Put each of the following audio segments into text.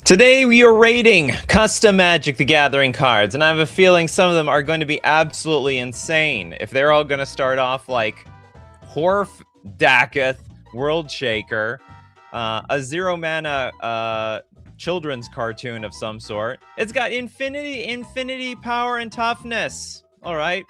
Today we are rating Custom Magic the Gathering cards, and I have a feeling some of them are going to be absolutely insane. If they're all going to start off like Horf Dakath, World Shaker, a 0-mana children's cartoon of some sort. It's got infinity power and toughness. All right.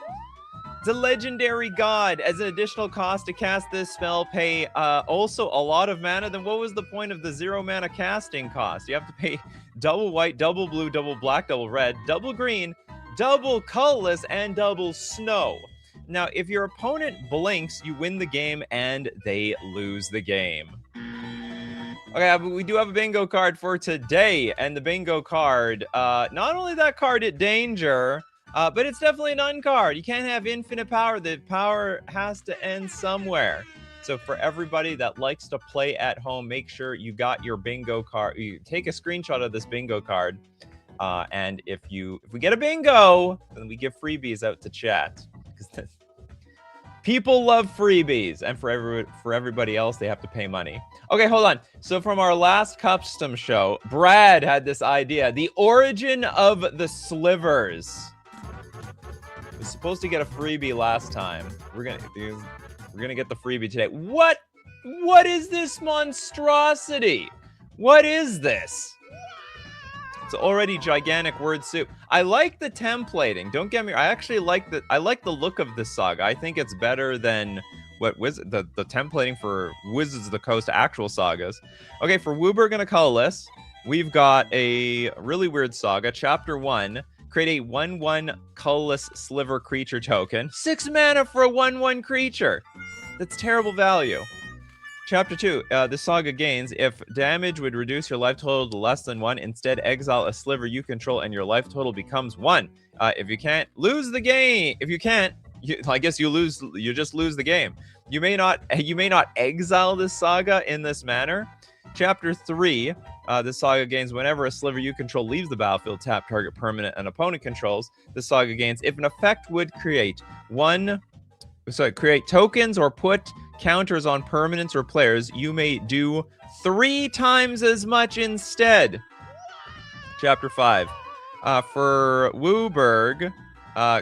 It's a legendary god. As an additional cost to cast this spell, pay also a lot of mana. Then what was the point of the 0-mana casting cost? You have to pay double white, double blue, double black, double red, double green, double colorless, and double snow. Now, if your opponent blinks, you win the game and they lose the game. Okay, we do have a bingo card for today, and the bingo card, not only that card at danger, but it's definitely an uncard. You can't have infinite power. The power has to end somewhere. So for everybody that likes to play at home, make sure you got your bingo card. You take a screenshot of this bingo card, and if we get a bingo, then we give freebies out to chat. Because people love freebies, and for everybody else, they have to pay money. Okay, hold on. So from our last custom show, Brad had this idea: the origin of the slivers. Was supposed to get a freebie last time. We're gonna get the freebie today. What is this monstrosity? What is this? It's already gigantic word soup. I like the templating. Don't get me. I actually like the look of this saga. I think it's better than what the templating for Wizards of the Coast actual sagas. Okay, for Wooburg and a colorless, we've got a really weird saga. Chapter 1. Create a 1/1 colorless sliver creature token. 6 mana for a 1/1 creature. That's terrible value. Chapter 2. This saga gains: if damage would reduce your life total to less than 1, instead exile a sliver you control and your life total becomes 1. If you can't, lose the game. If you can't, I guess you lose. You just lose the game. You may not exile this saga in this manner. Chapter 3. This saga gains: whenever a sliver you control leaves the battlefield, tap target permanent an opponent controls. This saga gains: if an effect would create tokens or put counters on permanents or players, you may do 3 times as much instead. Chapter 5. For Wooburg,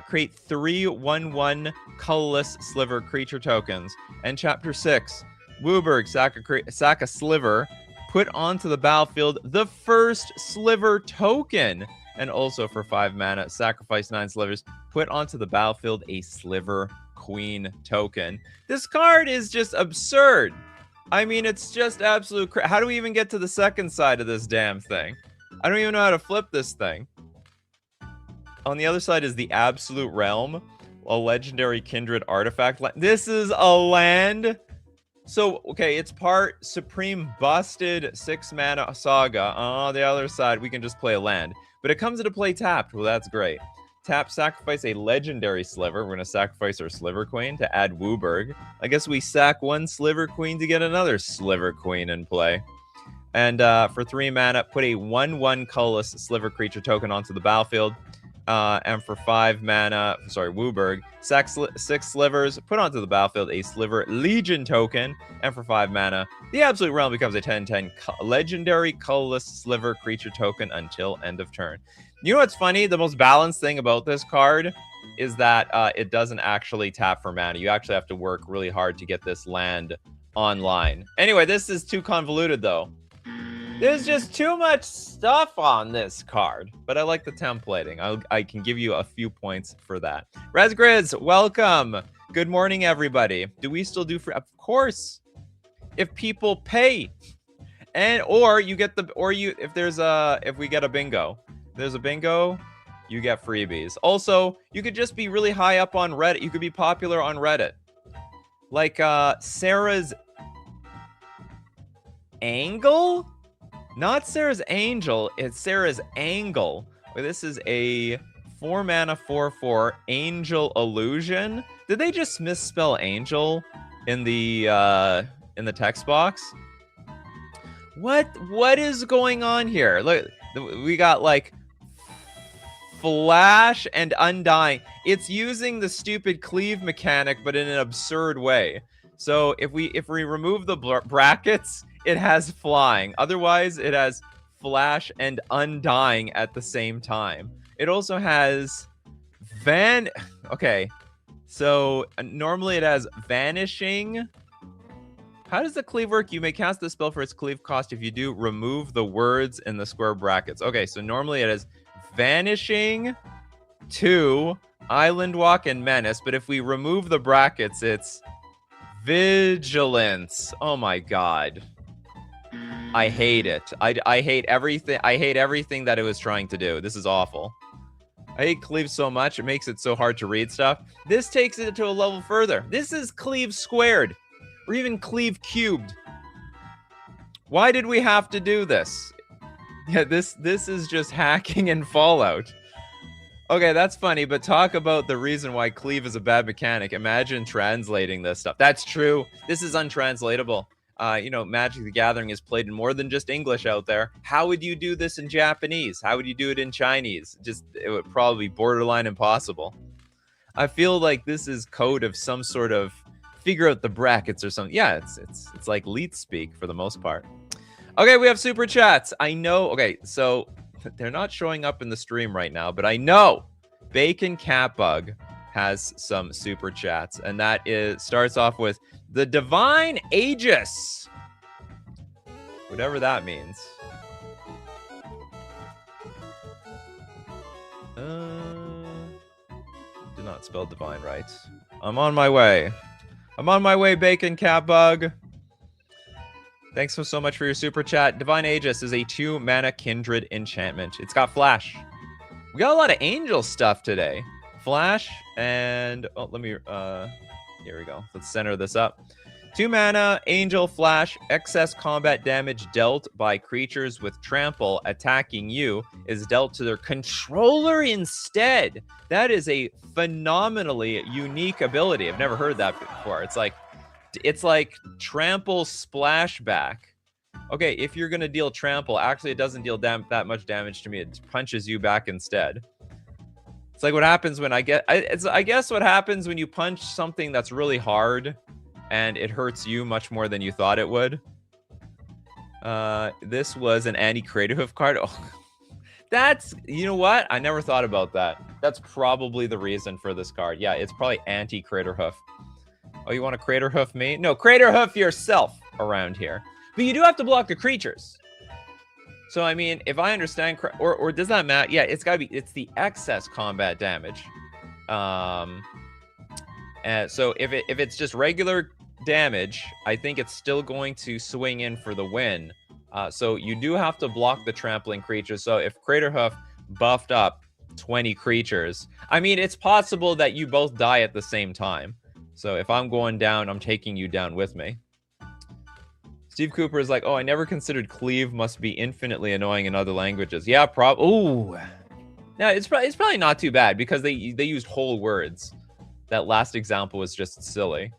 create 3 1/1 colorless sliver creature tokens. And Chapter 6. Wooburg, sack a sliver, put onto the battlefield the first sliver token. And also for 5 mana, sacrifice 9 slivers, put onto the battlefield a sliver queen token. This card is just absurd. I mean, it's just absolute how do we even get to the second side of this damn thing? I don't even know how to flip this thing. On the other side is the Absolute Realm, a legendary kindred artifact. This is a land. So, okay, it's part Supreme Busted 6 mana saga. On the other side, we can just play a land. But it comes into play tapped. Well, that's great. Tap, sacrifice a legendary sliver. We're going to sacrifice our sliver queen to add Wooburg. I guess we sack 1 sliver queen to get another sliver queen in play. And for 3 mana, put a 1/1 colorless sliver creature token onto the battlefield. And for 5 mana, Wooburg, sack 6 slivers, put onto the battlefield a sliver legion token. And for 5 mana, the Absolute Realm becomes a 10/10 legendary colorless sliver creature token until end of turn. You know what's funny? The most balanced thing about this card is that it doesn't actually tap for mana. You actually have to work really hard to get this land online. Anyway, this is too convoluted, though. There's just too much stuff on this card, but I like the templating. I can give you a few points for that. Razgriz, welcome. Good morning, everybody. Do we still do free? Of course. If people pay, if we get a bingo. If there's a bingo, you get freebies. Also, you could just be really high up on Reddit. You could be popular on Reddit. Like Sarah's Angle? Not Sarah's Angel, it's Sarah's Angle. This is a 4 mana 4/4 Angel Illusion. Did they just misspell Angel in the text box? What is going on here? Look, we got like Flash and Undying. It's using the stupid cleave mechanic, but in an absurd way. So if we remove the brackets, it has flying. Otherwise, it has Flash, and Undying at the same time. It also has Okay, so normally it has Vanishing. How does the cleave work? You may cast the spell for its cleave cost. If you do, remove the words in the square brackets. Okay, so normally it has Vanishing, 2, Island Walk, and Menace. But if we remove the brackets, it's Vigilance. Oh my god. I hate it. I hate everything. I hate everything that it was trying to do. This is awful. I hate cleave so much. It makes it so hard to read stuff. This takes it to a level further. This is cleave squared, or even cleave cubed. Why did we have to do this? Yeah, this is just hacking and Fallout. Okay, that's funny, but talk about the reason why cleave is a bad mechanic. Imagine translating this stuff. That's true. This is untranslatable. You know, Magic the Gathering is played in more than just English out there. How would you do this in Japanese? How would you do it in Chinese? It would probably be borderline impossible. I feel like this is code of some sort of figure out the brackets or something. Yeah, it's like leet speak for the most part. Okay, we have super chats. I know. Okay, so they're not showing up in the stream right now, but I know Bacon Catbug has some super chats, and that starts off with the Divine Aegis, whatever that means. Did not spell divine right. I'm on my way. I'm on my way, Bacon Catbug. Thanks so much for your super chat. Divine Aegis is a 2-mana kindred enchantment. It's got flash. We got a lot of angel stuff today. Flash and let me here we go. Let's center this up. 2-mana angel flash. Excess combat damage dealt by creatures with trample attacking you is dealt to their controller instead. That is a phenomenally unique ability. I've never heard that before. It's like trample splashback. Okay, if you're gonna deal trample, actually it doesn't deal that much damage to me. It punches you back instead. It's like what happens when I guess what happens when you punch something that's really hard and it hurts you much more than you thought it would. This was an anti-Crater Hoof card. Oh, that's, you know what? I never thought about that. That's probably the reason for this card. Yeah, it's probably anti-Crater Hoof. Oh, you want to Crater Hoof me? No, Crater Hoof yourself around here. But you do have to block the creatures. So, I mean, if I understand, or does that matter? Yeah, it's gotta be, it's the excess combat damage. So if it's just regular damage, I think it's still going to swing in for the win. So you do have to block the trampling creatures. So if Crater Hoof buffed up 20 creatures, I mean, it's possible that you both die at the same time. So if I'm going down, I'm taking you down with me. Steve Cooper is like, oh, I never considered cleave must be infinitely annoying in other languages. Yeah, ooh. No, it's probably not too bad because they used whole words. That last example was just silly.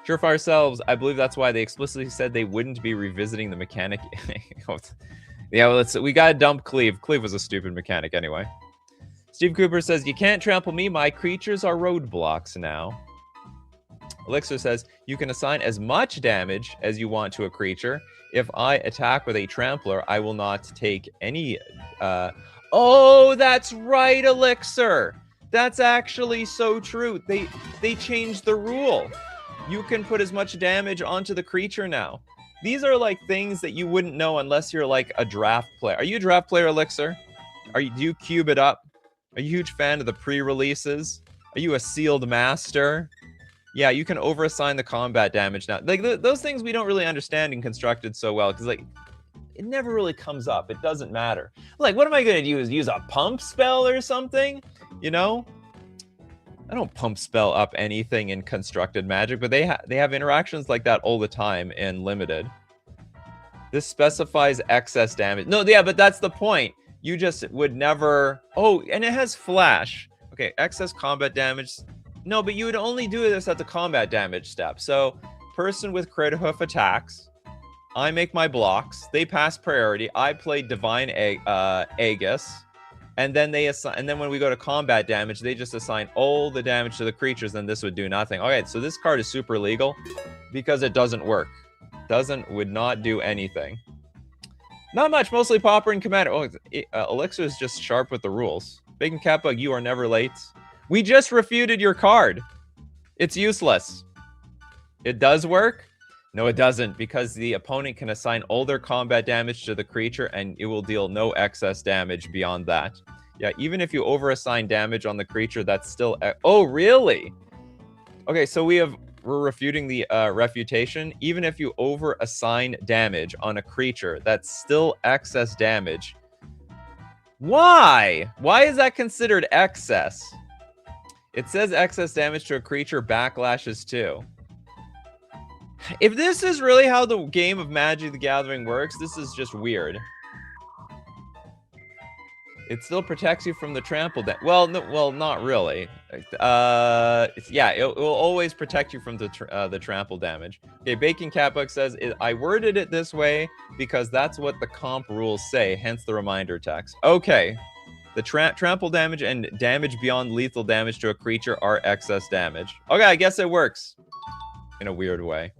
Surefire Selves, I believe that's why they explicitly said they wouldn't be revisiting the mechanic. Yeah, well, we gotta dump cleave. Cleave was a stupid mechanic anyway. Steve Cooper says, you can't trample me. My creatures are roadblocks now. Elixir says, you can assign as much damage as you want to a creature. If I attack with a trampler, I will not take any... Oh, that's right, Elixir! That's actually so true. They changed the rule. You can put as much damage onto the creature now. These are like things that you wouldn't know unless you're like a draft player. Are you a draft player, Elixir? Do you cube it up? Are you a huge fan of the pre-releases? Are you a sealed master? Yeah, you can overassign the combat damage now. Like those things we don't really understand in Constructed so well because like it never really comes up. It doesn't matter. Like, what am I gonna use? Use a pump spell or something? You know? I don't pump spell up anything in Constructed Magic, but they have interactions like that all the time in Limited. This specifies excess damage. No, yeah, but that's the point. You just would never... Oh, and it has flash. Okay, excess combat damage. No, but you would only do this at the combat damage step. So, person with Crater Hoof attacks. I make my blocks. They pass priority. I play Divine Aegis. And then they assign. And then when we go to combat damage, they just assign all the damage to the creatures. Then this would do nothing. Okay, so this card is super legal because it doesn't work. Would not do anything. Not much, mostly Pauper and Commander. Oh, Elixir is just sharp with the rules. Bacon Catbug, you are never late. We just refuted your card. It's useless. It does work? No, it doesn't, because the opponent can assign all their combat damage to the creature, and it will deal no excess damage beyond that. Yeah, even if you over-assign damage on the creature, that's still... Oh, really? Okay, so we're refuting the refutation. Even if you over-assign damage on a creature, that's still excess damage. Why? Why is that considered excess? It says excess damage to a creature backlashes too. If this is really how the game of Magic the Gathering works, this is just weird. It still protects you from the trample damage. Well, no, well, not really. Yeah, it will always protect you from the trample damage. Okay, Bacon Catbug says, I worded it this way because that's what the comp rules say, hence the reminder text. Okay, the trample damage and damage beyond lethal damage to a creature are excess damage. Okay, I guess it works in a weird way.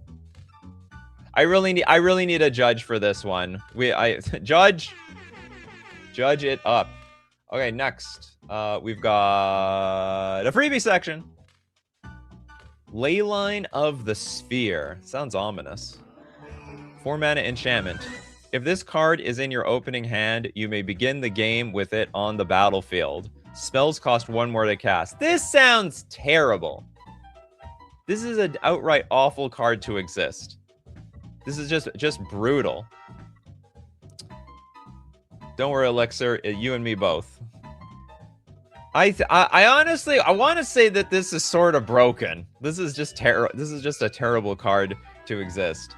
I really need a judge for this one. Judge it up. Okay, next, we've got a freebie section. Leyline of the Sphere. Sounds ominous. 4 mana enchantment. If this card is in your opening hand, you may begin the game with it on the battlefield. Spells cost 1 more to cast. This sounds terrible. This is an outright awful card to exist. This is just brutal. Don't worry, Elixir. You and me both. I honestly, I want to say that this is sort of broken. This is just This is just a terrible card to exist.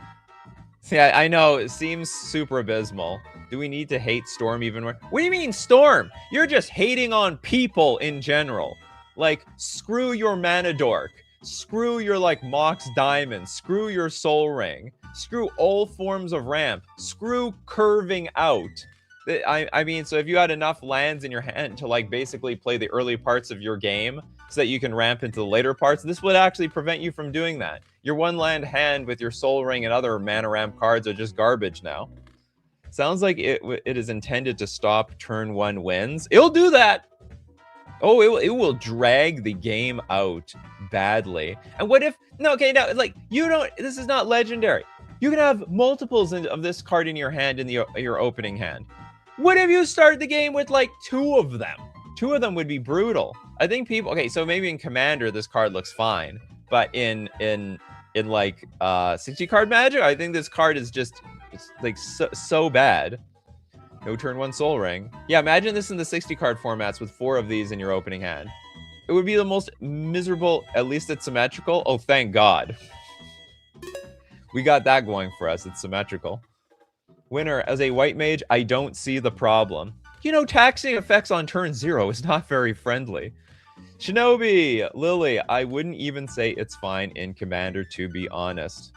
See, I know it seems super abysmal. Do we need to hate Storm even more? What do you mean Storm? You're just hating on people in general. Like, screw your Mana Dork. Screw your, like, Mox Diamond. Screw your Soul Ring. Screw all forms of ramp. Screw curving out. I mean, so if you had enough lands in your hand to, like, basically play the early parts of your game so that you can ramp into the later parts, this would actually prevent you from doing that. Your one land hand with your Soul Ring and other mana ramp cards are just garbage now. Sounds like it is intended to stop turn 1 wins. It'll do that. Oh, it will drag the game out badly. And what if... No, okay, now, like, you don't... This is not legendary. You can have multiples of this card in your hand in your opening hand. What if you start the game with, like, 2 of them? 2 of them would be brutal. I think people... Okay, so maybe in Commander, this card looks fine. But in like, 60-card Magic, I think this card is just... It's, like, so bad. No turn 1 Soul Ring. Yeah, imagine this in the 60-card formats with 4 of these in your opening hand. It would be the most miserable, at least it's symmetrical. Oh, thank God. We got that going for us. It's symmetrical. Winner, as a white mage, I don't see the problem. You know, taxing effects on turn 0 is not very friendly. Shinobi, Lily, I wouldn't even say it's fine in Commander, to be honest.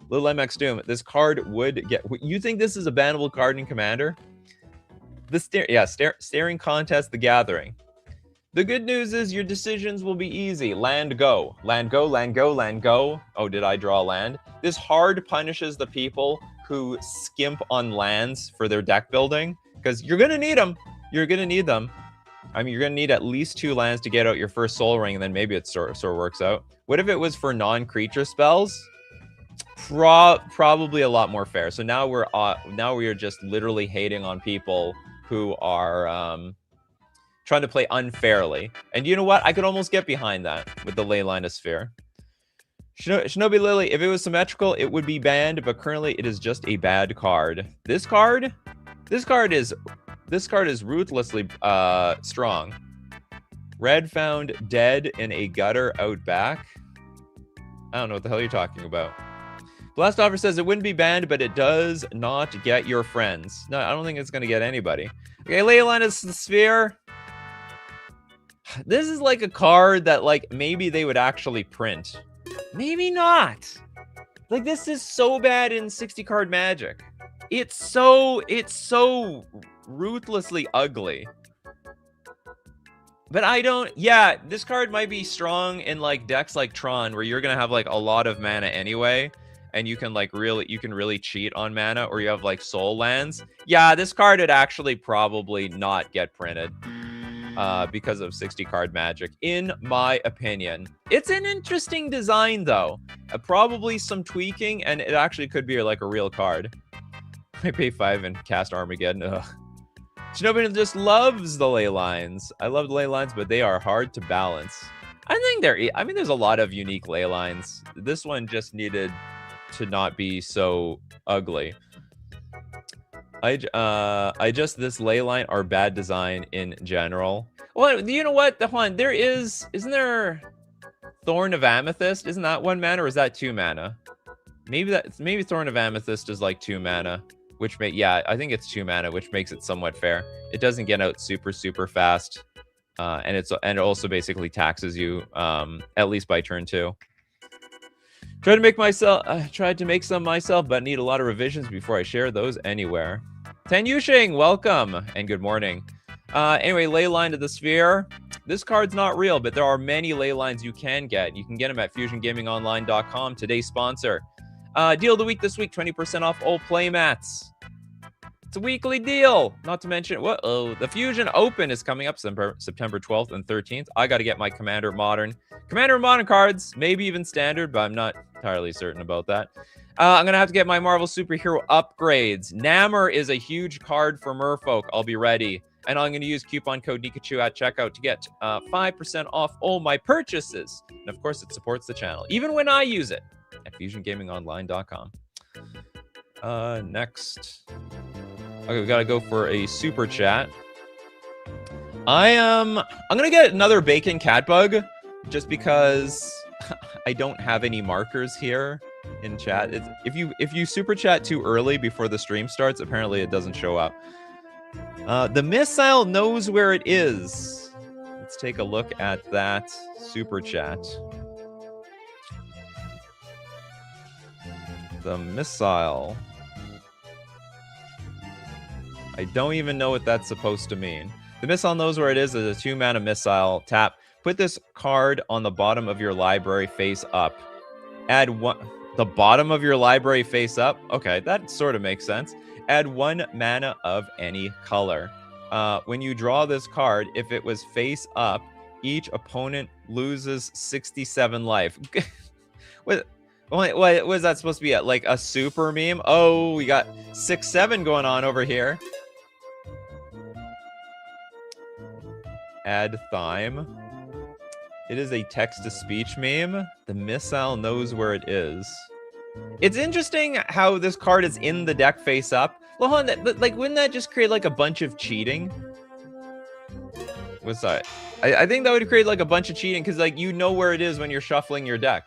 Lil MX Doom, this card would get... You think this is a bannable card in Commander? Staring Contest, The Gathering. The good news is your decisions will be easy. Land go. Land go, land go, land go. Oh, did I draw land? This hard punishes the people who skimp on lands for their deck building, because you're going to need them. You're going to need them. I mean, you're going to need at least 2 lands to get out your first Soul Ring, and then maybe it sort of works out. What if it was for non-creature spells? Probably a lot more fair. So now we are just literally hating on people who are trying to play unfairly. And you know what? I could almost get behind that with the Leyline of Sphere. Shinobi Lily, if it was symmetrical, it would be banned, but currently it is just a bad card. This card is ruthlessly strong. Red found dead in a gutter out back. I don't know what the hell you're talking about. Blast Offer says it wouldn't be banned, but it does not get your friends. No, I don't think it's going to get anybody. Okay, Leyline of the Sphere. This is like a card that, like, maybe they would actually print. Maybe not. Like, this is so bad in 60-card Magic. It's so ruthlessly ugly. But I don't... Yeah, this card might be strong in, like, decks like Tron, where you're going to have, like, a lot of mana anyway. and you can like really cheat on mana, or you have like soul lands, yeah, this card would actually probably not get printed because of 60 card magic, in my opinion. It's an interesting design though. Probably some tweaking, and it actually could be like a real card. I pay 5 and cast Armageddon. Ugh. Shinobi just loves the ley lines. I love the ley lines, but they are hard to balance. I think there's a lot of unique ley lines. This one just needed to not be so ugly. This ley line are bad design in general. Well, you know what? Isn't there Thorn of Amethyst? Isn't that 1 mana, or is that 2 mana? Maybe Thorn of Amethyst is like 2 mana, I think it's 2 mana, which makes it somewhat fair. It doesn't get out super fast, and it also basically taxes you at least by turn 2. Tried to make some myself, but need a lot of revisions before I share those anywhere. Ten Yushing, welcome and good morning. Anyway, ley line to the sphere. This card's not real, but there are many ley lines you can get. You can get them at fusiongamingonline.com, today's sponsor. Deal of the week this week, 20% off all playmats. It's a weekly deal. Not to mention, the Fusion Open is coming up September 12th and 13th. I got to get my Commander Modern cards, maybe even Standard, but I'm not entirely certain about that. I'm going to have to get my Marvel Superhero upgrades. Namor is a huge card for Merfolk. I'll be ready. And I'm going to use coupon code Nikachu at checkout to get 5% off all my purchases. And of course, it supports the channel, even when I use it, at fusiongamingonline.com. Next. Okay, we got to go for a super chat. I'm going to get another bacon cat bug just because I don't have any markers here in chat. If you super chat too early before the stream starts, apparently it doesn't show up. The missile knows where it is. Let's take a look at that super chat. The missile. I don't even know what that's supposed to mean. The missile knows where it is. It's a 2 mana missile. Tap. Put this card on the bottom of your library face up. Add one. The bottom of your library face up? Okay, that sort of makes sense. Add 1 mana of any color. When you draw this card, if it was face up, each opponent loses 67 life. What was that supposed to be? Like a super meme? Oh, we got 6-7 going on over here. Add Thyme. It is a text-to-speech meme. The missile knows where it is. It's interesting how this card is in the deck face up. Well, hold on, like, wouldn't that just create like a bunch of cheating? What's that? I think that would create like a bunch of cheating because like you know where it is when you're shuffling your deck.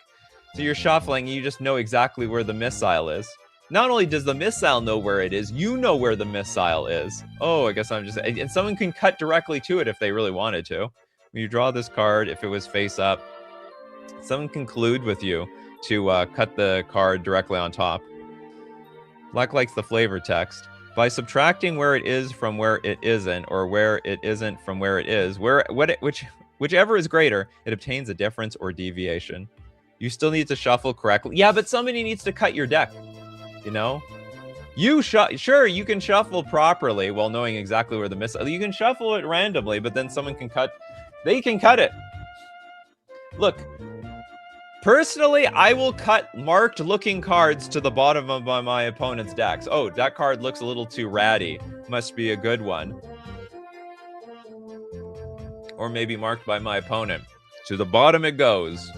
So you're shuffling, you just know exactly where the missile is. Not only does the missile know where it is, you know where the missile is. Oh, I guess I'm just... And someone can cut directly to it if they really wanted to. When you draw this card, if it was face up, someone can collude with you to cut the card directly on top. Black likes the flavor text. By subtracting where it is from where it isn't, or where it isn't from where it is, whichever is greater, it obtains a difference or deviation. You still need to shuffle correctly. Yeah, but somebody needs to cut your deck. You know? Sure, you can shuffle properly while knowing exactly where the missile... You can shuffle it randomly, but then someone can cut... They can cut it. Look, personally, I will cut marked-looking cards to the bottom of my opponent's decks. Oh, that card looks a little too ratty. Must be a good one. Or maybe marked by my opponent. To the bottom it goes.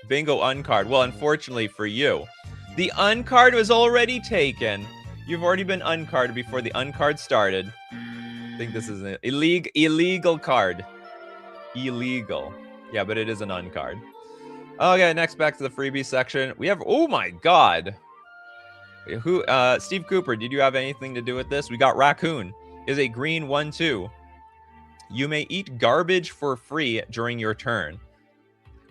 Bingo, uncard. Well, unfortunately for you, the uncard was already taken. You've already been uncarded before the uncard started. I think this is an illegal card. Illegal. Yeah, but it is an uncard. Okay, next back to the freebie section. We have, oh my god. Steve Cooper, did you have anything to do with this? We got Raccoon. Is a green 1/2. You may eat garbage for free during your turn.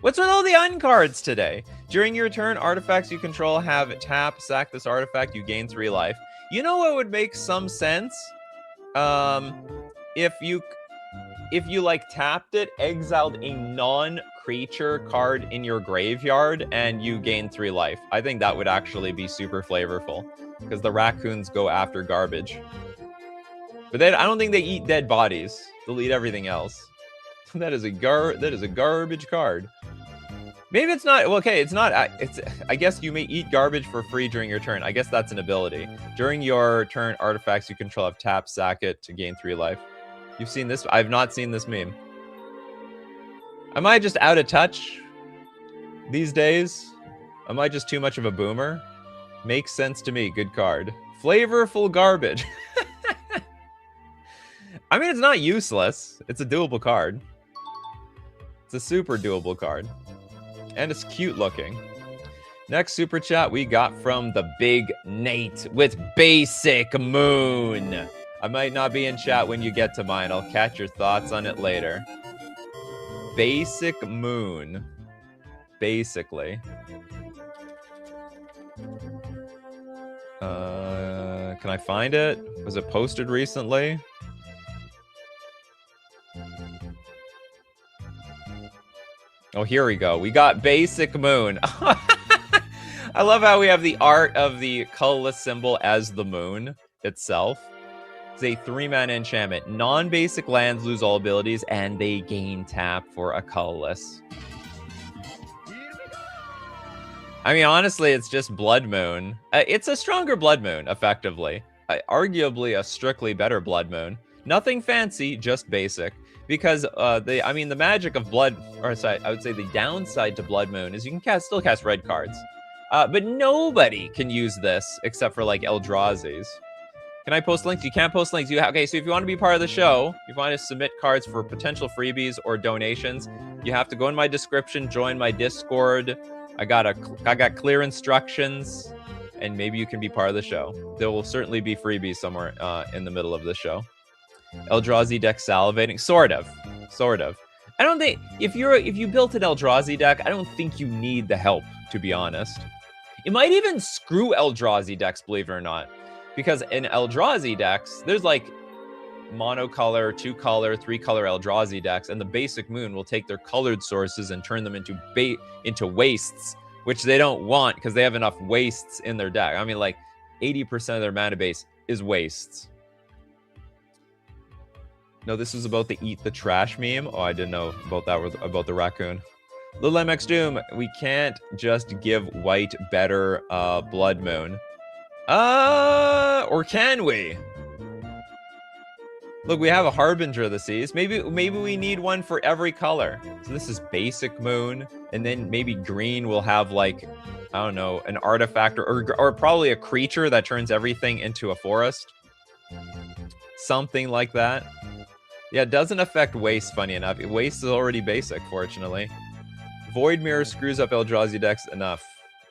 What's with all the uncards today? During your turn, artifacts you control have tap, sack this artifact, you gain 3 life. You know what would make some sense? If you if you like tapped it, exiled a non-creature card in your graveyard, and you gain 3 life. I think that would actually be super flavorful because the raccoons go after garbage. But then I don't think they eat dead bodies. They'll eat everything else. That is a garbage card. Maybe it's not. Well, okay, it's not. I guess you may eat garbage for free during your turn. I guess that's an ability. During your turn, artifacts you control have tap, sack it to gain 3 life. You've seen this? I've not seen this meme. Am I just out of touch these days? Am I just too much of a boomer? Makes sense to me. Good card. Flavorful garbage. I mean, it's not useless. It's a doable card. It's a super doable card. And it's cute looking. Next super chat we got from the big Nate with Basic Moon. I might not be in chat when you get to mine. I'll catch your thoughts on it later. Basic Moon. Basically. Can I find it? Was it posted recently? Oh, here we go. We got Basic Moon. I love how we have the art of the colorless symbol as the moon itself. It's a 3-mana enchantment. Non-basic lands lose all abilities, and they gain tap for a colorless. I mean, honestly, it's just Blood Moon. It's a stronger Blood Moon, effectively. Arguably a strictly better Blood Moon. Nothing fancy, just basic. Because the magic of Blood, or sorry, I would say the downside to Blood Moon is you can still cast red cards. But nobody can use this except for like Eldrazi's. Can I post links? You can't post links. Okay, so if you want to be part of the show, if you want to submit cards for potential freebies or donations, you have to go in my description, join my Discord. I got clear instructions, and maybe you can be part of the show. There will certainly be freebies somewhere in the middle of the show. Eldrazi deck salivating, sort of. I don't think if you built an Eldrazi deck, I don't think you need the help, to be honest. It might even screw Eldrazi decks, believe it or not, because in Eldrazi decks, there's like monocolor, 2-color, 3-color Eldrazi decks, and the Basic Moon will take their colored sources and turn them into wastes, which they don't want because they have enough wastes in their deck. I mean, like 80% of their mana base is wastes. No, this was about the eat the trash meme. Oh, I didn't know about that, about the raccoon. Little MX Doom, we can't just give white better Blood Moon. Or can we? Look, we have a Harbinger of the Seas. Maybe we need one for every color. So this is Basic Moon, and then maybe green will have like, I don't know, an artifact or probably a creature that turns everything into a forest. Something like that. Yeah, it doesn't affect waste, funny enough. Waste is already basic, fortunately. Void Mirror screws up Eldrazi decks enough.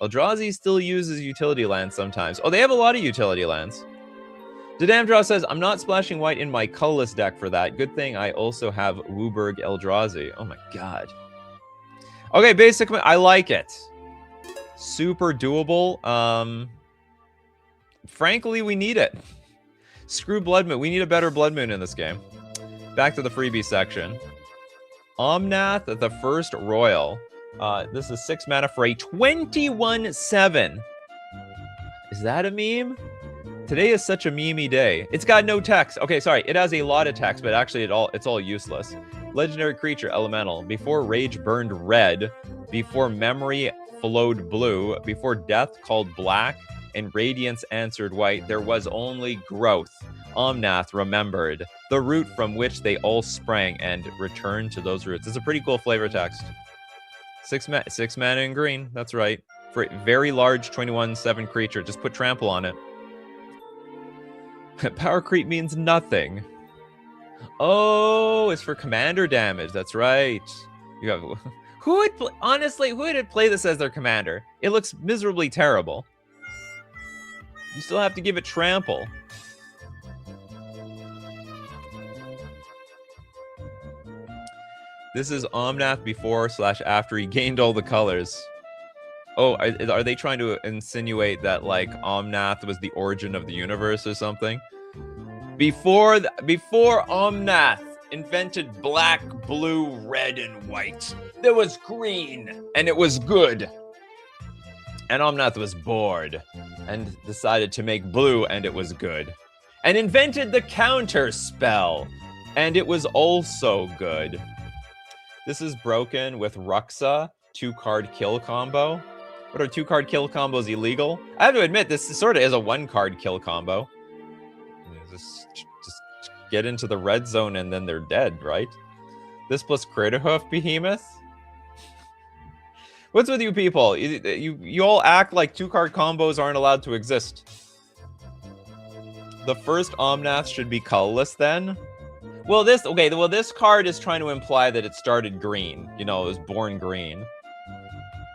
Eldrazi still uses utility lands sometimes. Oh, they have a lot of utility lands. Didamdraw says, I'm not splashing white in my colorless deck for that. Good thing I also have Wooburg Eldrazi. Oh my god. Okay, basic, I like it. Super doable. Frankly, we need it. Screw Blood Moon. We need a better Blood Moon in this game. Back to the freebie section. Omnath, the First Royal. This is 6 mana for a 21/7. Is that a meme? Today is such a memey day. It's got no text. Okay, sorry. It has a lot of text, but actually it's all useless. Legendary creature, elemental. Before rage burned red. Before memory flowed blue. Before death called black. And radiance answered white. There was only growth. Omnath remembered the root from which they all sprang and returned to those roots. It's a pretty cool flavor text. 6 mana in green. That's right. For a very large 21/7 creature. Just put trample on it. Power creep means nothing. Oh, it's for commander damage. That's right. You have honestly, who would play this as their commander? It looks miserably terrible. You still have to give it trample. This is Omnath before/after he gained all the colors. Oh, are they trying to insinuate that like Omnath was the origin of the universe or something? Before Omnath invented black, blue, red, and white. There was green, and it was good. And Omnath was bored and decided to make blue, and it was good. And invented the counter spell, and it was also good. This is broken with Ruxa, 2-card kill combo. What are 2-card kill combos illegal? I have to admit, this sort of is a 1-card kill combo. Just get into the red zone and then they're dead, right? This plus Critterhoof Behemoth? What's with you people? You all act like 2-card combos aren't allowed to exist. The first Omnath should be colorless then? Well, this card is trying to imply that it started green. You know, it was born green.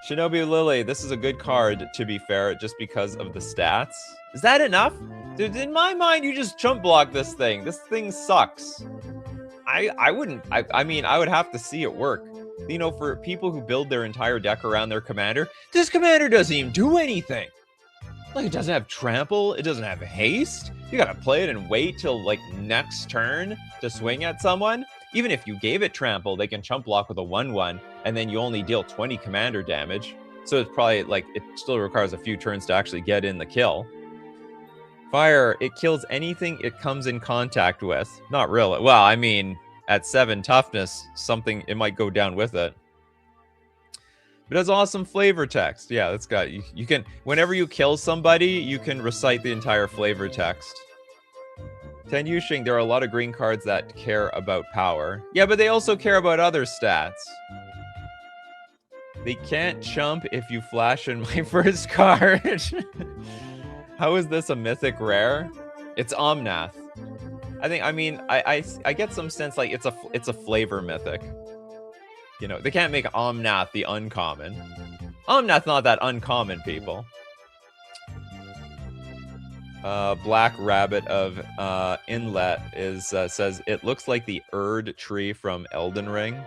Shinobi Lily, this is a good card, to be fair, just because of the stats. Is that enough? Dude, in my mind, you just chump block this thing. This thing sucks. I mean, I would have to see it work. You know, for people who build their entire deck around their commander, this commander doesn't even do anything. Like, it doesn't have trample, it doesn't have haste. You gotta play it and wait till, like, next turn to swing at someone. Even if you gave it trample, they can chump block with a 1/1, and then you only deal 20 commander damage. So it's probably, like, it still requires a few turns to actually get in the kill. Fire, it kills anything it comes in contact with. Not really. Well, I mean, at 7 toughness, it might go down with it. But it has awesome flavor text. Yeah, that's got you can whenever you kill somebody, you can recite the entire flavor text. Ten Yushing, there are a lot of green cards that care about power. Yeah, but they also care about other stats. They can't chump if you flash in my first card. How is this a mythic rare? It's Omnath. I get some sense like it's a flavor mythic. You know, they can't make Omnath the uncommon. Omnath's not that uncommon, people. Black Rabbit of Inlet says it looks like the Erd tree from Elden Ring.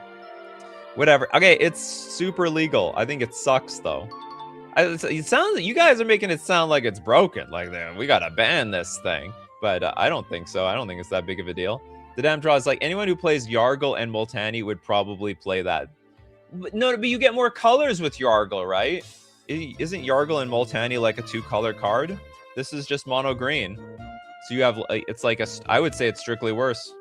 Whatever. Okay, it's super legal. I think it sucks though. It sounds you guys are making it sound like it's broken. Like we gotta ban this thing. But I don't think so. I don't think it's that big of a deal. The damn draw is like anyone who plays Yargle and Multani would probably play that. But no, but you get more colors with Yargle, right? Isn't Yargle and Multani like a 2-color card? This is just mono green. So you have, it's like I would say it's strictly worse.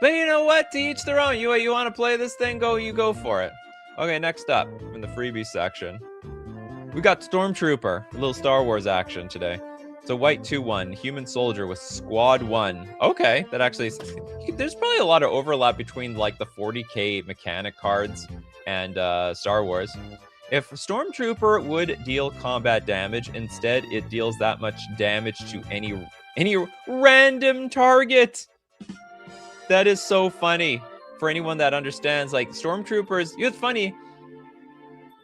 But you know what? To each their own. You want to play this thing? You go for it. Okay, next up in the freebie section, we got Stormtrooper, a little Star Wars action today. It's a white 2/1 human soldier with squad 1. Okay, that actually there's probably a lot of overlap between like the 40k mechanic cards and Star Wars. If Stormtrooper would deal combat damage, instead it deals that much damage to any random target. That is so funny for anyone that understands. Like Stormtroopers, it's funny.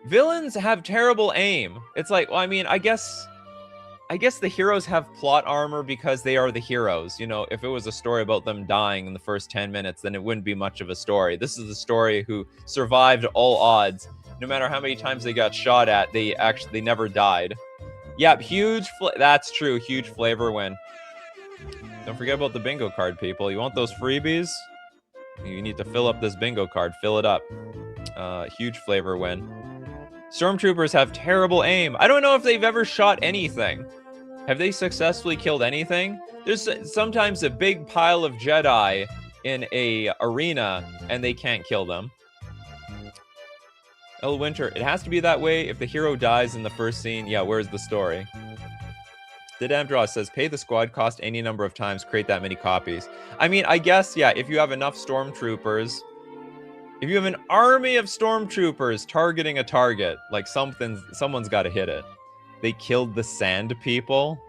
Villains have terrible aim. It's like, well, I mean, I guess the heroes have plot armor because they are the heroes. You know, if it was a story about them dying in the first 10 minutes, then it wouldn't be much of a story. This is a story who survived all odds. No matter how many times they got shot at, they never died. Yep, that's true. Huge flavor win. Don't forget about the bingo card, people. You want those freebies? You need to fill up this bingo card. Fill it up. Huge flavor win. Stormtroopers have terrible aim. I don't know if they've ever shot anything. Have they successfully killed anything? There's sometimes a big pile of Jedi in a arena and they can't kill them. El Winter, it has to be that way if the hero dies in the first scene. Yeah, where's the story? The damn draw says pay the squad cost any number of times, create that many copies. I mean, I guess, yeah, if you have enough stormtroopers, if you have an army of stormtroopers targeting a target, like someone's got to hit it. They killed the sand people.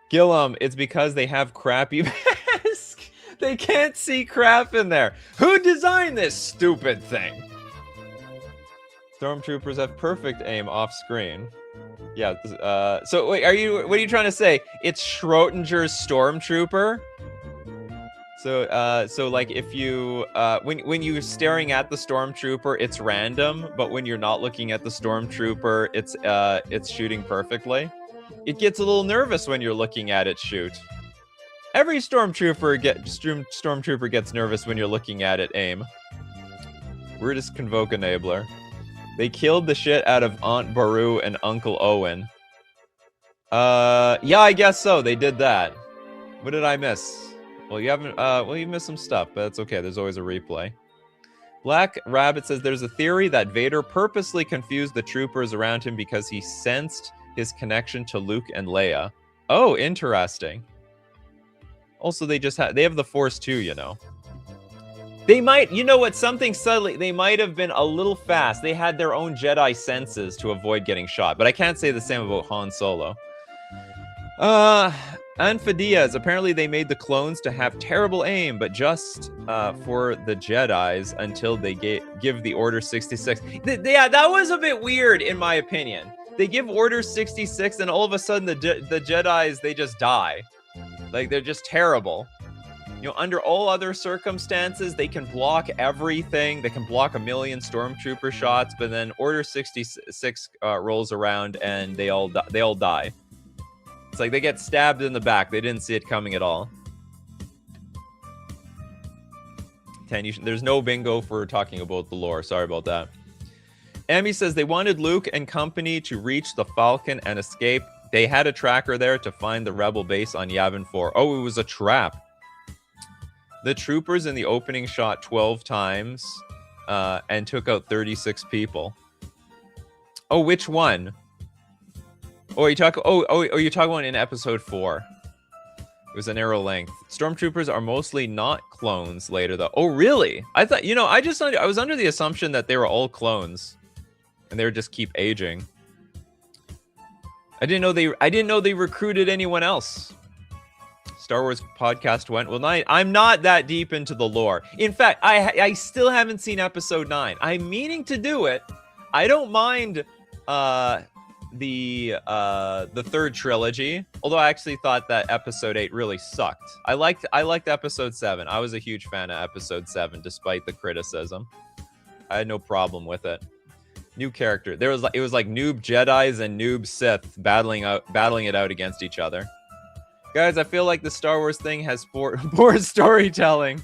Gillum, it's because they have crappy mask. They can't see crap in there. Who designed this stupid thing? Stormtroopers have perfect aim off screen. Yeah, so wait, what are you trying to say? It's Schrodinger's Stormtrooper? So like if you, when you're staring at the Stormtrooper, it's random, but when you're not looking at the Stormtrooper, it's shooting perfectly. It gets a little nervous when you're looking at it shoot. Every stormtrooper gets nervous when you're looking at it aim. Weirdest Convoke Enabler. They killed the shit out of Aunt Baru and Uncle Owen. Yeah, I guess so. They did that. What did I miss? Well, you haven't, you missed some stuff, but that's okay. There's always a replay. Black Rabbit says there's a theory that Vader purposely confused the troopers around him because he sensed his connection to Luke and Leia. Oh, interesting. Also, they have the Force too, you know. They might, you know what, something subtly, they might have been a little fast. They had their own Jedi senses to avoid getting shot, but I can't say the same about Han Solo. Anfadias, apparently they made the clones to have terrible aim, but just for the Jedis until they give the Order 66. Yeah, that was a bit weird in my opinion. They give Order 66 and all of a sudden the Jedis, they just die. Like, they're just terrible. You know, under all other circumstances, they can block everything. They can block a million stormtrooper shots, but then Order 66 rolls around and they all die. It's like they get stabbed in the back. They didn't see it coming at all. 10, there's no bingo for talking about the lore. Sorry about that. Emmy says they wanted Luke and company to reach the Falcon and escape. They had a tracker there to find the rebel base on Yavin 4. Oh, it was a trap. The troopers in the opening shot 12 times and took out 36 people. Oh, which one? Oh, you're talking about in episode 4. It was an arrow length. Stormtroopers are mostly not clones later, though. Oh, really? I thought, you know, I was under the assumption that they were all clones, and they would just keep aging. I didn't know they recruited anyone else. Star Wars podcast went well. I'm not that deep into the lore. In fact, I still haven't seen episode 9. I'm meaning to do it. I don't mind the third trilogy, although I actually thought that episode 8 really sucked. I liked episode 7. I was a huge fan of episode 7 despite the criticism. I had no problem with it. New character. It was like noob Jedis and noob Sith battling it out against each other. Guys, I feel like the Star Wars thing has poor storytelling.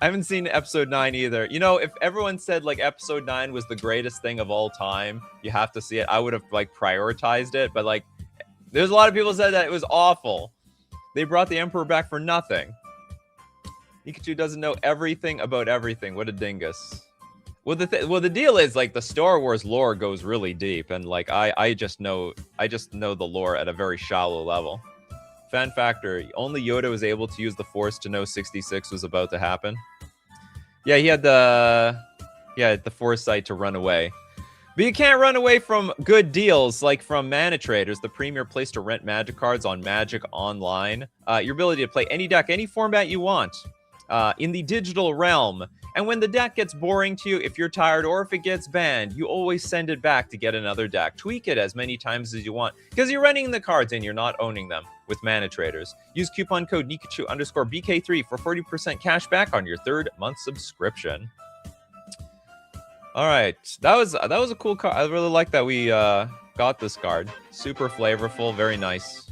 I haven't seen episode 9 either. You know, if everyone said like episode 9 was the greatest thing of all time, you have to see it, I would have like prioritized it. But like, there's a lot of people said that it was awful. They brought the Emperor back for nothing. Nikachu doesn't know everything about everything. What a dingus. Well, the deal is like the Star Wars lore goes really deep, and like I just know the lore at a very shallow level. Fan factor: only Yoda was able to use the Force to know 66 was about to happen. Yeah, he had the foresight to run away. But you can't run away from good deals like from Mana Traders, the premier place to rent Magic cards on Magic Online. Your ability to play any deck, any format you want in the digital realm. And when the deck gets boring to you, if you're tired or if it gets banned, you always send it back to get another deck. Tweak it as many times as you want because you're renting the cards and you're not owning them with Mana Traders. Use coupon code Nikachu_BK3 for 40% cash back on your 3rd month subscription. All right, that was a cool card. I really like that we got this card. Super flavorful, very nice.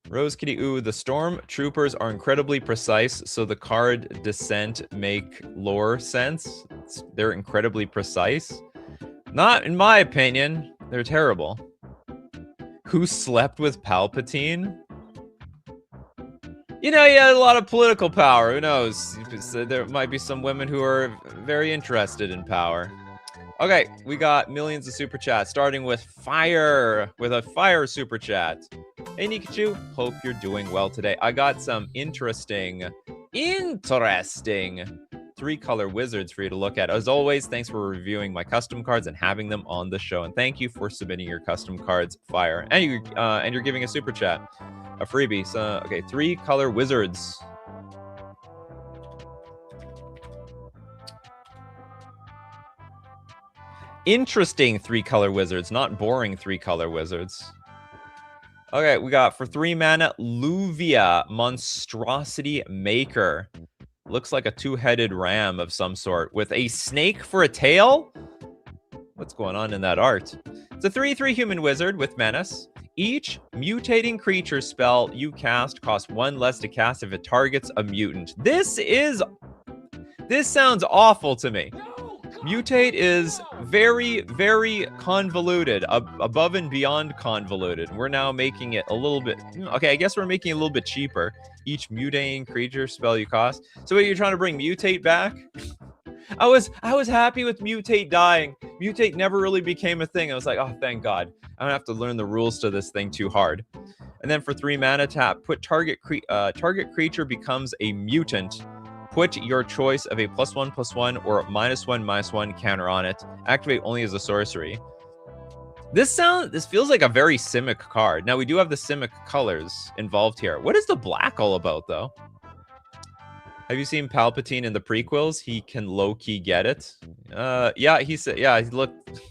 Rose Kitty, ooh, the stormtroopers are incredibly precise, so the card descent make lore sense. They're incredibly precise. Not in my opinion. They're terrible. Who slept with Palpatine? You know, he had a lot of political power. Who knows? There might be some women who are very interested in power. Okay, we got millions of super chats, starting with Fire, with a Fire super chat. Hey Nikachu, hope you're doing well today. I got some interesting 3-color wizards for you to look at. As always, thanks for reviewing my custom cards and having them on the show. And thank you for submitting your custom cards, Fire. And you're giving a super chat, a freebie. So, okay, 3-color wizards. Interesting 3-color wizards, not boring 3-color wizards. Okay, we got for 3 mana, Luvia, Monstrosity Maker. Looks like a 2-headed ram of some sort with a snake for a tail? What's going on in that art? It's a 3/3 human wizard with menace. Each mutating creature spell you cast costs 1 less to cast if it targets a mutant. This sounds awful to me. Mutate is very, very convoluted, above and beyond convoluted. We're now making it a little bit... Okay, I guess we're making it a little bit cheaper. Each mutating creature spell you cost. So wait, you're trying to bring Mutate back? I was happy with Mutate dying. Mutate never really became a thing. I was like, oh, thank God. I don't have to learn the rules to this thing too hard. And then for 3 mana tap, put target creature becomes a mutant. Put your choice of a +1/+1 or -1/-1 counter on it. Activate only as a sorcery. This feels like a very Simic card. Now we do have the Simic colors involved here. What is the black all about though? Have you seen Palpatine in the prequels? He can low-key get it. Yeah, he said. Yeah, he looked.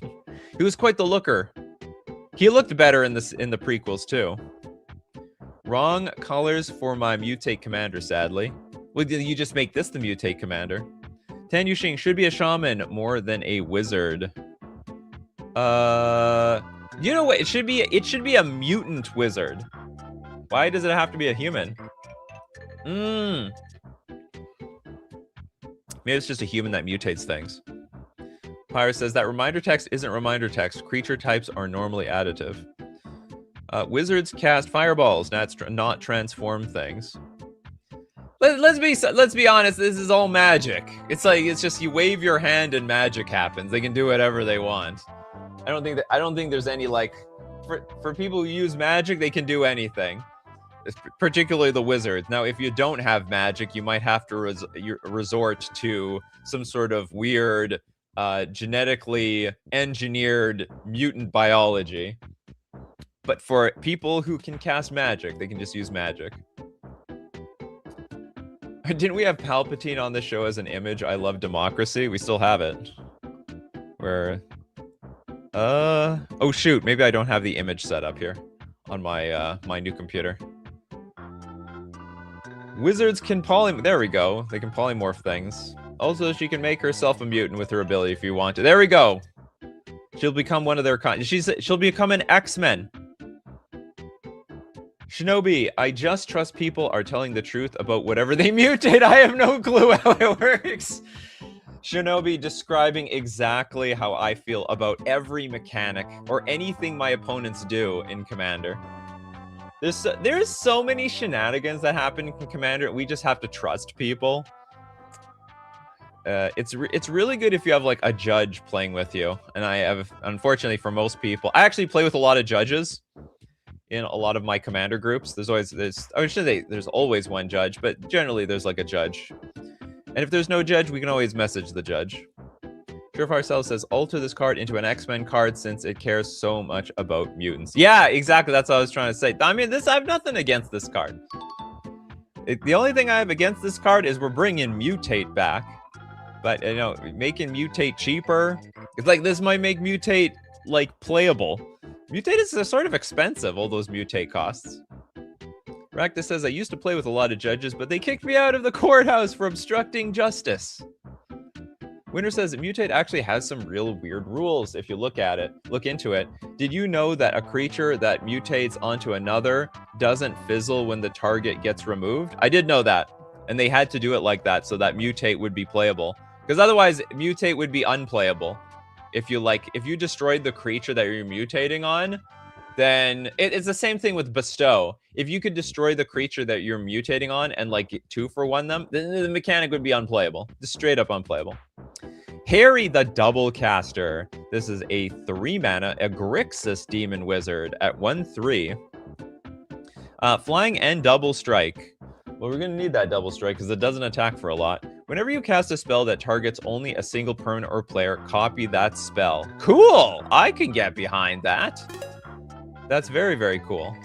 He was quite the looker. He looked better in the prequels too. Wrong colors for my Mutate commander, sadly. Well, you just make this the Mutate commander. Tan Yuxing should be a shaman more than a wizard. You know what? It should be a mutant wizard. Why does it have to be a human? Maybe it's just a human that mutates things. Pyre says that reminder text isn't reminder text. Creature types are normally additive. Wizards cast fireballs, not transform things. Let's be honest. This is all magic. It's just you wave your hand and magic happens. They can do whatever they want. I don't think there's any like for people who use magic, they can do anything. Particularly the wizards. Now, if you don't have magic, you might have to resort to some sort of weird, genetically engineered mutant biology. But for people who can cast magic, they can just use magic. Didn't we have Palpatine on the show as an image? I love democracy. We still have it. Where... Oh shoot, maybe I don't have the image set up here on my my new computer. Wizards can there we go. They can polymorph things. Also, she can make herself a mutant with her ability if you want to. There we go. She'll become one of their she'll become an X-Men. Shinobi, I just trust people are telling the truth about whatever they mutate. I have no clue how it works. Shinobi describing exactly how I feel about every mechanic or anything my opponents do in Commander. There's so many shenanigans that happen in Commander. We just have to trust people. It's really good if you have like a judge playing with you. And I have, unfortunately for most people, I actually play with a lot of judges in a lot of my Commander groups. There's always one judge, but generally there's like a judge. And if there's no judge, we can always message the judge. Surefire Cell says, alter this card into an X-Men card since it cares so much about mutants. Yeah, exactly. That's what I was trying to say. I mean, I have nothing against this card. The only thing I have against this card is we're bringing Mutate back. But, you know, making Mutate cheaper, it's like this might make Mutate, like, playable. Mutate is sort of expensive, all those Mutate costs. Rakta says, I used to play with a lot of judges, but they kicked me out of the courthouse for obstructing justice. Winter says that Mutate actually has some real weird rules if you look into it. Did you know that a creature that mutates onto another doesn't fizzle when the target gets removed? I did know that. And they had to do it like that so that Mutate would be playable. Because otherwise, Mutate would be unplayable. If you destroyed the creature that you're mutating on, then it's the same thing with Bestow. If you could destroy the creature that you're mutating on and like 2-for-1 them, then the mechanic would be unplayable. Just straight up unplayable. Harry the Double Caster. This is a 3-mana Grixis Demon Wizard at 1/3. Flying and double strike. Well, we're going to need that double strike because it doesn't attack for a lot. Whenever you cast a spell that targets only a single permanent or player, copy that spell. Cool! I can get behind that. That's very, very cool.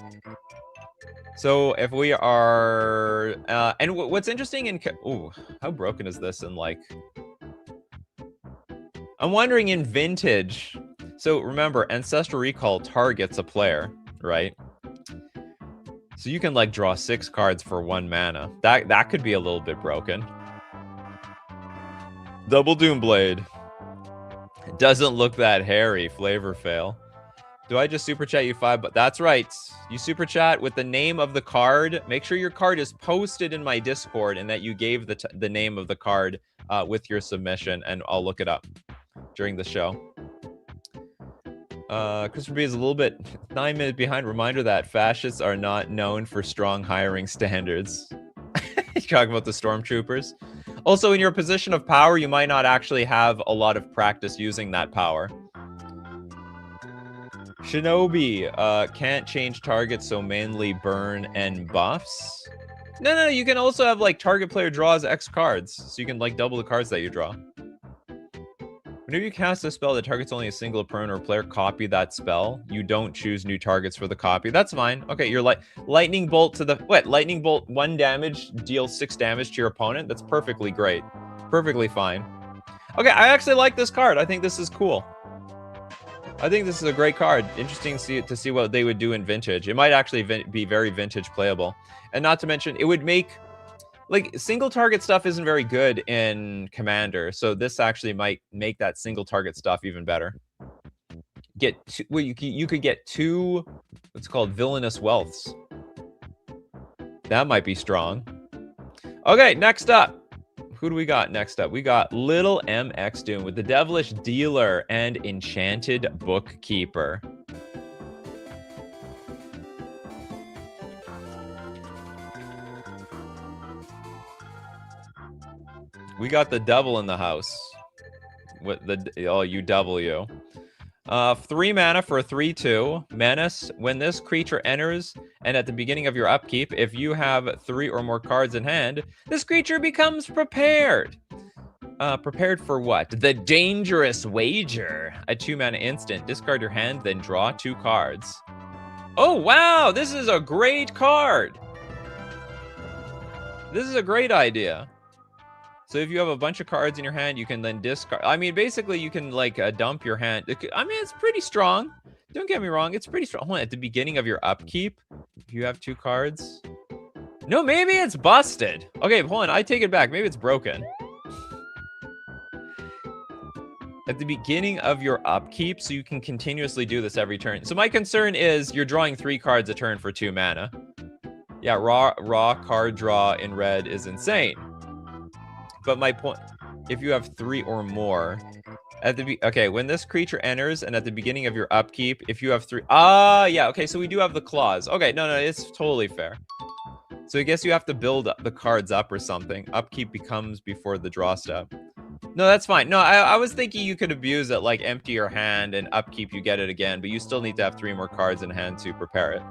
So if we are... and what's interesting in... Ooh, how broken is this in, like... I'm wondering in Vintage... So remember, Ancestral Recall targets a player, right? So you can, like, draw 6 cards for 1 mana. That could be a little bit broken. Double Doomblade. It doesn't look that hairy. Flavor fail. Do I just super chat you 5? But that's right. You super chat with the name of the card. Make sure your card is posted in my Discord and that you gave the name of the card with your submission, and I'll look it up during the show. Christopher B is a little bit 9 minutes behind. Reminder that fascists are not known for strong hiring standards. You talk about the stormtroopers. Also, in your position of power, you might not actually have a lot of practice using that power. Shinobi can't change targets, so mainly burn and buffs. No, you can also have like target player draws X cards, so you can like double the cards that you draw. Whenever you cast a spell that targets only a single opponent or player, copy that spell. You don't choose new targets for the copy. That's fine. Okay, you're like lightning bolt to the lightning bolt 1 damage, deals 6 damage to your opponent. That's perfectly great, perfectly fine. Okay, I actually like this card. I think this is cool. I think this is a great card. Interesting to see what they would do in Vintage. It might actually be very Vintage playable. And not to mention, it would make... Like, single target stuff isn't very good in Commander. So this actually might make that single target stuff even better. You could get 2... What's called Villainous Wealths. That might be strong. Okay, next up. Who do we got next up? We got Little MX Doom with the Devilish Dealer and Enchanted Bookkeeper. We got the devil in the house. With the UW. 3 mana for a 3/2. Menace. When this creature enters and at the beginning of your upkeep, if you have 3 or more cards in hand, this creature becomes prepared. Prepared for what? The Dangerous Wager. A 2 mana instant. Discard your hand, then draw 2 cards. Oh, wow. This is a great card. This is a great idea. So if you have a bunch of cards in your hand, you can then discard. I mean, basically, you can like dump your hand. I mean, it's pretty strong. Don't get me wrong. It's pretty strong. Hold on, at the beginning of your upkeep, if you have 2 cards. No, maybe it's busted. Okay, hold on. I take it back. Maybe it's broken. At the beginning of your upkeep, so you can continuously do this every turn. So my concern is you're drawing 3 cards a turn for 2 mana. Yeah, raw card draw in red is insane. But my point, if you have 3 or more, okay, when this creature enters and at the beginning of your upkeep, if you have 3, yeah, okay, so we do have the clause. Okay, no, it's totally fair. So I guess you have to build the cards up or something. Upkeep becomes before the draw step. No, that's fine. No, I was thinking you could abuse it, like empty your hand and upkeep, you get it again, but you still need to have 3 more cards in hand to prepare it.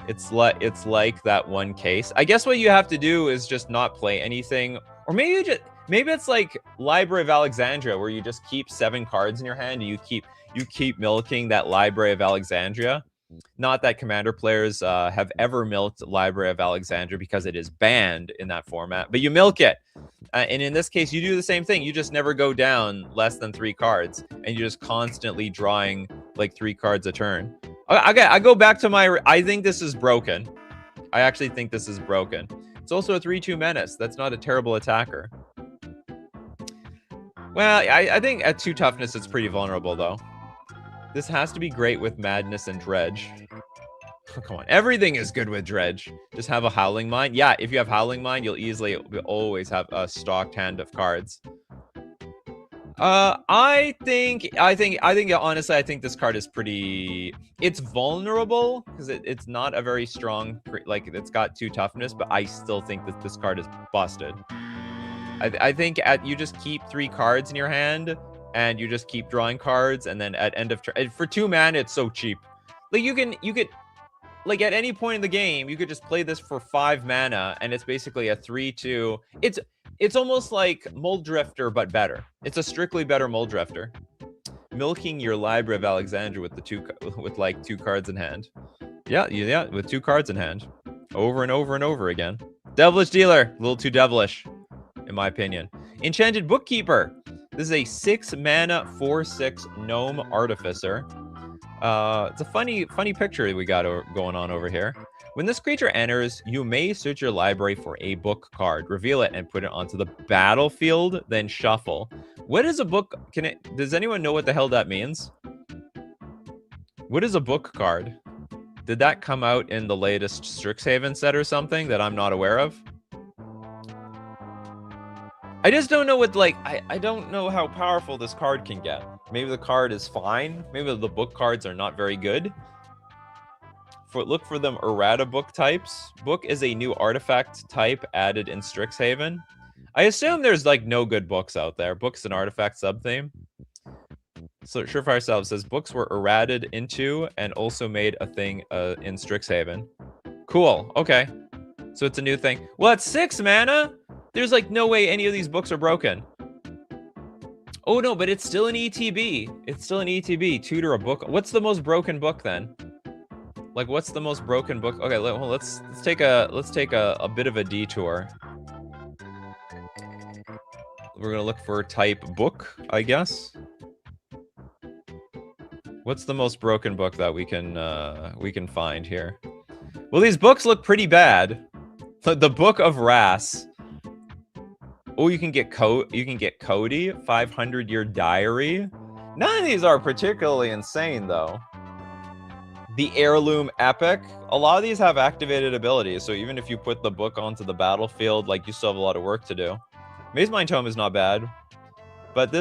It's like that one case. I guess what you have to do is just not play anything. Or maybe it's like Library of Alexandria, where you just keep 7 cards in your hand and you keep milking that Library of Alexandria. Not that Commander players have ever milked Library of Alexandria because it is banned in that format, but you milk it. And in this case, you do the same thing. You just never go down less than 3 cards, and you're just constantly drawing like 3 cards a turn. Okay, I go back to my... I think this is broken. I actually think this is broken. It's also a 3/2 menace. That's not a terrible attacker. Well, I think at 2 toughness, it's pretty vulnerable, though. This has to be great with Madness and Dredge. Oh, come on. Everything is good with Dredge. Just have a Howling Mine. Yeah, if you have Howling Mine, you'll always have a stocked hand of cards. I think honestly, I think this card is pretty... It's vulnerable because it's not a very strong... Like, it's got 2 toughness, but I still think that this card is busted. I think you just keep 3 cards in your hand, and you just keep drawing cards, and then at end of turn... For 2 mana, it's so cheap. Like, you could... Like, at any point in the game, you could just play this for 5 mana, and it's basically a 3/2... It's almost like Muldrifter, but better. It's a strictly better Muldrifter. Milking your Library of Alexandria with like 2 cards in hand. Yeah, with 2 cards in hand. Over and over and over again. Devilish Dealer, a little too devilish, in my opinion. Enchanted Bookkeeper. This is a 6 mana 4/6 Gnome Artificer. It's a funny picture we got going on over here. When this creature enters, you may search your library for a book card, reveal it, and put it onto the battlefield, then shuffle. What is a book? Does anyone know what the hell that means? What is a book card? Did that come out in the latest Strixhaven set or something that I'm not aware of? I just don't know what, like, I don't know how powerful this card can get. Maybe the card is fine. Maybe the book cards are not very good. Look for them errata book types. Book is a new artifact type added in Strixhaven. I assume there's, like, no good books out there. Book's an artifact subtheme. So Surefire Salve says, books were errated into and also made a thing in Strixhaven. Cool. Okay. So it's a new thing. Well, it's 6 mana? There's, like, no way any of these books are broken. Oh, no, but it's still an ETB. It's still an ETB. Tutor a book. What's the most broken book, then? Like, what's the most broken book? Okay, well, let's take a bit of a detour. We're gonna look for type book, I guess. What's the most broken book that we can find here? Well, these books look pretty bad. The Book of Wrass. Oh, you can get Cody, 500-year diary. None of these are particularly insane, though. The Heirloom Epic. A lot of these have activated abilities, so even if you put the book onto the battlefield, like, you still have a lot of work to do. Maze Mind Tome is not bad, but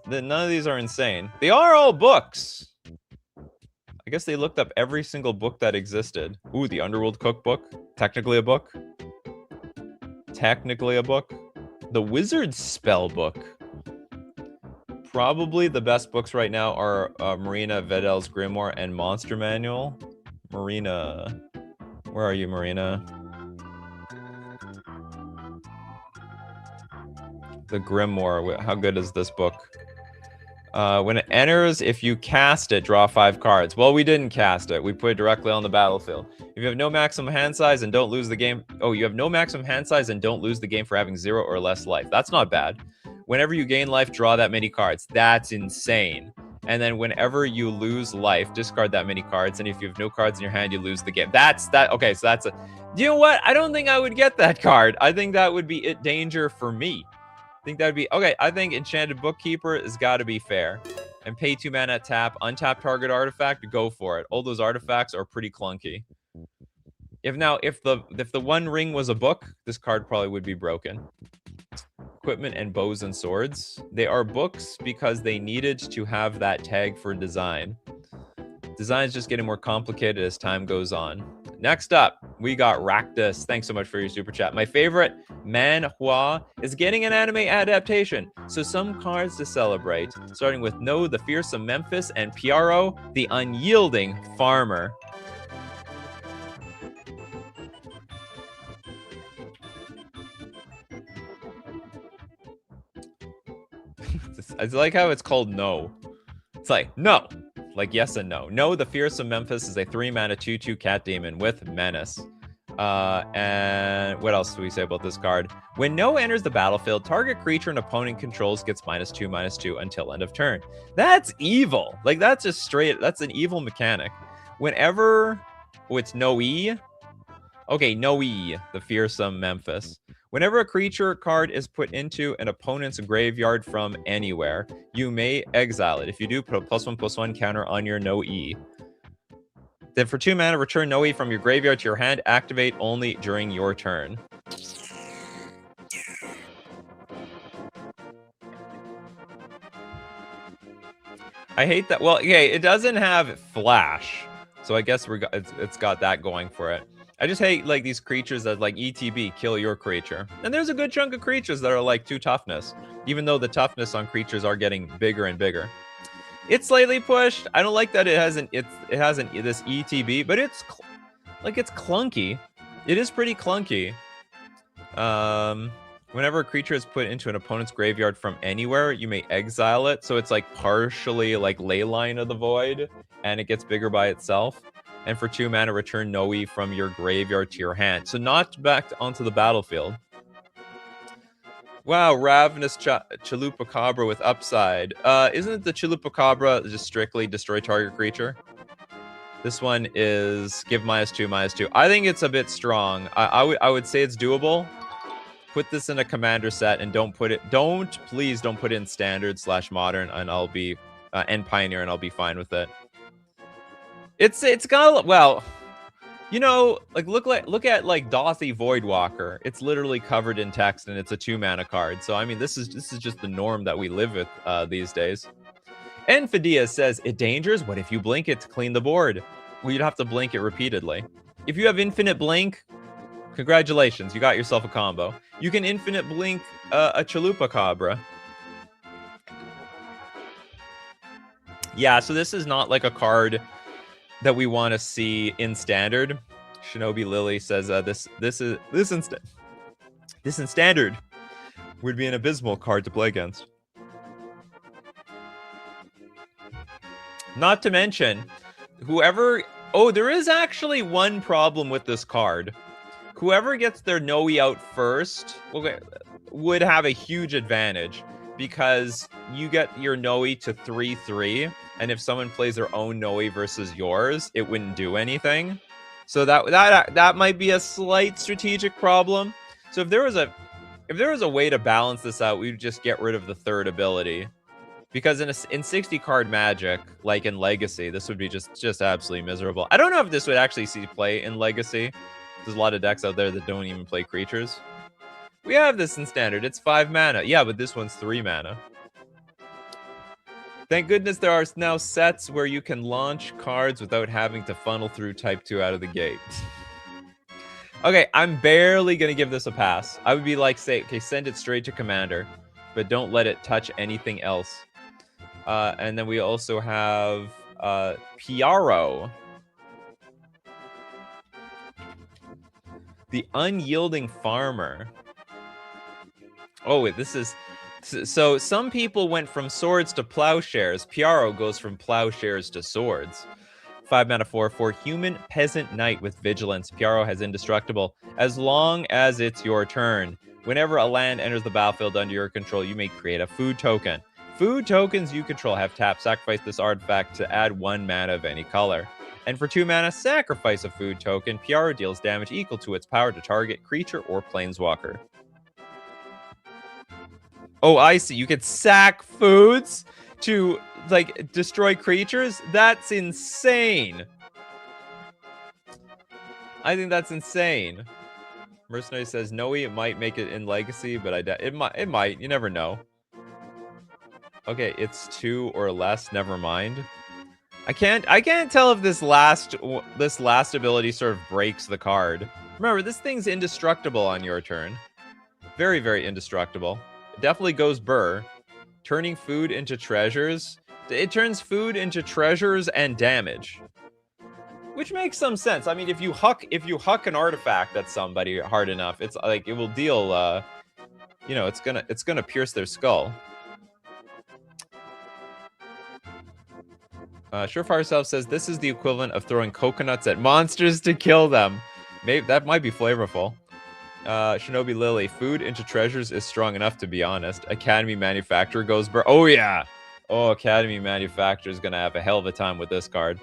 none of these are insane. They are all books. I guess they looked up every single book that existed. Ooh, the Underworld Cookbook. Technically a book. Technically a book. The Wizard's Spellbook. Probably the best books right now are Marina Vedel's Grimoire and Monster Manual. Marina. Where are you, Marina? The Grimoire. How good is this book? When it enters, if you cast it, draw 5 cards. Well, we didn't cast it. We put it directly on the battlefield. If you have no maximum hand size and don't lose the game... Oh, you have no maximum hand size and don't lose the game for having 0 or less life. That's not bad. Whenever you gain life, draw that many cards. That's insane. And then whenever you lose life, discard that many cards. And if you have no cards in your hand, you lose the game. Okay, so that's a... You know what? I don't think I would get that card. I think that would be danger for me. I think that would be... Okay, I think Enchanted Bookkeeper has got to be fair. And pay 2 mana, tap, untap target artifact, go for it. All those artifacts are pretty clunky. If the One Ring was a book, this card probably would be broken. Equipment and bows and swords. They are books because they needed to have that tag for design. Design is just getting more complicated as time goes on. Next up, we got Raktus. Thanks so much for your super chat. My favorite manhwa is getting an anime adaptation, so some cards to celebrate, starting with No, the Fearsome Memphis, and Piaro, the Unyielding Farmer. I like how it's called No. It's like, no. Like yes and no. No, the Fearsome Memphis is a 3-mana 2/2 cat demon with menace. And what else do we say about this card? When No enters the battlefield, target creature an opponent controls gets -2/2 until end of turn. That's evil. Like that's just straight. That's an evil mechanic. Whenever, oh, it's No-E. Okay, No-E, the Fearsome Memphis. Whenever a creature card is put into an opponent's graveyard from anywhere, you may exile it. If you do, put a +1/+1 counter on your No-E. Then for 2 mana, return No-E from your graveyard to your hand. Activate only during your turn. I hate that. Well, okay, it doesn't have flash, so I guess it's got that going for it. I just hate like these creatures that like ETB, kill your creature. And there's a good chunk of creatures that are like 2 toughness, even though the toughness on creatures are getting bigger and bigger. It's slightly pushed. I don't like that it hasn't this ETB, but it's clunky. It is pretty clunky. Whenever a creature is put into an opponent's graveyard from anywhere, you may exile it. So it's like partially like Leyline of the Void, and it gets bigger by itself. And for 2 mana, return No-E from your graveyard to your hand. So not back onto the battlefield. Wow, Ravenous Chupacabra with upside. Isn't the Chupacabra just strictly destroy target creature? This one is give -2/2. I think it's a bit strong. I would say it's doable. Put this in a commander set and please don't put it in standard /modern, and I'll be and pioneer, and I'll be fine with it. It's got, well, you know, like look at like Dothy Voidwalker. It's literally covered in text and it's a 2-mana card. So I mean, this is just the norm that we live with these days. Enfidia says, it dangerous? What if you blink it to clean the board? Well, you'd have to blink it repeatedly. If you have infinite blink, congratulations, you got yourself a combo. You can infinite blink a Chalupa Cabra. Yeah, so this is not like a card that we want to see in standard. Shinobi Lily says this in standard would be an abysmal card to play against. Not to mention, whoever... Oh, there is actually one problem with this card. Whoever gets their Noe out first would have a huge advantage, because you get your Noe to 3/3, and if someone plays their own Noe versus yours, it wouldn't do anything. So that might be a slight strategic problem. So if there was a way to balance this out, we'd just get rid of the third ability. Because in 60 card Magic, like in Legacy, this would be just absolutely miserable. I don't know if this would actually see play in Legacy. There's a lot of decks out there that don't even play creatures. We have this in Standard. It's 5 mana. Yeah, but this one's 3 mana. Thank goodness there are now sets where you can launch cards without having to funnel through Type 2 out of the gate. Okay, I'm barely going to give this a pass. I would be like, say, okay, send it straight to Commander, but don't let it touch anything else. And then we also have Piaro. The Unyielding Farmer. Oh, this is... So some people went from swords to plowshares. Piaro goes from plowshares to swords. 5 mana 4/4 human peasant knight with vigilance. Piaro has indestructible as long as it's your turn. Whenever a land enters the battlefield under your control, you may create a food token. Food tokens you control have tap. Sacrifice this artifact to add 1 mana of any color. And for 2 mana, sacrifice a food token. Piaro deals damage equal to its power to target creature or planeswalker. Oh, I see. You could sack foods to, like, destroy creatures? That's insane. I think that's insane. Mercenary says, Noe, it might make it in Legacy, but it might. You never know. Okay, it's 2 or less. Never mind. I can't tell if this last ability sort of breaks the card. Remember, this thing's indestructible on your turn. Very, very indestructible. It definitely goes burr. Turning food into treasures. It turns food into treasures and damage, which makes some sense. I mean, if you huck an artifact at somebody hard enough, it's like it will deal. You know, it's gonna pierce their skull. Surefire Self says this is the equivalent of throwing coconuts at monsters to kill them. Maybe that might be flavorful. Shinobi Lily, food into treasures is strong enough, to be honest. Academy Manufacturer goes burr. Oh yeah. Oh, Academy Manufacturer is gonna have a hell of a time with this card.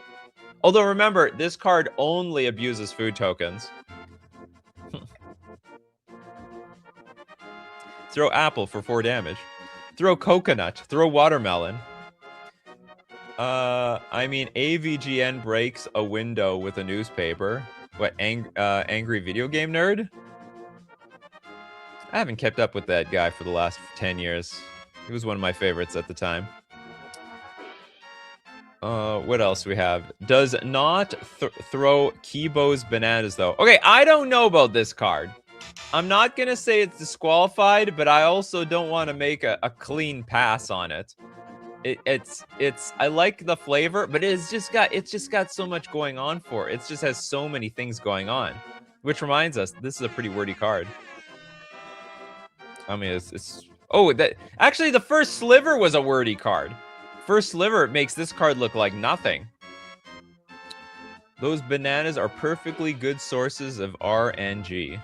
Although remember, this card only abuses food tokens. Throw apple for 4 damage. Throw coconut. Throw watermelon. I mean, AVGN breaks a window with a newspaper. What, angry video game nerd? I haven't kept up with that guy for the last 10 years. He was one of my favorites at the time. What else we have? Does not throw Kibo's bananas, though. Okay, I don't know about this card. I'm not gonna say it's disqualified, but I also don't want to make a clean pass on it. It's I like the flavor, but it's just got so much going on for it. It just has so many things going on. Which reminds us, this is a pretty wordy card. I mean, actually the first sliver was a wordy card. First sliver makes this card look like nothing. Those bananas are perfectly good sources of RNG.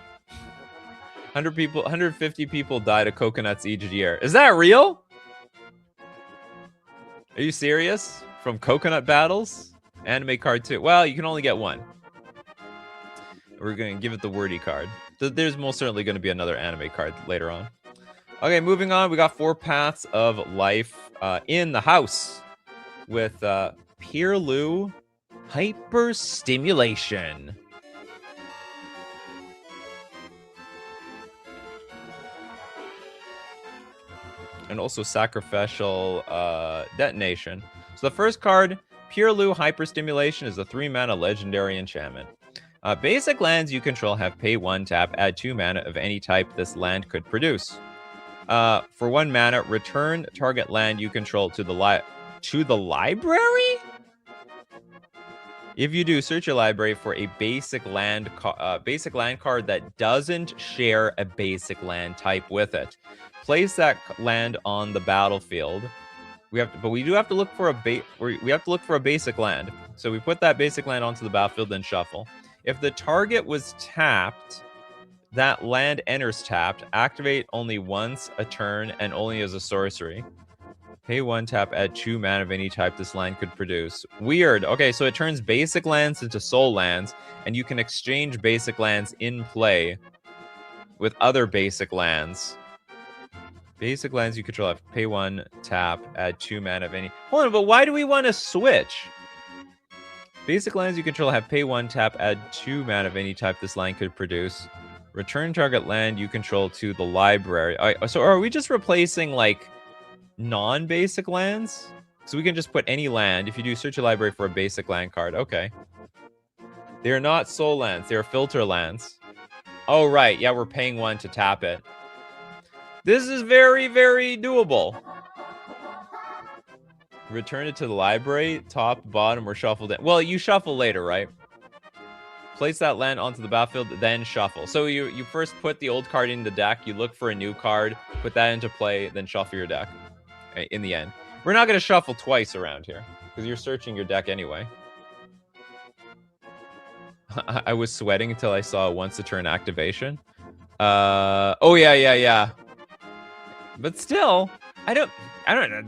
150 people died of coconuts each year. Is that real? Are you serious? From coconut battles? Anime card 2. Well, you can only get 1. We're going to give it the wordy card. There's most certainly going to be another anime card later on. Okay, moving on. We got 4 Paths of Life in the house with Pierlu Hyperstimulation. And also sacrificial detonation. So the first card, Pure Lu Hyperstimulation, is a 3-mana legendary enchantment. Basic lands you control have pay 1 tap, add 2 mana of any type this land could produce. For 1 mana, return target land you control to the library? If you do, search your library for a basic land card that doesn't share a basic land type with it. Place that land on the battlefield. But we do have to look for a basic land. So we put that basic land onto the battlefield, then shuffle. If the target was tapped, that land enters tapped. Activate only once a turn and only as a sorcery. Pay 1 tap, add 2 mana of any type this land could produce. Weird. Okay, so it turns basic lands into soul lands, and you can exchange basic lands in play with other basic lands. Basic lands you control have pay 1 tap, add 2 mana of any. Hold on, but why do we want to switch? Basic lands you control have pay 1 tap, add 2 mana of any type this land could produce. Return target land you control to the library. So are we just replacing, like, non-basic lands? So we can just put any land. If you do, search your library for a basic land card. Okay. They are not soul lands. They are filter lands. Oh, right. Yeah, we're paying 1 to tap it. This is very, very doable. Return it to the library, top, bottom, or shuffle it. Well, you shuffle later, right? Place that land onto the battlefield, then shuffle. So you first put the old card in the deck, you look for a new card, put that into play, then shuffle your deck. In the end, we're not going to shuffle twice around here because you're searching your deck anyway. I was sweating until I saw once a turn activation. Oh yeah. But still, I don't know.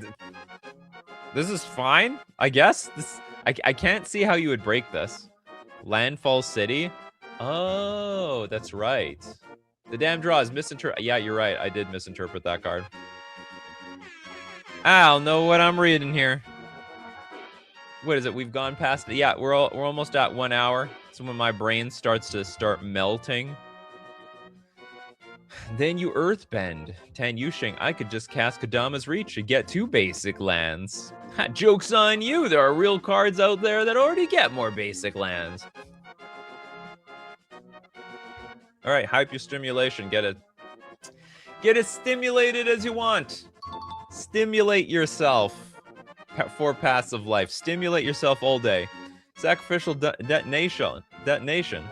This is fine, I guess. I can't see how you would break this. Landfall City. Oh, that's right. The damn draw is misinterpreted. Yeah, you're right. I did misinterpret that card. I don't know what I'm reading here. What is it? We've gone past it. Yeah, we're almost at 1 hour. So when my brain starts melting. Then you earthbend. Tan Yushing, I could just cast Kodama's Reach to get 2 basic lands. Joke's on you. There are real cards out there that already get more basic lands. All right, hype your stimulation. Get it stimulated as you want. Stimulate yourself for passive life. Stimulate yourself all day. Sacrificial detonation.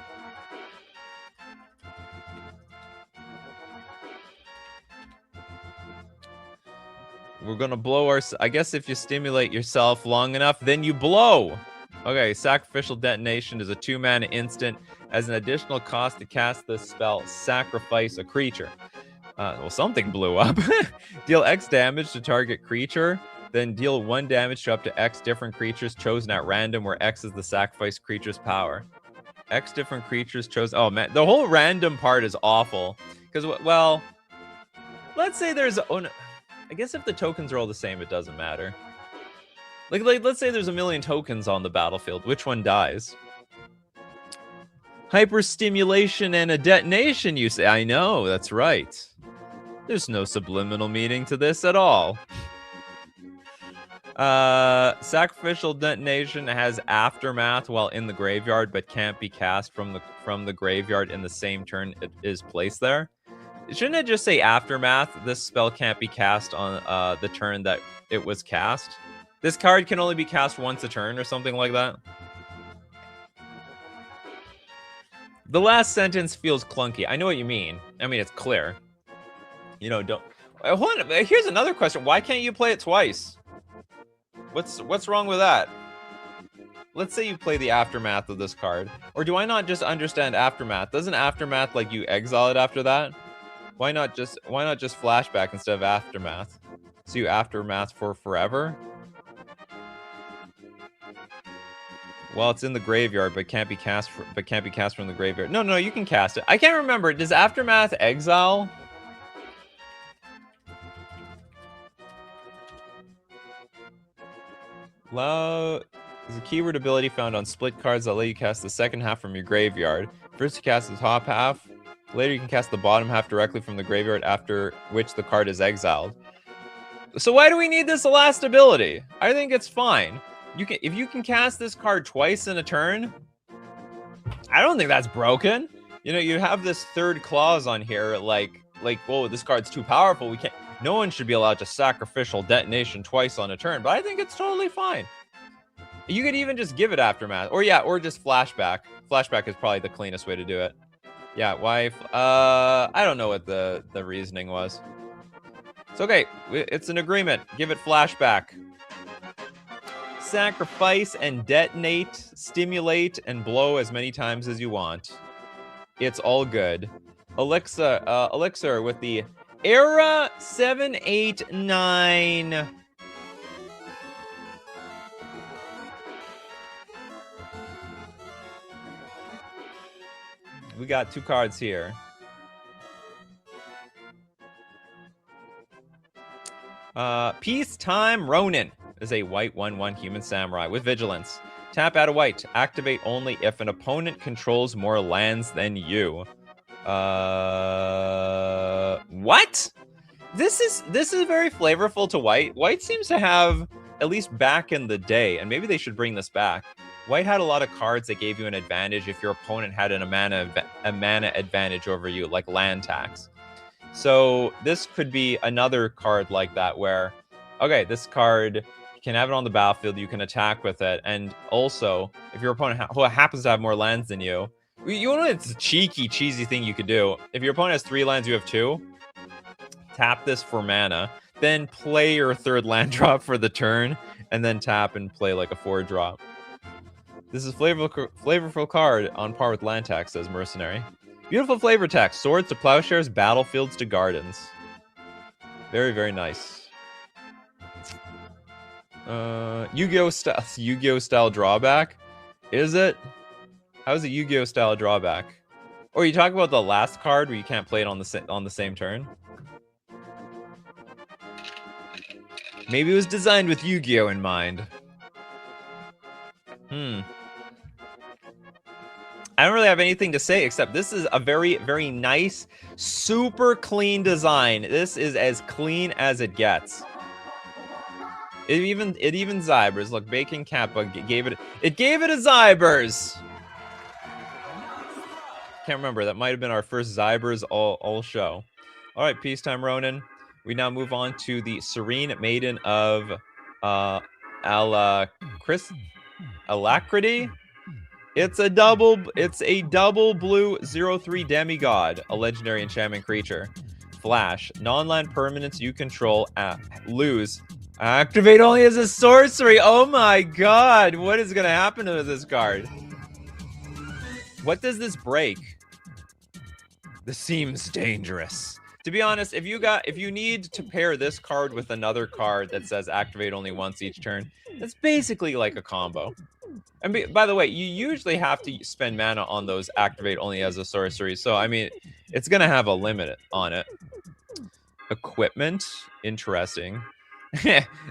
We're gonna blow our... I guess if you stimulate yourself long enough, then you blow. Okay, Sacrificial Detonation is a 2-mana instant. As an additional cost to cast this spell, sacrifice a creature. Well, something blew up. Deal X damage to target creature, then deal 1 damage to up to X different creatures chosen at random, where X is the sacrificed creature's power. X different creatures chosen... Oh, man. The whole random part is awful. Because, well... Let's say there's... Oh, no. I guess if the tokens are all the same, it doesn't matter. Like, let's say there's a million tokens on the battlefield. Which one dies? Hyperstimulation and a detonation, you say? I know, that's right. There's no subliminal meaning to this at all. Sacrificial Detonation has Aftermath while in the graveyard, but can't be cast from the graveyard in the same turn it is placed there. Shouldn't it just say Aftermath? This spell can't be cast on the turn that it was cast. This card can only be cast once a turn or something like that. The last sentence feels clunky. I know what you mean. I mean, it's clear. You know, don't... Hold on. Here's another question. Why can't you play it twice? What's wrong with that? Let's say you play the Aftermath of this card. Or do I not just understand Aftermath? Doesn't Aftermath, like, you exile it after that? Why not just Flashback instead of Aftermath? So you Aftermath for forever? Well, it's in the graveyard, but can't be cast from the graveyard. No, you can cast it. I can't remember. Does Aftermath exile? There's a keyword ability found on split cards that let you cast the second half from your graveyard. First you cast the top half. Later you can cast the bottom half directly from the graveyard, after which the card is exiled. So why do we need this last ability? I think it's fine. If you can cast this card twice in a turn, I don't think that's broken. You know, you have this third clause on here, like, whoa, this card's too powerful. No one should be allowed to sacrificial detonation twice on a turn, but I think it's totally fine. You could even just give it aftermath, or just flashback. Flashback is probably the cleanest way to do it. Yeah, why? I don't know what the reasoning was. It's okay. It's an agreement. Give it flashback. Sacrifice and detonate, stimulate, and blow as many times as you want. It's all good. Elixir with the Era 789. We got 2 cards here. Peacetime Ronin is a white 1/1 human samurai with vigilance. Tap, add a white. Activate only if an opponent controls more lands than you. What? This is very flavorful to white. White seems to have, at least back in the day, and maybe they should bring this back. White had a lot of cards that gave you an advantage if your opponent had a mana advantage over you, like land tax. So this could be another card like that where, okay, this card, you can have it on the battlefield, you can attack with it, and also, if your opponent who happens to have more lands than you know it's a cheesy thing you could do. If your opponent has 3 lands, you have 2, tap this for mana, then play your 3rd land drop for the turn, and then tap and play like a 4-drop. This is flavorful card on par with land tax, says Mercenary. Beautiful flavor text. Swords to plowshares, battlefields to gardens. Very, very nice. Yu-Gi-Oh style drawback. Is it? How is it Yu-Gi-Oh style drawback? Or you talk about the last card where you can't play it on the same turn? Maybe it was designed with Yu-Gi-Oh in mind. I don't really have anything to say except this is a very, very nice, super clean design. This is as clean as it gets. It even Zybers. Look, Bacon Kappa gave it a Zybers. Can't remember. That might have been our first Zybers all show. All right, Peacetime Ronin. We now move on to the Serene Maiden of Alacrity. It's a double blue 0/3 demigod, a legendary enchantment creature. Flash, non-land permanents you control lose. Activate only as a sorcery. Oh my god, what is gonna happen to this card? What does this break? This seems dangerous. To be honest, if you need to pair this card with another card that says activate only once each turn, that's basically like a combo. And by the way, you usually have to spend mana on those activate only as a sorcery. So, I mean, it's going to have a limit on it. Equipment. Interesting.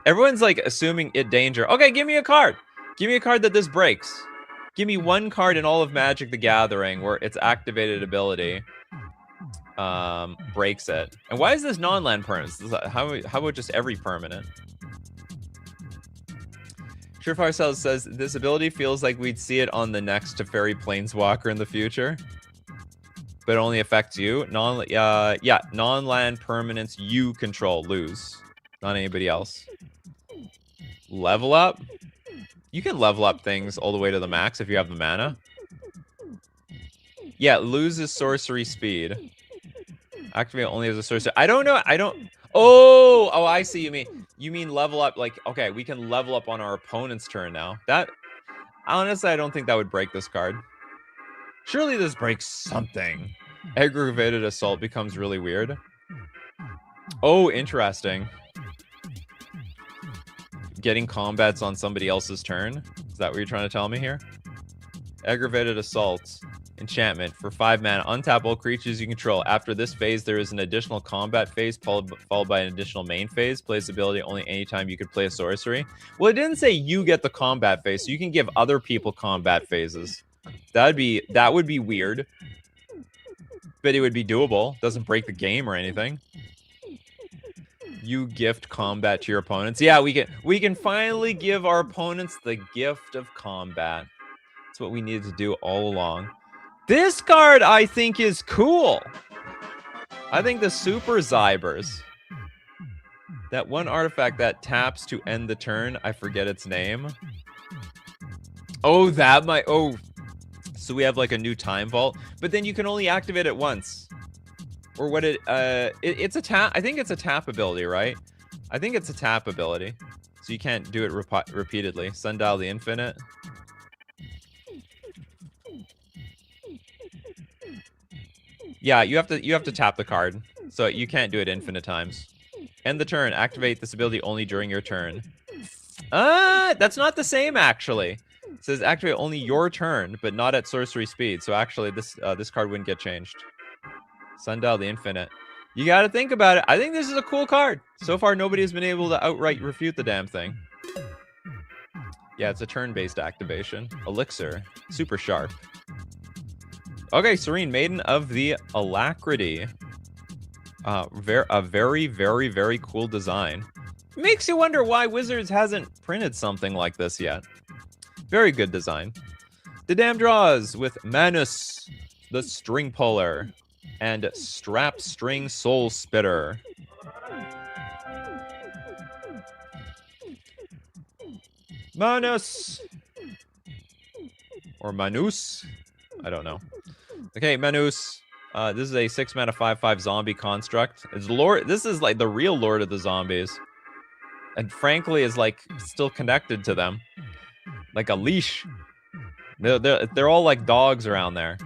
Everyone's like assuming it danger. Okay, give me a card. Give me a card that this breaks. Give me one card in all of Magic the Gathering where its activated ability breaks it. And why is this non-land permanent? How about just every permanent? Surefire Cells says, this ability feels like we'd see it on the next Teferi Planeswalker in the future. But it only affects you. Non-land permanents you control lose. Not anybody else. Level up? You can level up things all the way to the max if you have the mana. Yeah, loses sorcery speed. Activate only as a sorcery. I don't know. Oh, I see. You mean level up? Like, okay, we can level up on our opponent's turn now. That, honestly, I don't think that would break this card. Surely this breaks something. Aggravated Assault becomes really weird. Oh, interesting. Getting combats on somebody else's turn. Is that what you're trying to tell me here? Aggravated Assault. Enchantment for 5 mana. Untap all creatures you control. After this phase, there is an additional combat phase followed by an additional main phase. Play this ability only anytime you could play a sorcery. Well, it didn't say you get the combat phase, so you can give other people combat phases. That would be weird. But it would be doable. Doesn't break the game or anything. You gift combat to your opponents. Yeah, we can finally give our opponents the gift of combat. That's what we needed to do all along. This card, I think, is cool. I think the Super Zybers. That one artifact that taps to end the turn. I forget its name. Oh, that might... Oh, so we have like a new time vault. But then you can only activate it once. Or what it's a tap... I think it's a tap ability, right? I think it's a tap ability. So you can't do it repeatedly. Sundial the Infinite. Yeah, you have to tap the card, so you can't do it infinite times. End the turn. Activate this ability only during your turn. That's not the same actually. It says activate only your turn, but not at sorcery speed. So actually, this card wouldn't get changed. Sundial the Infinite. You got to think about it. I think this is a cool card. So far, nobody has been able to outright refute the damn thing. Yeah, it's a turn-based activation. Elixir, super sharp. Okay, Serene, Maiden of the Alacrity. A very, very, very cool design. Makes you wonder why Wizards hasn't printed something like this yet. Very good design. The damn draws with Manus, the String Puller, and Strap String Soul Spitter. Manus! Or Manus? I don't know. Okay, Manus. This is a 6 mana 5/5 zombie construct. It's Lord. This is like the real Lord of the Zombies, and frankly, is like still connected to them, like a leash. They're all like dogs around there.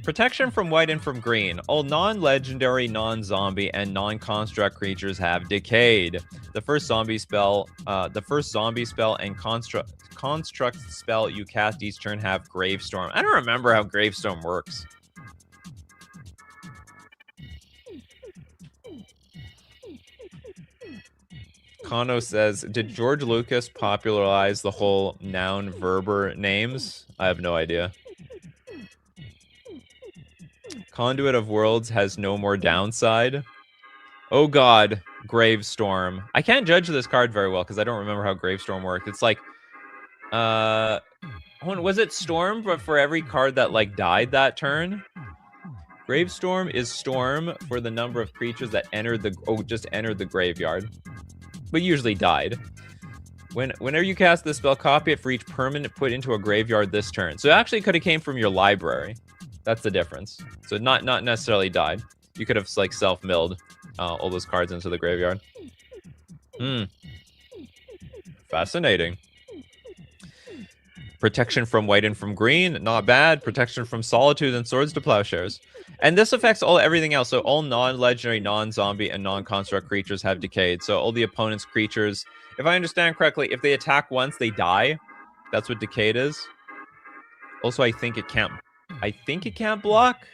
Protection from white and from green. All non-legendary, non-zombie, and non-construct creatures have decayed. The first zombie spell and construct spell you cast each turn have Gravestorm. I don't remember how Gravestorm works. Kano says, did George Lucas popularize the whole noun verber names? I have no idea. Conduit of Worlds has no more downside. Oh god, Gravestorm. I can't judge this card very well because I don't remember how Gravestorm worked. It's like, was it Storm, but for every card that like died that turn? Gravestorm is Storm for the number of creatures that entered just entered the graveyard, but usually died. Whenever you cast this spell, copy it for each permanent put into a graveyard this turn. So it actually could have came from your library. That's the difference. So not necessarily died. You could have like self-milled all those cards into the graveyard. Fascinating. Protection from white and from green, not bad. Protection from solitude and swords to plowshares. And this affects everything else. So all non-legendary, non-zombie, and non-construct creatures have decayed. So all the opponent's creatures, if I understand correctly, if they attack once, they die. That's what decayed is. Also, I think it can't block.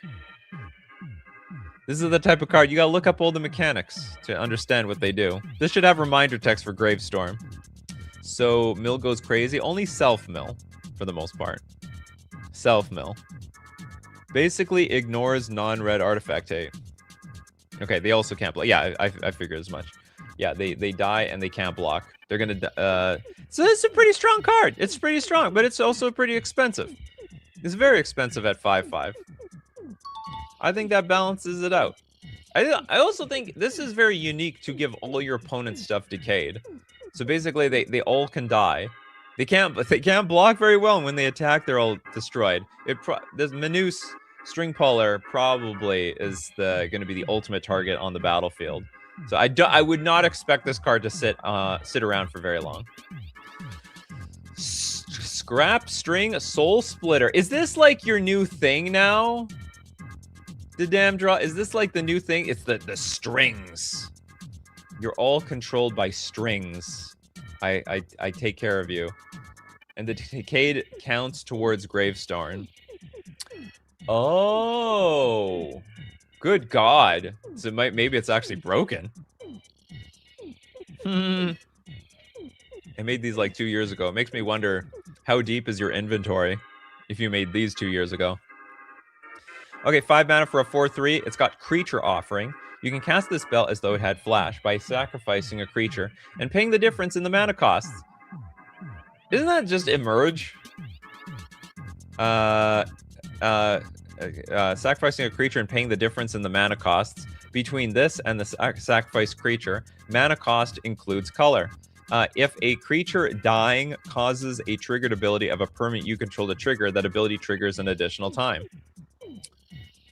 This is the type of card you gotta look up all the mechanics to understand what they do. This should have reminder text for Gravestorm. So mill goes crazy. Only self-mill for the most part. Self-mill. Basically ignores non-red artifact hate. Okay, they also can't block. Yeah, I figured as much. Yeah, they die and they can't block. They're gonna... So this is a pretty strong card. It's pretty strong, but it's also pretty expensive. It's very expensive at 5/5. I think that balances it out. I also think this is very unique to give all your opponent's stuff decayed. So basically, they all can die. They can't block very well, and when they attack, they're all destroyed. This Manus String Puller probably is going to be the ultimate target on the battlefield. So I would not expect this card to sit around for very long. Scrap String Soul Splitter. Is this like your new thing now? The damn draw. Is this like the new thing? It's the strings. You're all controlled by strings. I take care of you. And the decayed counts towards Gravestorm. Oh, good God. So maybe it's actually broken. I made these like 2 years ago. It makes me wonder, how deep is your inventory if you made these 2 years ago? Okay, 5 mana for a 4/3. It's got Creature Offering. You can cast this spell as though it had flash by sacrificing a creature and paying the difference in the mana costs. Isn't that just Emerge? Sacrificing a creature and paying the difference in the mana costs. Between this and the sacrificed creature, mana cost includes color. If a creature dying causes a triggered ability of a permanent you control to trigger, that ability triggers an additional time.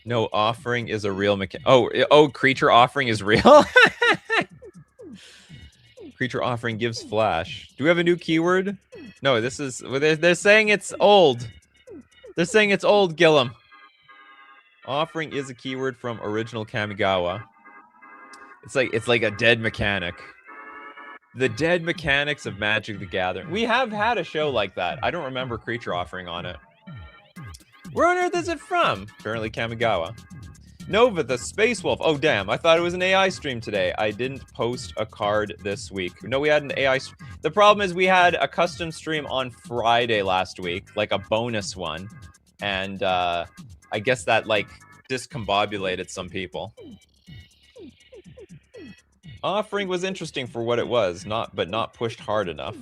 No, offering is a real mechanic. Oh, creature offering is real? Creature offering gives flash. Do we have a new keyword? No, this is... They're saying it's old. They're saying it's old, Gillum. Offering is a keyword from original Kamigawa. It's like a dead mechanic. The dead mechanics of Magic the Gathering. We have had a show like that. I don't remember creature offering on it. Where on earth is it from? Apparently Kamigawa. Nova, the Space Wolf. Oh, damn. I thought it was an AI stream today. I didn't post a card this week. No, we had an AI... The problem is we had a custom stream on Friday last week, like a bonus one. And I guess that, like, discombobulated some people. Offering was interesting for what it was, but not pushed hard enough.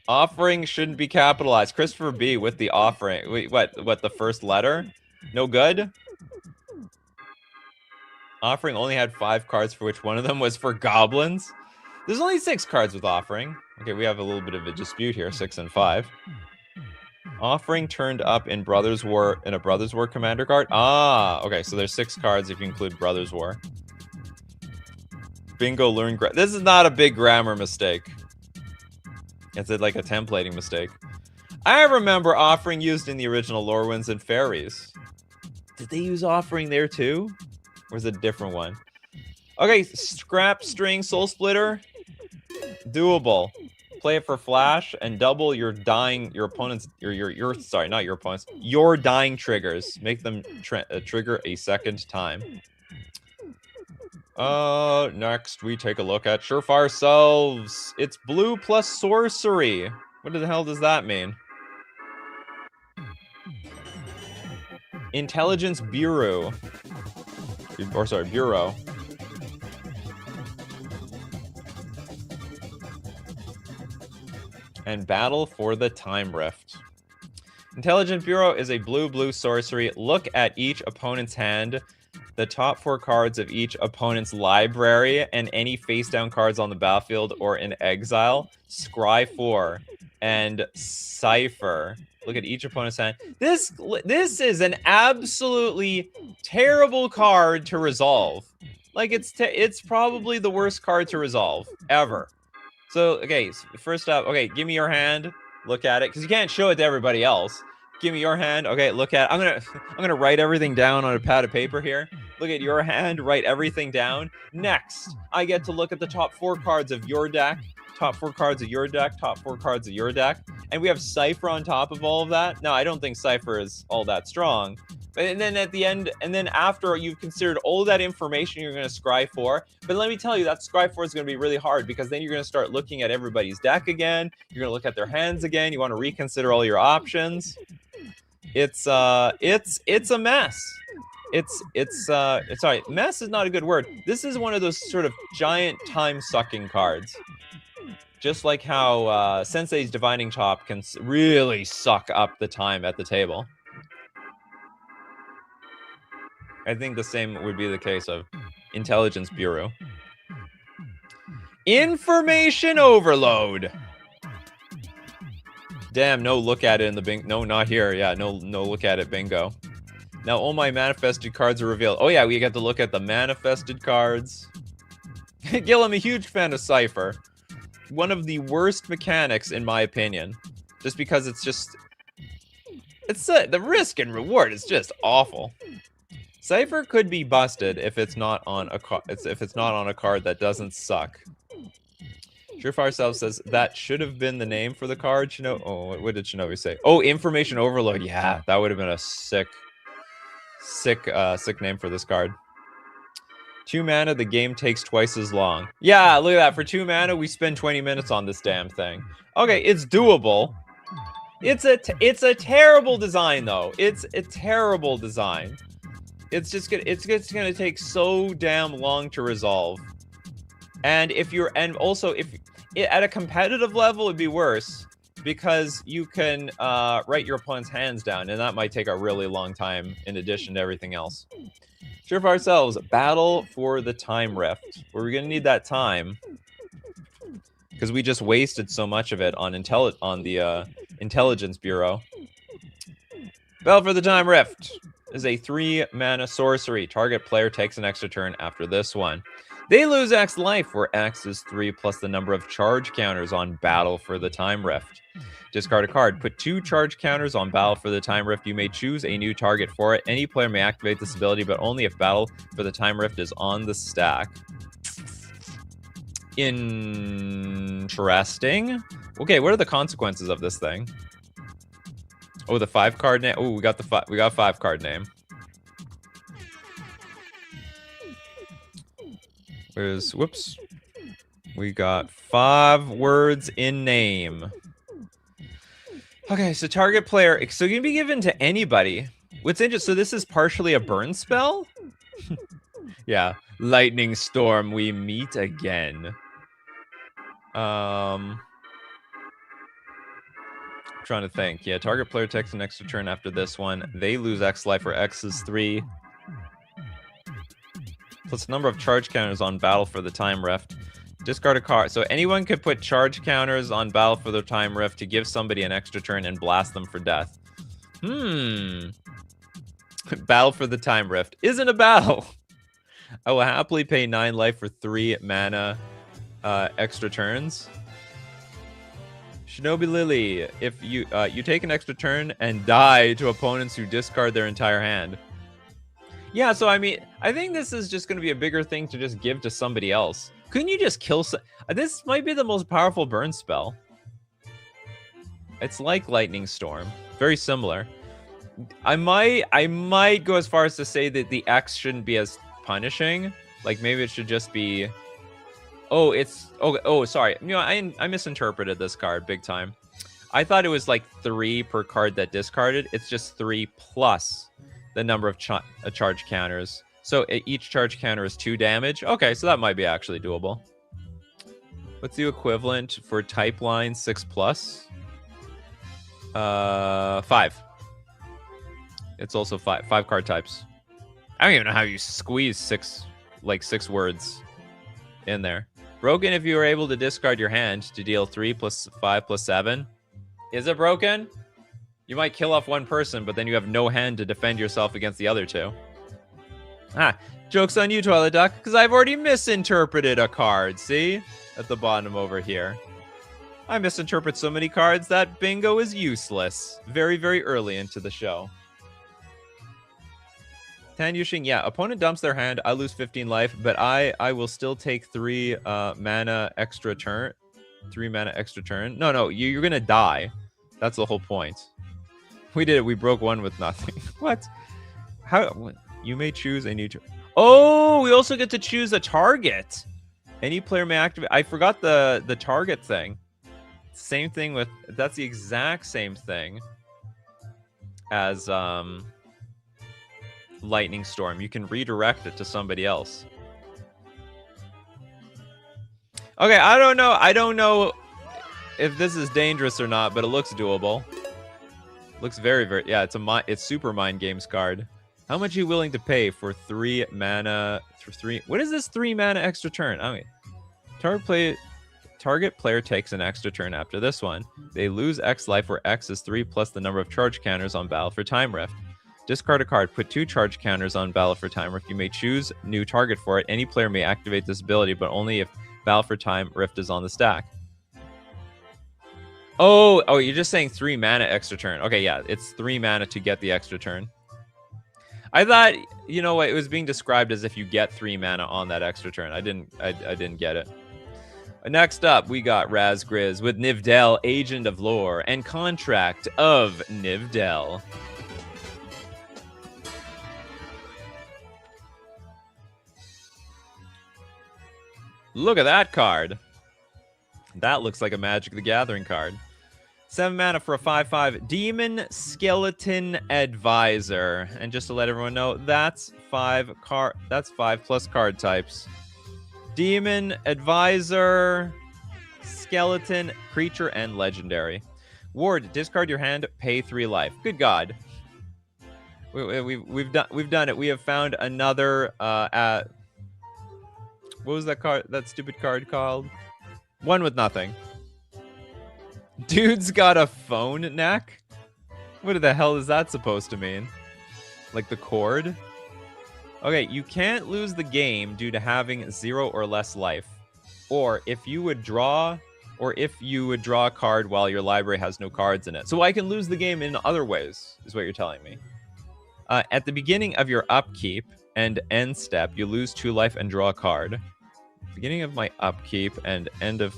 Offering shouldn't be capitalized. Christopher B with the offering. Wait, what, the first letter? No good? Offering only had 5 cards, for which one of them was for goblins. There's only 6 cards with offering. Okay, we have a little bit of a dispute here, 6 and 5. Offering turned up in Brothers War, in a Brothers War commander card. Ah, okay, so there's 6 cards if you include Brothers War. Bingo, learn. This is not a big grammar mistake. It's like a templating mistake. I remember offering used in the original Lore Winds and Fairies. Did they use offering there too? Or is it a different one? Okay, Scrap String Soul Splitter. Doable. Play it for flash and double your opponent's sorry, not your opponent's, your dying triggers. Make them trigger a second time. Next we take a look at Surefire Selves. It's blue plus sorcery. What the hell does that mean? Intelligence Bureau. Or sorry, Bureau. And Battle for the Time Rift. Intelligence Bureau is a blue sorcery. Look at each opponent's hand, the top 4 cards of each opponent's library, and any face-down cards on the battlefield or in exile. Scry 4 and Cipher. Look at each opponent's hand. This is an absolutely terrible card to resolve. Like, it's probably the worst card to resolve ever. So, okay, first up, okay, give me your hand. Look at it, because you can't show it to everybody else. Give me your hand. Okay, look at it. I'm gonna write everything down on a pad of paper here. Look at your hand, write everything down. Next, I get to look at the top 4 cards of your deck, top 4 cards of your deck, top 4 cards of your deck, and we have Cipher on top of all of that. Now, I don't think Cipher is all that strong. And then at the end, and then after you've considered all that information, you're going to scry 4. But let me tell you, that scry 4 is going to be really hard, because then you're going to start looking at everybody's deck again. You're going to look at their hands again. You want to reconsider all your options. It's a mess. Sorry, mess is not a good word. This is one of those sort of giant time-sucking cards. Just like how Sensei's Divining Chop can really suck up the time at the table. I think the same would be the case of Intelligence Bureau. Information Overload. Damn, no look at it in the bingo. No, not here. Yeah, no look at it bingo. Now all my manifested cards are revealed. Oh yeah, we get to look at the manifested cards. Gil, I'm a huge fan of Cipher. One of the worst mechanics, in my opinion. Just because it's just... the risk and reward is just awful. Cipher could be busted if it's not on a card that doesn't suck. Surefire Self says that should have been the name for the card. Oh, what did Shinobi say? Oh, Information Overload. Yeah, that would have been a sick Sick name for this card. 2 mana, the game takes twice as long. Yeah, look at that. For 2 mana, we spend 20 minutes on this damn thing. Okay, it's doable. It's a terrible design, though. It's a terrible design. It's just gonna take so damn long to resolve. And if at a competitive level, it'd be worse because you can write your opponent's hands down, and that might take a really long time in addition to everything else. Sure for ourselves, Battle for the Time Rift. We're gonna need that time because we just wasted so much of it on the Intelligence Bureau. Battle for the Time Rift is a 3-mana sorcery. Target player takes an extra turn after this one. They lose X life, where X is 3 plus the number of charge counters on Battle for the Time Rift. Discard a card. Put 2 charge counters on Battle for the Time Rift. You may choose a new target for it. Any player may activate this ability, but only if Battle for the Time Rift is on the stack. Interesting. Okay, what are the consequences of this thing? Oh, the 5-card name. Oh, we got a 5-card name. Whoops. We got 5 words in name. Okay, so target player. So it can be given to anybody. What's interesting? So this is partially a burn spell. Yeah, lightning storm. We meet again. Trying to think. Yeah, target player takes an extra turn after this one. They lose X life, where X is 3. Plus the number of charge counters on Battle for the Time Rift. Discard a card. So anyone could put charge counters on Battle for the Time Rift to give somebody an extra turn and blast them for death. Battle for the Time Rift isn't a battle. I will happily pay 9 life for 3 mana extra turns. Shinobi Lily, if you take an extra turn and die to opponents who discard their entire hand. Yeah, so I mean, I think this is just going to be a bigger thing to just give to somebody else. Couldn't you just kill this might be the most powerful burn spell. It's like Lightning Storm. Very similar. I might go as far as to say that the X shouldn't be as punishing. Like maybe it should just be sorry. You know, I misinterpreted this card big time. I thought it was like 3 per card that discarded. It's just 3 plus the number of charge counters. So each charge counter is 2 damage. Okay, so that might be actually doable. What's the equivalent for type line 6 plus? 5. It's also 5 card types. I don't even know how you squeeze 6 words in there. Broken if you are able to discard your hand to deal 3 plus 5 plus 7. Is it broken? You might kill off one person, but then you have no hand to defend yourself against the other 2. Joke's on you, Toilet Duck, because I've already misinterpreted a card, see? At the bottom over here. I misinterpret so many cards that bingo is useless. Very, very early into the show. Tan Yushing, yeah, opponent dumps their hand, I lose 15 life, but I will still take 3 mana extra turn. 3 mana extra turn. No, you're gonna die. That's the whole point. We did it. We broke one with nothing. What? What? You may choose a new turn. Oh, we also get to choose a target. Any player may activate. I forgot the target thing. Same thing with. That's the exact same thing as Lightning Storm. You can redirect it to somebody else. Okay, I don't know if this is dangerous or not, but it looks doable. Looks very, very. Yeah, it's Super Mind Games card. How much are you willing to pay for 3 mana? For 3. What is this 3 mana extra turn? I mean, target player takes an extra turn after this one. They lose X life, where X is 3 plus the number of charge counters on Battle for Time Rift. Discard a card. Put 2 charge counters on Battle for Time Rift. You may choose new target for it. Any player may activate this ability, but only if Battle for Time Rift is on the stack. Oh, you're just saying 3 mana extra turn. Okay, yeah, it's 3 mana to get the extra turn. I thought, you know what, it was being described as if you get 3 mana on that extra turn. I didn't get it. Next up, we got Razgriz with Nivdel, Agent of Lore, and Contract of Nivdel. Look at that card. That looks like a Magic the Gathering card. 7 mana for a 5/5 Demon Skeleton Advisor. And just to let everyone know, that's 5 plus card types. Demon, Advisor, Skeleton, Creature, and Legendary. Ward, discard your hand, pay 3 life. Good God. We've done it. We have found another what was that card? That stupid card called? One with nothing. Dude's got a phone neck? What the hell is that supposed to mean? Like the cord? Okay, you can't lose the game due to having 0 or less life. Or if you would draw a card while your library has no cards in it. So I can lose the game in other ways, is what you're telling me. At the beginning of your upkeep and end step, you lose 2 life and draw a card. Beginning of my upkeep and end of.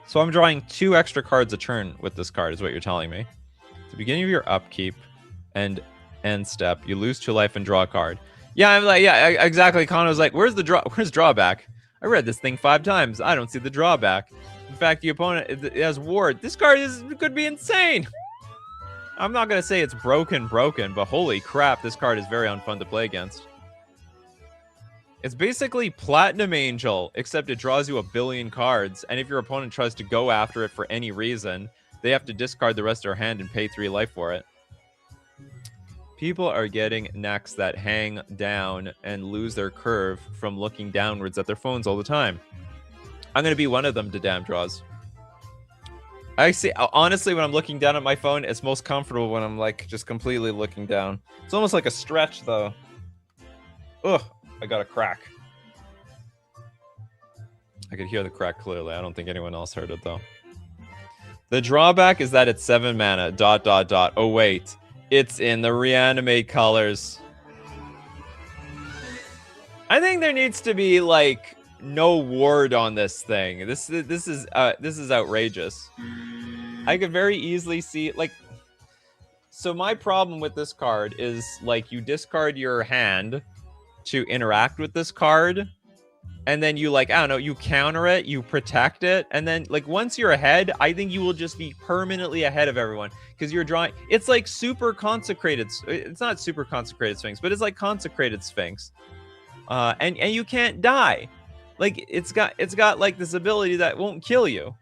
So I'm drawing 2 extra cards a turn with this card, is what you're telling me. At the beginning of your upkeep and end step, you lose 2 life and draw a card. Yeah, I'm like, yeah, exactly. Kano's like, where's drawback? I read this thing 5 times. I don't see the drawback. In fact, the opponent it has Ward. This card could be insane. I'm not gonna say it's broken, but holy crap, this card is very unfun to play against. It's basically Platinum Angel, except it draws you a billion cards, and if your opponent tries to go after it for any reason, they have to discard the rest of their hand and pay 3 life for it. People are getting necks that hang down and lose their curve from looking downwards at their phones all the time. I'm going to be one of them to damn draws. I see. Honestly, when I'm looking down at my phone, it's most comfortable when I'm like just completely looking down. It's almost like a stretch, though. Ugh. I got a crack. I could hear the crack clearly. I don't think anyone else heard it, though. The drawback is that it's 7 mana, ... Oh, wait. It's in the reanimate colors. I think there needs to be, like, no ward on this thing. This is outrageous. I could very easily see, like... So my problem with this card is, like, you discard your hand to interact with this card, and then you, like, I don't know, you counter it, you protect it, and then, like, once you're ahead, I think you will just be permanently ahead of everyone, because you're drawing, it's like super consecrated, it's not super consecrated Sphinx, but it's like consecrated Sphinx, and you can't die, like, it's got like this ability that won't kill you.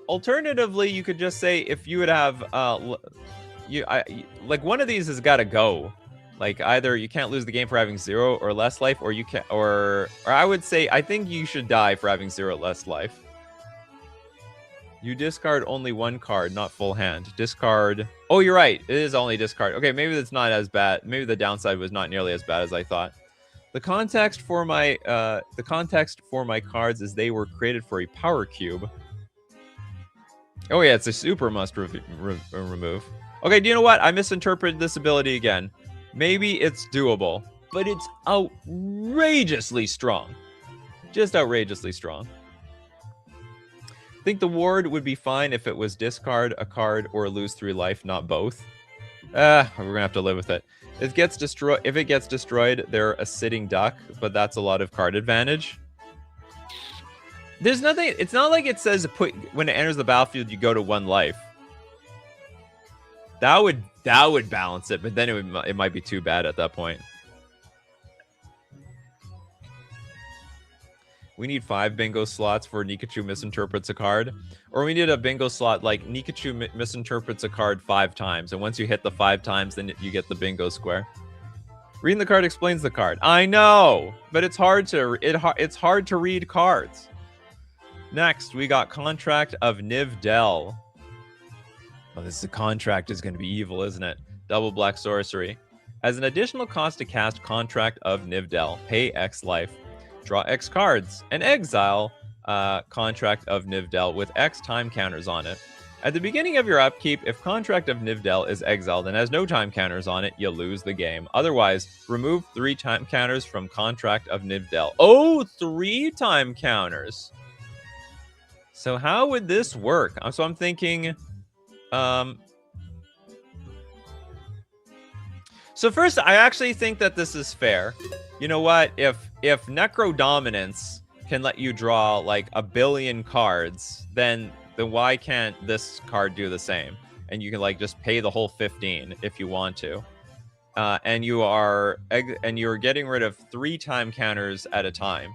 Alternatively, you could just say, if you would have, like, one of these has got to go. Like, either you can't lose the game for having 0 or less life, or you can, or I would say, I think you should die for having 0 or less life. You discard only 1 card, not full hand. Discard. Oh, you're right. It is only discard. Okay, maybe that's not as bad. Maybe the downside was not nearly as bad as I thought. The context for my cards is they were created for a power cube. Oh yeah, it's a super must remove. Okay, do you know what? I misinterpreted this ability again. Maybe it's doable, but it's outrageously strong. Just outrageously strong. I think the ward would be fine if it was discard a card or lose 3 life, not both. We're gonna have to live with it. If it gets destroyed, they're a sitting duck, but that's a lot of card advantage. There's nothing. It's not like it says when it enters the battlefield, you go to 1 life. That would balance it, but then it might be too bad at that point. We need 5 bingo slots for Nikachu misinterprets a card, or we need a bingo slot like Nikachu misinterprets a card 5 times, and once you hit the 5 times, then you get the bingo square. Reading the card explains the card. I know, but it's hard to read cards. Next, we got Contract of Nivdel. Oh, this contract is going to be evil, isn't it? Double black sorcery. As an additional cost to cast Contract of Nivdel, pay X life. Draw X cards and exile Contract of Nivdel with X time counters on it. At the beginning of your upkeep, if Contract of Nivdel is exiled and has no time counters on it, you lose the game. Otherwise, remove 3 time counters from Contract of Nivdel. Oh, 3 time counters. So how would this work? So I'm thinking... So first, I actually think that this is fair. You know what? If Necro Dominance can let you draw like 1 billion cards, then why can't this card do the same? And you can like just pay the whole 15 if you want to. And you're getting rid of 3 time counters at a time.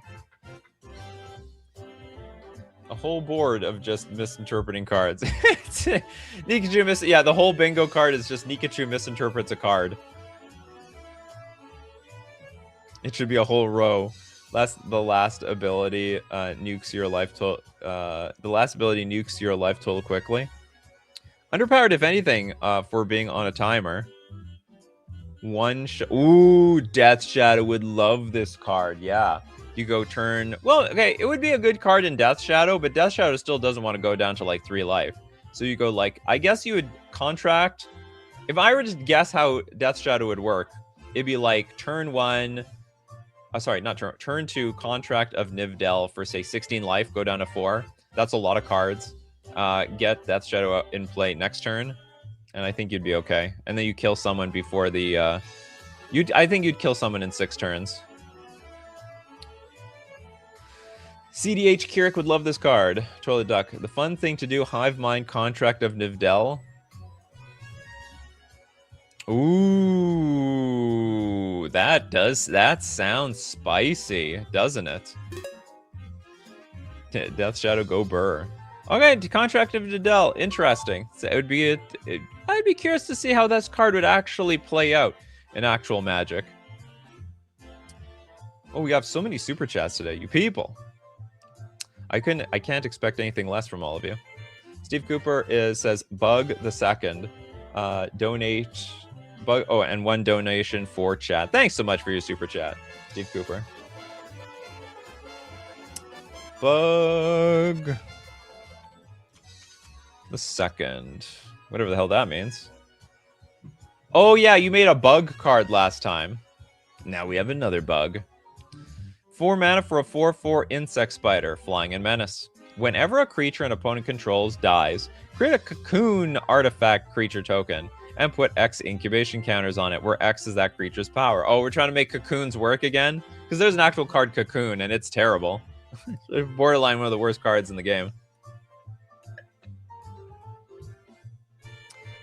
A whole board of just misinterpreting cards. Nikachu yeah, the whole bingo card is just Nikachu misinterprets a card. It should be a whole row. The last ability nukes your life total. The last ability nukes your life total quickly. Underpowered, if anything, for being on a timer. Ooh, Death Shadow would love this card. Yeah. You go turn... Well, okay, it would be a good card in Death Shadow, but Death Shadow still doesn't want to go down to, like, 3 life. So you go, like... I guess you would contract... If I were to guess how Death Shadow would work, it'd be, like, turn 1... Oh, sorry, not turn 2, Contract of Nivdel for, say, 16 life, go down to 4. That's a lot of cards. Get Death Shadow in play next turn, and I think you'd be okay. And then you kill someone before the... I think you'd kill someone in 6 turns. CDH Kirik would love this card. Toilet Duck. The fun thing to do, Hive Mind Contract of Nivdel. Ooh, that sounds spicy, doesn't it? Death Shadow, go burr. Okay, Contract of Nivdel. Interesting. So it would be I'd be curious to see how this card would actually play out in actual Magic. Oh, we have so many super chats today, you people. I can't expect anything less from all of you. Steve Cooper says Bug the Second. Donate Bug. Oh, and 1 donation for chat. Thanks so much for your super chat, Steve Cooper. Bug the Second. Whatever the hell that means. Oh yeah, you made a bug card last time. Now we have another bug. 4 mana for a 4/4 insect spider, flying and menace. Whenever a creature an opponent controls dies, create a cocoon artifact creature token and put X incubation counters on it, where X is that creature's power. Oh, we're trying to make cocoons work again? Because there's an actual card cocoon, and it's terrible. It's borderline one of the worst cards in the game.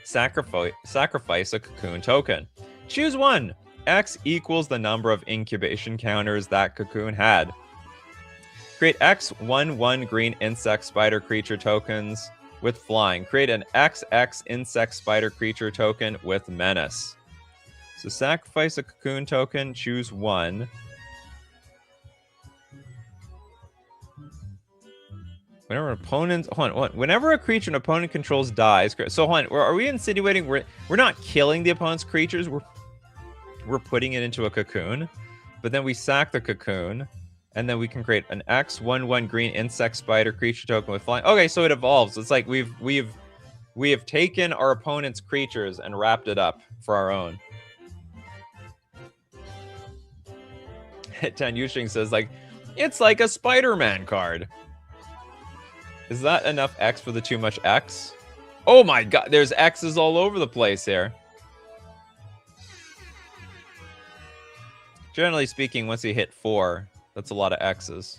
Sacrifice a cocoon token. Choose 1. X equals the number of incubation counters that cocoon had. Create X 1/1 green insect spider creature tokens with flying. Create an XX insect spider creature token with menace. So sacrifice a cocoon token, choose 1. Whenever a creature an opponent controls dies. So are we insinuating we're not killing the opponent's creatures? We're putting it into a cocoon, but then we sack the cocoon, and then we can create an X 1/1 green insect spider creature token with flying. Okay, so it evolves. It's like we have taken our opponent's creatures and wrapped it up for our own. Tan Yushing says, like, it's like a Spider-Man card. Is that enough X for the too much X? Oh my god, there's X's all over the place here. Generally speaking, once you hit 4, that's a lot of X's.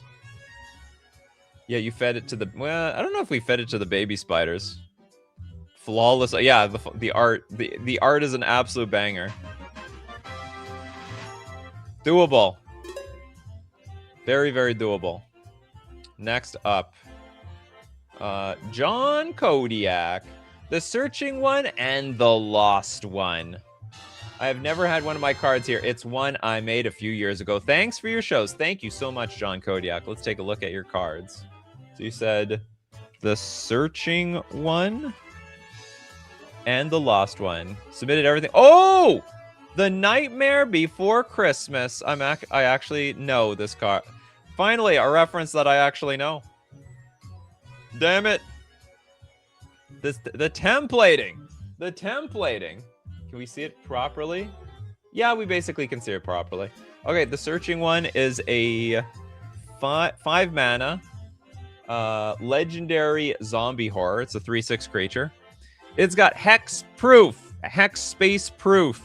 Yeah, you fed it to the... Well, I don't know if we fed it to the baby spiders. Flawless... Yeah, the art. The art is an absolute banger. Doable. Very, very doable. Next up. John Kodiak. The Searching One and the Lost One. I have never had one of my cards here. It's one I made a few years ago. Thanks for your shows. Thank you so much, John Kodiak. Let's take a look at your cards. So you said the Searching One and the Lost One. Submitted everything. Oh! The Nightmare Before Christmas. I actually know this card. Finally, a reference that I actually know. Damn it. The templating. The templating. Can we see it properly? Yeah, we basically can see it properly. Okay, the Searching One is a 5 mana legendary zombie horror. It's a 3/6 creature. It's got hex proof, hex space proof.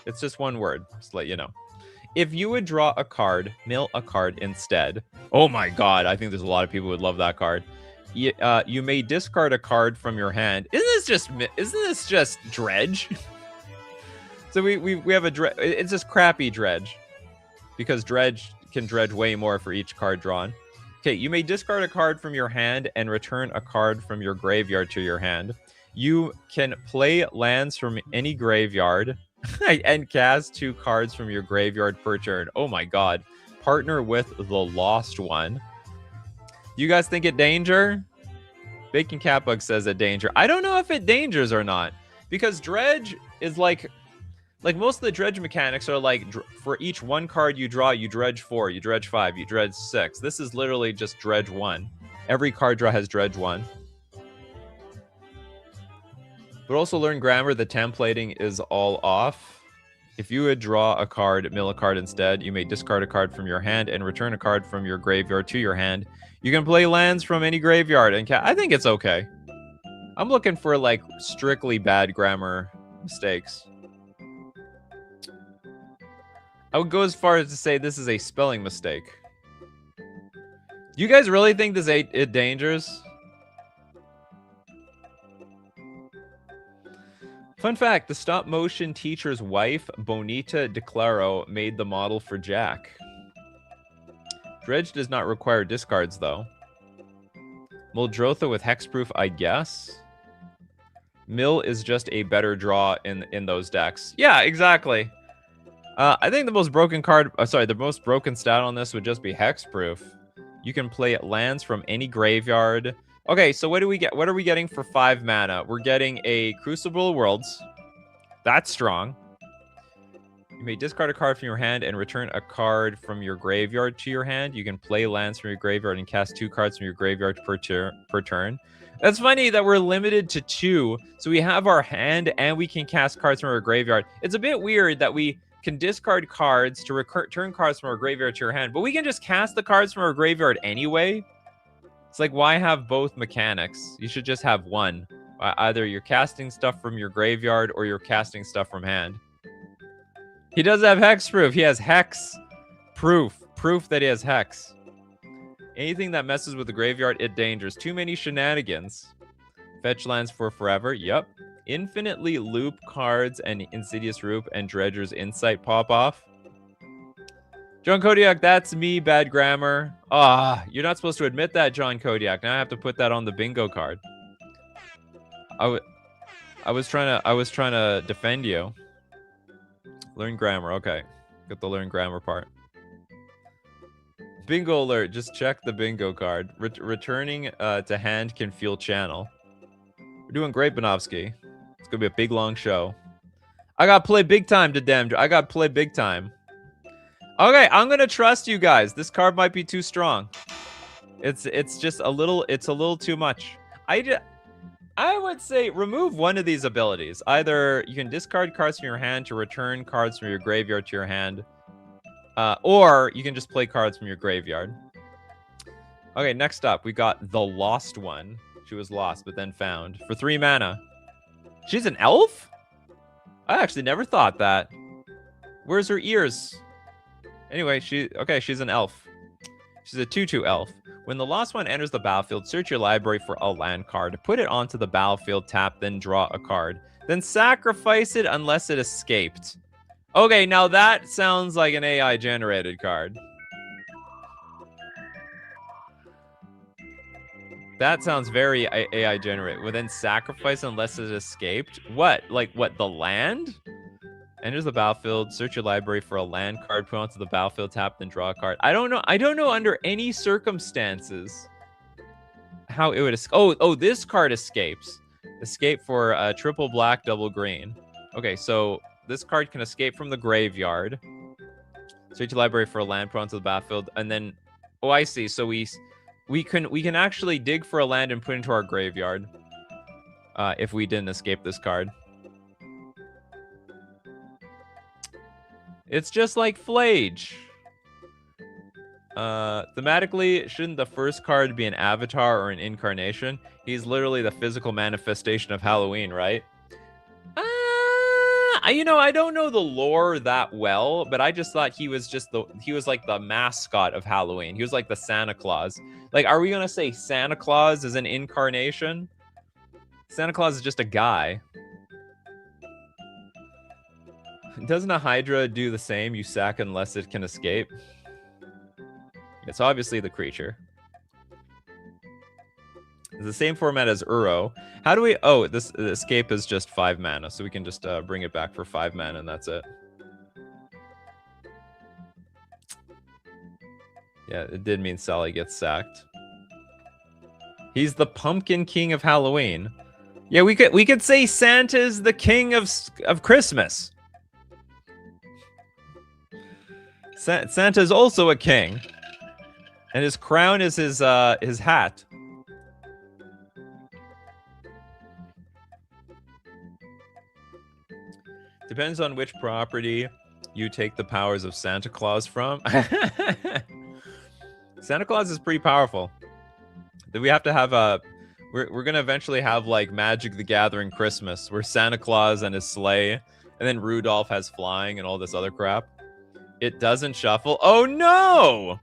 It's just one word, just to let you know. If you would draw a card, mill a card instead. Oh my god, I think there's a lot of people who would love that card. You may discard a card from your hand. Isn't this just dredge? So we have a dredge. It's just crappy dredge, because dredge can dredge way more for each card drawn. Okay, you may discard a card from your hand and return a card from your graveyard to your hand. You can play lands from any graveyard and cast 2 cards from your graveyard per turn. Oh my god. Partner with the lost one. You guys think it danger? Bacon Catbug says it danger. I don't know if it dangers or not, because dredge is like most of the dredge mechanics are like, for each 1 card you draw, you dredge 4, you dredge 5, you dredge 6. This is literally just dredge 1. Every card draw has dredge 1. But also learn grammar, the templating is all off. If you would draw a card, mill a card instead, you may discard a card from your hand and return a card from your graveyard to your hand. You can play lands from any graveyard, and I think it's okay. I'm looking for like strictly bad grammar mistakes. I would go as far as to say this is a spelling mistake. Do you guys really think this it dangers? Fun fact, the stop-motion teacher's wife, Bonita DeClaro, made the model for Jack. Dredge does not require discards, though. Muldrotha with hexproof, I guess. Mill is just a better draw in those decks. Yeah, exactly. I think the most broken card... the most broken stat on this would just be hexproof. You can play lands from any graveyard... Okay, so what do we get? What are we getting for 5 mana? We're getting a Crucible of Worlds. That's strong. You may discard a card from your hand and return a card from your graveyard to your hand. You can play lands from your graveyard and cast 2 cards from your graveyard per turn. That's funny that we're limited to 2. So we have our hand and we can cast cards from our graveyard. It's a bit weird that we can discard cards to return cards from our graveyard to your hand, but we can just cast the cards from our graveyard anyway. It's like, why have both mechanics? You should just have one. Either you're casting stuff from your graveyard or you're casting stuff from hand. He does have hexproof. He has hex proof. Proof that he has hex. Anything that messes with the graveyard, it dangers. Too many shenanigans. Fetch lands for forever. Yep. Infinitely loop cards and Insidious Roop and Dredger's Insight pop off. John Kodiak, that's me, bad grammar. You're not supposed to admit that, John Kodiak. Now I have to put that on the bingo card. I was trying to defend you. Learn grammar, okay. Got the learn grammar part. Bingo alert, just check the bingo card. Returning to hand can fuel channel. We're doing great, Benovsky. It's gonna be a big long show. I gotta play big time to damn. I gotta play big time. Okay, I'm gonna trust you guys. This card might be too strong. It's just a little. It's a little too much. I would say remove one of these abilities. Either you can discard cards from your hand to return cards from your graveyard to your hand, or you can just play cards from your graveyard. Okay, next up we got the Lost One. She was lost but then found for 3 mana. She's an elf? I actually never thought that. Where's her ears? Anyway, she's an elf. She's a 2/2 elf. When the Lost One enters the battlefield, search your library for a land card. Put it onto the battlefield, tap, then draw a card. Then sacrifice it unless it escaped. Okay, now that sounds like an AI-generated card. That sounds very AI-generated. Well, then sacrifice unless it escaped? What? Like, what, the land? Enters the battlefield, search your library for a land card, put onto the battlefield, tap, then draw a card. I don't know. I don't know under any circumstances how it would escape. Oh, this card escapes. Escape for triple black, double green. Okay, so this card can escape from the graveyard. Search your library for a land, put onto the battlefield, and then... Oh, I see. So we can actually dig for a land and put into our graveyard if we didn't escape this card. It's just like Flage. Thematically, shouldn't the first card be an avatar or an incarnation? He's literally the physical manifestation of Halloween, right? I don't know the lore that well, but I just thought he was like the mascot of Halloween. He was like the Santa Claus. Like, are we gonna say Santa Claus is an incarnation? Santa Claus is just a guy. Doesn't a Hydra do the same? You sack unless it can escape. It's obviously the creature. It's the same format as Uro. How do we... Oh, the escape is just 5 mana, so we can just bring it back for 5 mana, and that's it. Yeah, it did mean Sally gets sacked. He's the Pumpkin King of Halloween. Yeah, we could say Santa's the king of Christmas. Santa's also a king, and his crown is his hat. Depends on which property you take the powers of Santa Claus from. Santa Claus is pretty powerful. We have to have a... We're going to eventually have, like, Magic the Gathering Christmas, where Santa Claus and his sleigh, and then Rudolph has flying and all this other crap. It doesn't shuffle. Oh, no!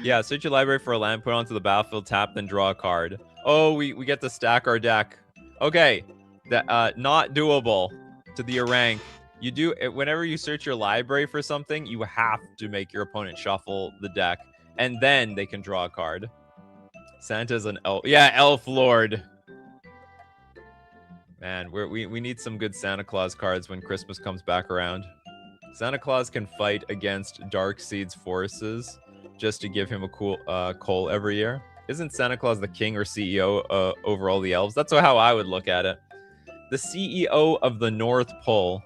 Yeah, search your library for a land, put it onto the battlefield, tap, then draw a card. Oh, we get to stack our deck. Okay. Not doable to the rank. You do... Whenever you search your library for something, you have to make your opponent shuffle the deck, and then they can draw a card. Santa's an elf. Yeah, Elf Lord. Man, we need some good Santa Claus cards when Christmas comes back around. Santa Claus can fight against Darkseid's forces just to give him a cool coal every year. Isn't Santa Claus the king or CEO over all the elves? That's how I would look at it. The CEO of the North Pole.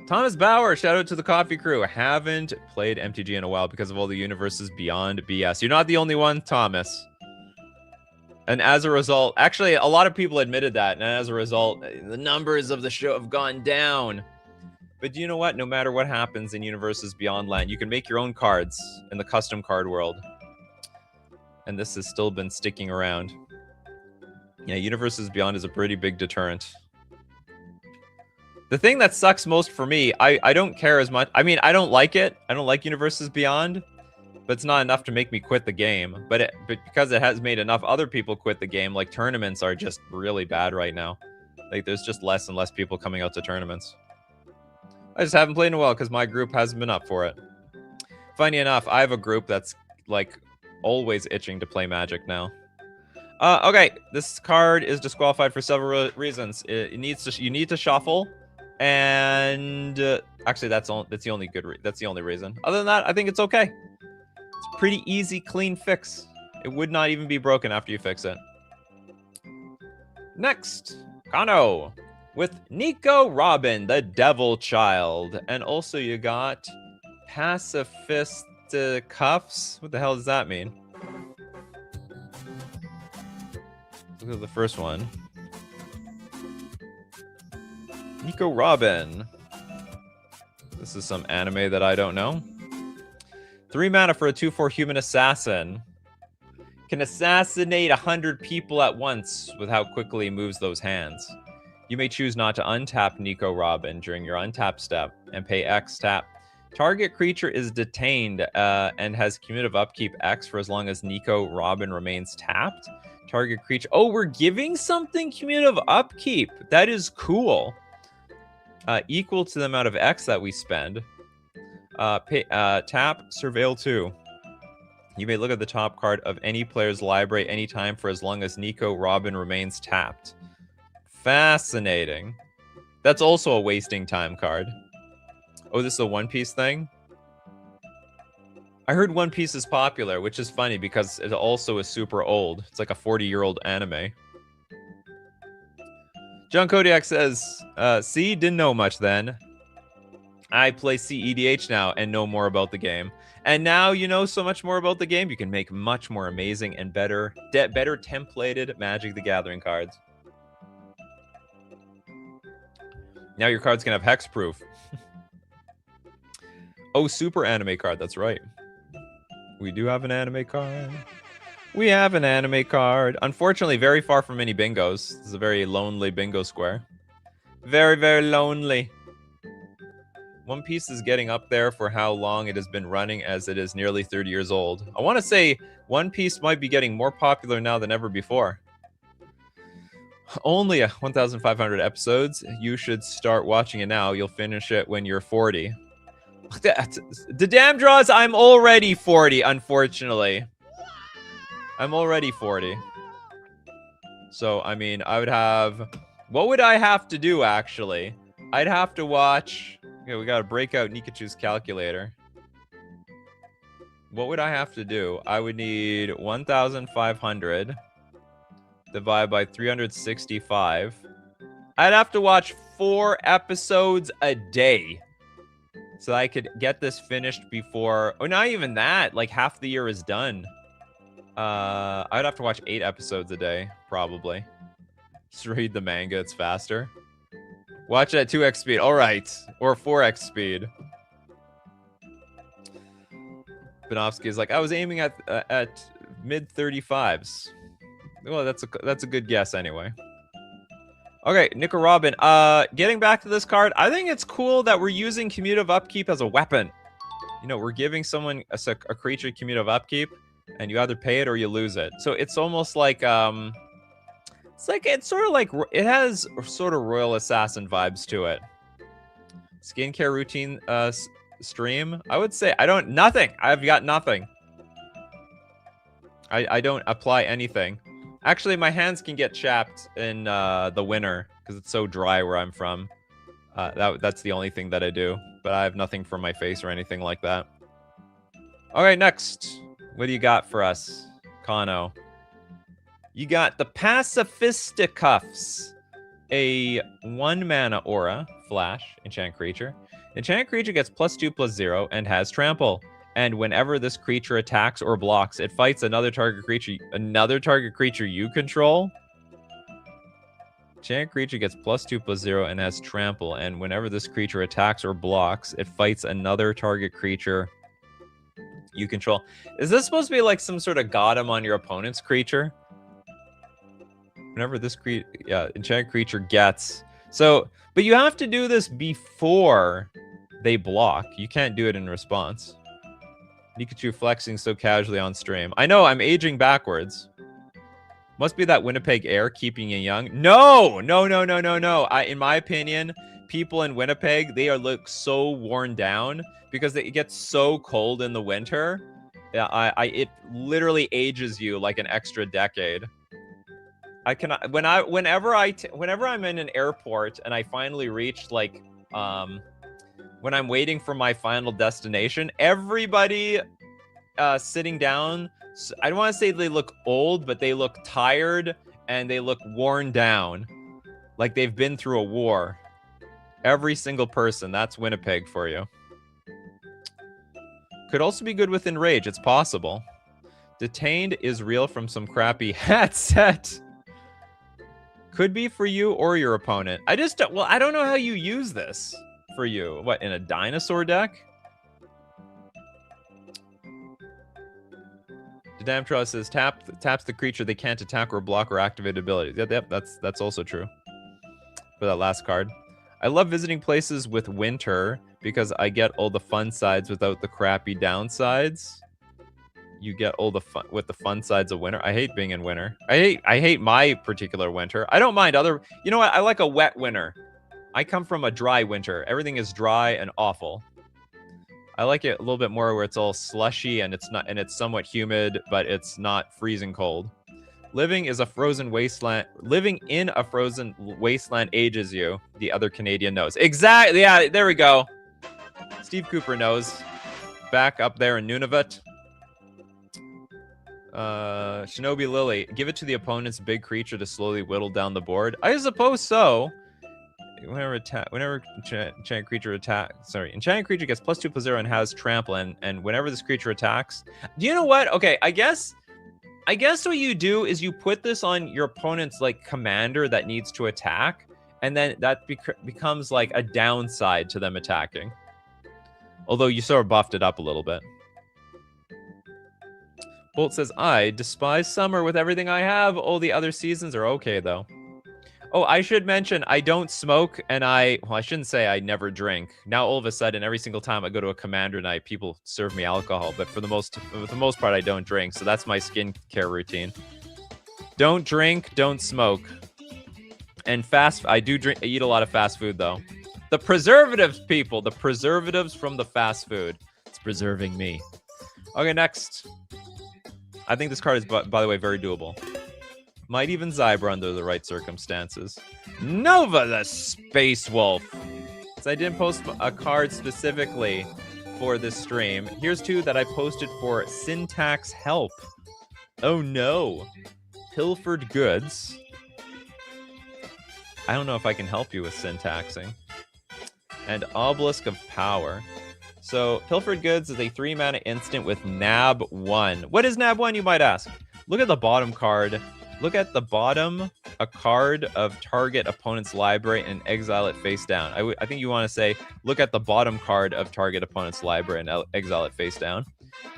Thomas Bauer, shout out to the coffee crew. Haven't played MTG in a while because of all the universes beyond BS. You're not the only one, Thomas. And as a result, actually, a lot of people admitted that. And as a result, the numbers of the show have gone down. But do you know what? No matter what happens in universes beyond land, you can make your own cards in the custom card world. And this has still been sticking around. Yeah, universes beyond is a pretty big deterrent. The thing that sucks most for me, I don't care as much. I mean, I don't like it. I don't like Universes Beyond, but it's not enough to make me quit the game. But because it has made enough other people quit the game, like tournaments are just really bad right now. Like there's just less and less people coming out to tournaments. I just haven't played in a while because my group hasn't been up for it. Funny enough, I have a group that's like always itching to play Magic now. Okay, this card is disqualified for several reasons. You need to shuffle. And actually, that's the only reason. Other than that, I think it's okay. It's a pretty easy, clean fix. It would not even be broken after you fix it. Next, Kano with Nico Robin, the Devil Child, and also you got Pacifist Cuffs. What the hell does that mean? Look at the first one. Nico Robin. This is some anime that I don't know. 3 mana for a 2/4 human assassin. Can assassinate 100 people at once with how quickly he moves those hands. You may choose not to untap Nico Robin during your untap step and pay X tap. Target creature is detained and has cumulative upkeep X for as long as Nico Robin remains tapped. Target creature... Oh, we're giving something cumulative upkeep. That is cool. Equal to the amount of X that we spend. Tap Surveil 2. You may look at the top card of any player's library anytime for as long as Nico Robin remains tapped. Fascinating. That's also a wasting time card. Oh, this is a One Piece thing? I heard One Piece is popular, which is funny because it also is super old. It's like a 40-year-old anime. John Kodiak says, see, didn't know much then. I play CEDH now and know more about the game. And now you know so much more about the game, you can make much more amazing and better templated Magic the Gathering cards. Now your cards can have hexproof. Oh, super anime card, that's right. We do have an anime card. We have an anime card. Unfortunately, very far from any bingos. This is a very lonely bingo square. Very, very lonely. One Piece is getting up there for how long it has been running, as it is nearly 30 years old. I want to say One Piece might be getting more popular now than ever before. Only 1,500 episodes. You should start watching it now. You'll finish it when you're 40. The damn draws, I'm already 40, unfortunately. I'm already 40. So, I mean, I would have... What would I have to do, actually? I'd have to watch... Okay, we gotta break out Nikachu's calculator. What would I have to do? I would need 1,500 divided by 365. I'd have to watch 4 episodes a day. So I could get this finished before... Oh, not even that. Like, half the year is done. I'd have to watch 8 episodes a day, probably. Just read the manga, it's faster. Watch it at 2x speed. All right. Or 4x speed. Benofsky is like, I was aiming at mid-35s. Well, that's a good guess anyway. Okay, Nico Robin. Getting back to this card, I think it's cool that we're using Commutative Upkeep as a weapon. You know, we're giving someone a creature Commutative Upkeep, and you either pay it or you lose it. So it's almost like, it's sort of like, it has sort of Royal Assassin vibes to it. Skincare routine stream. I would say, nothing. I've got nothing. I don't apply anything. Actually, my hands can get chapped in the winter because it's so dry where I'm from. That's the only thing that I do. But I have nothing for my face or anything like that. Okay, next. What do you got for us, Kano? You got the Pacifisticuffs, a 1-mana aura, flash, enchant creature. Enchant creature gets +2/+0 and has trample. And whenever this creature attacks or blocks, it fights another target creature you control. Enchant creature gets +2/+0 and has trample. And whenever this creature attacks or blocks, it fights another target creature you control. Is this supposed to be like some sort of Gotham on your opponent's creature? Whenever this enchant creature gets... So, but you have to do this before they block. You can't do it in response. Nikachu flexing so casually on stream. I know, I'm aging backwards. Must be that Winnipeg air keeping you young. No! No. In my opinion, people in Winnipeg, they look so worn down because it gets so cold in the winter. Yeah, it literally ages you like an extra decade. Whenever I'm in an airport and I finally reach like when I'm waiting for my final destination, everybody sitting down, I don't want to say they look old, but they look tired and they look worn down, like they've been through a war. Every single person. That's Winnipeg for you. Could also be good with Enrage. It's possible. Detained is real from some crappy hat set. Could be for you or your opponent. I don't know how you use this for you. What, in a dinosaur deck? The damn trust says taps the creature they can't attack or block or activate abilities. Yep, that's also true. For that last card. I love visiting places with winter because I get all the fun sides without the crappy downsides. You get all the fun with the fun sides of winter. I hate being in winter. I hate my particular winter. I don't mind other. You know what? I like a wet winter. I come from a dry winter. Everything is dry and awful. I like it a little bit more where it's all slushy and it's somewhat humid, but it's not freezing cold. Living in a frozen wasteland ages you. The other Canadian knows. Exactly. Yeah, there we go. Steve Cooper knows. Back up there in Nunavut. Shinobi Lily, give it to the opponent's big creature to slowly whittle down the board. I suppose so. Whenever enchanted creature enchanted creature gets +2/+0 and has trample, and whenever this creature attacks, do you know what? Okay, I guess what you do is you put this on your opponent's like commander that needs to attack, and then that becomes like a downside to them attacking. Although you sort of buffed it up a little bit. Bolt says, I despise summer with everything I have. All the other seasons are okay, though. Oh, I should mention, I don't smoke, and well, I shouldn't say I never drink. Now, all of a sudden, every single time I go to a commander night, people serve me alcohol, but for the most part, I don't drink, so that's my skincare routine. Don't drink, don't smoke. And I do eat a lot of fast food, though. The preservatives, people, the preservatives from the fast food. It's preserving me. Okay, next. I think this card is, by the way, very doable. Might even Zybra under the right circumstances. Nova the Space Wolf. So I didn't post a card specifically for this stream. Here's two that I posted for syntax help. Oh no. Pilfered Goods. I don't know if I can help you with syntaxing. And Obelisk of Power. So Pilfered Goods is a 3-mana instant with Nab 1. What is Nab 1, you might ask? Look at the bottom card. Look at the bottom, a card of target opponent's library and exile it face down. I think you want to say, look at the bottom card of target opponent's library and exile it face down.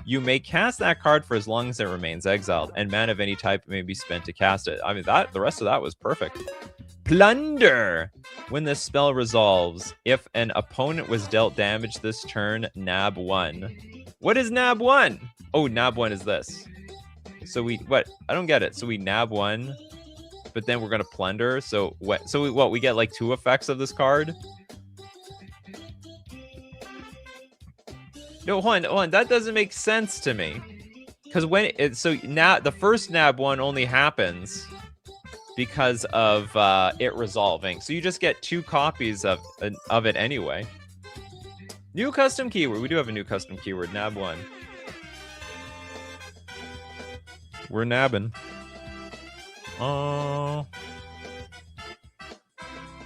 You may cast that card for as long as it remains exiled, and mana of any type may be spent to cast it. I mean, the rest of that was perfect. Plunder! When this spell resolves, if an opponent was dealt damage this turn, Nab 1. What is Nab 1? Oh, Nab 1 is this. So what? I don't get it. So we Nab 1, but then we're going to Plunder. So what? So we get like 2 effects of this card? No, hold on. That doesn't make sense to me. Because the first Nab 1 only happens because of it resolving. So you just get 2 copies of it anyway. New custom keyword. We do have a new custom keyword, Nab 1. We're nabbing.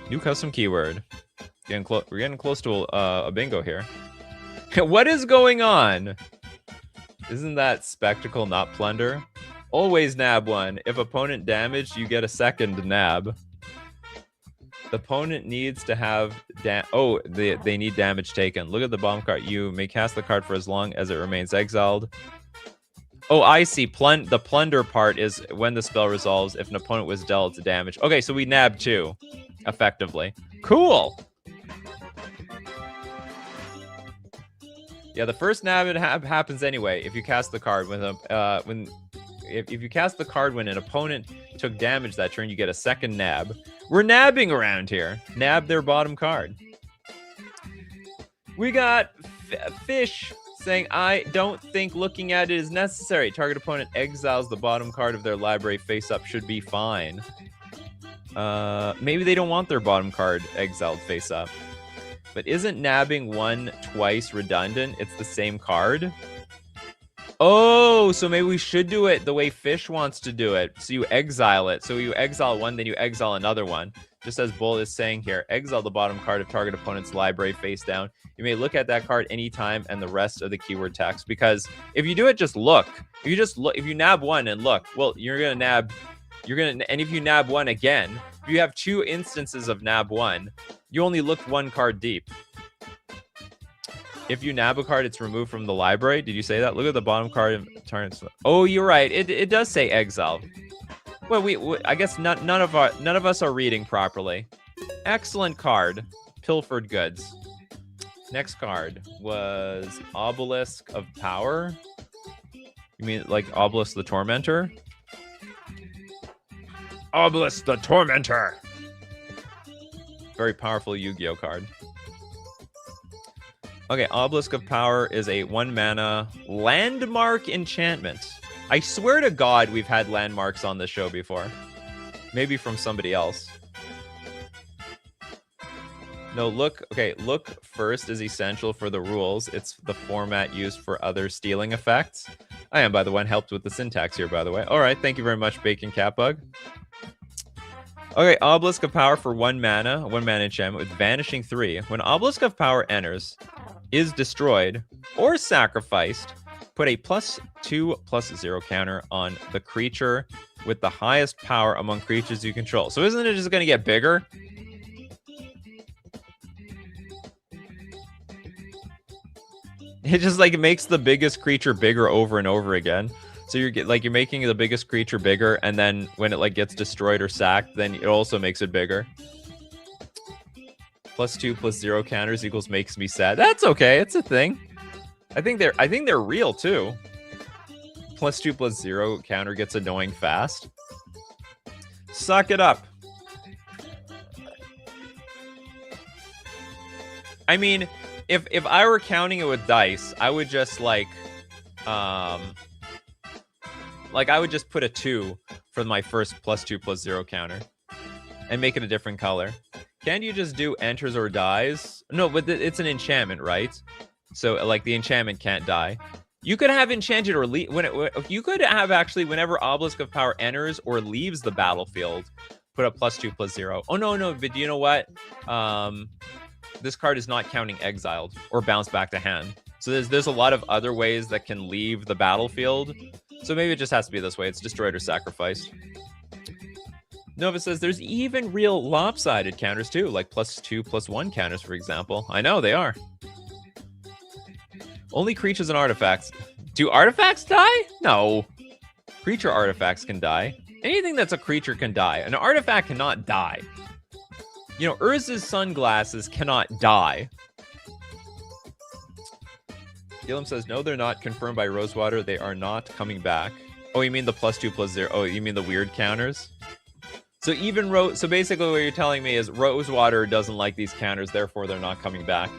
New custom keyword. We're getting close to a bingo here. What is going on? Isn't that spectacle not plunder? Always Nab 1. If opponent damaged, you get a second nab. The opponent needs to have they need damage taken. Look at the bottom card. You may cast the card for as long as it remains exiled. Oh, I see. The plunder part is when the spell resolves if an opponent was dealt damage. Okay, so we nab 2, effectively. Cool. Yeah, the first nab happens anyway if you cast the card if you cast the card when an opponent took damage that turn, you get a second nab. We're nabbing around here. Nab their bottom card. We got Fish saying, I don't think looking at it is necessary. Target opponent exiles the bottom card of their library face up, should be fine. Maybe they don't want their bottom card exiled face up. But isn't nabbing 1 twice redundant? It's the same card. Oh, so maybe we should do it the way Fish wants to do it. So you exile it. So you exile 1, then you exile another one. Just as Bull is saying here, exile the bottom card of target opponent's library face down. You may look at that card anytime and the rest of the keyword text. Because if you do it, just look. If you nab 1 and look, well, and if you nab 1 again, if you have 2 instances of nab 1, you only looked 1 card deep. If you nab a card, it's removed from the library. Did you say that? Look at the bottom card of target. Oh, you're right. It does say exile. Well, I guess none of us are reading properly. Excellent card, Pilfered Goods. Next card was Obelisk of Power. You mean like Obelisk the Tormentor? Obelisk the Tormentor. Very powerful Yu-Gi-Oh card. Okay, Obelisk of Power is a 1-mana landmark enchantment. I swear to God we've had landmarks on this show before. Maybe from somebody else. No, look first is essential for the rules. It's the format used for other stealing effects. I am, by the way, helped with the syntax here, by the way. All right, thank you very much, Bacon Catbug. Okay, Obelisk of Power for 1 mana, 1-mana enchantment with Vanishing 3. When Obelisk of Power enters, is destroyed, or sacrificed, put a +2/+0 counter on the creature with the highest power among creatures you control. So isn't it just going to get bigger? It just like makes the biggest creature bigger over and over again. So you're making the biggest creature bigger, and then when it like gets destroyed or sacked, then it also makes it bigger. +2/+0 counters equals makes me sad. That's okay. It's a thing. I think they're real too. +2/+0 counter gets annoying fast. Suck it up. I mean, if I were counting it with dice, I would just like I would just put a 2 for my first +2/+0 counter and make it a different color. Can't you just do enters or dies? No, but it's an enchantment, right? So like the enchantment can't die. You could have enchanted or you could have actually whenever Obelisk of Power enters or leaves the battlefield, put a +2/+0. Oh no, but you know what? This card is not counting exiled or bounce back to hand. So there's a lot of other ways that can leave the battlefield. So maybe it just has to be this way. It's destroyed or sacrificed. Nova says there's even real lopsided counters too, like +2/+1 counters, for example. I know they are. Only creatures and artifacts. Do artifacts die? No. Creature artifacts can die. Anything that's a creature can die. An artifact cannot die. You know, Urza's sunglasses cannot die. Gillum says, no, they're not confirmed by Rosewater. They are not coming back. Oh, you mean the +2/+0? Oh, you mean the weird counters? So so basically what you're telling me is Rosewater doesn't like these counters, therefore they're not coming back.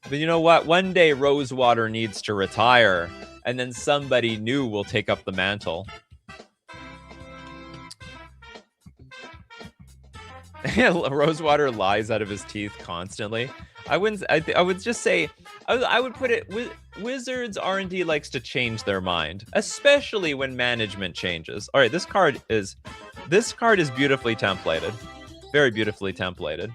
But you know what? One day Rosewater needs to retire, and then somebody new will take up the mantle. Rosewater lies out of his teeth constantly. I would just say I would put it with Wizards R&D likes to change their mind, especially when management changes. All right, this card is beautifully templated, very beautifully templated,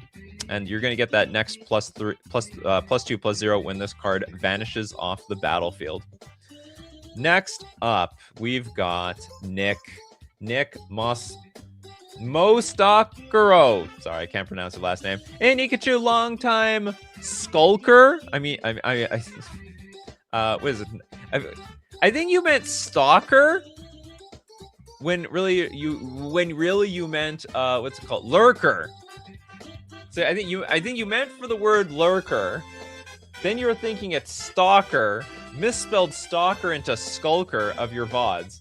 and you're gonna get that next +2/+0 when this card vanishes off the battlefield. Next up, we've got Nick Mostakuro. Sorry, I can't pronounce his last name. Hey, Nikachu, longtime skulker. What is it? I think you meant stalker. When really you meant what's it called? Lurker. So I think you meant for the word lurker. Then you were thinking it's stalker. Misspelled stalker into skulker of your VODs.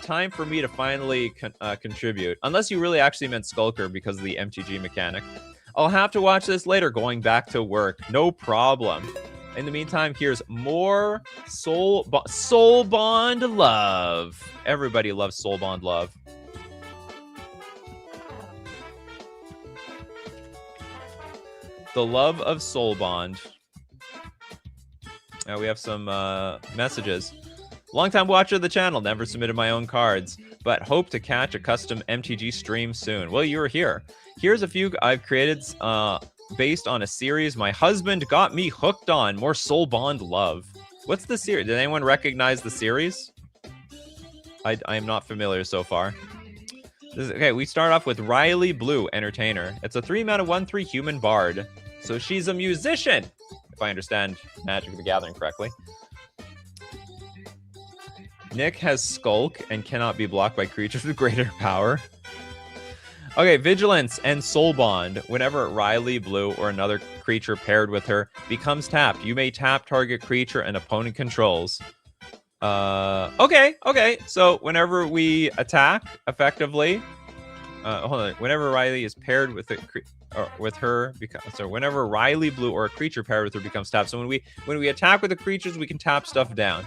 Time for me to finally contribute. Unless you really actually meant skulker because of the MTG mechanic. I'll have to watch this later going back to work. No problem. In the meantime, here's more Soul Bond love. Everybody loves Soul Bond love. The love of Soul Bond. We have some messages. Longtime watcher of the channel, never submitted my own cards, but hope to catch a custom MTG stream soon. Well, you were here. Here's a few I've created based on a series my husband got me hooked on. More Soul Bond love. What's the series? Did anyone recognize the series? I am not familiar so far. Okay, we start off with Riley Blue, Entertainer. It's a 3-mana 1/3 human bard. So she's a musician, if I understand Magic the Gathering correctly. Nick has Skulk and cannot be blocked by creatures with greater power. Okay, Vigilance and Soul Bond. Whenever Riley Blue or another creature paired with her becomes tapped, you may tap target creature an opponent controls. Okay. So whenever we attack, effectively, hold on. Whenever Riley is paired with whenever Riley Blue or a creature paired with her becomes tapped. So when we attack with the creatures, we can tap stuff down.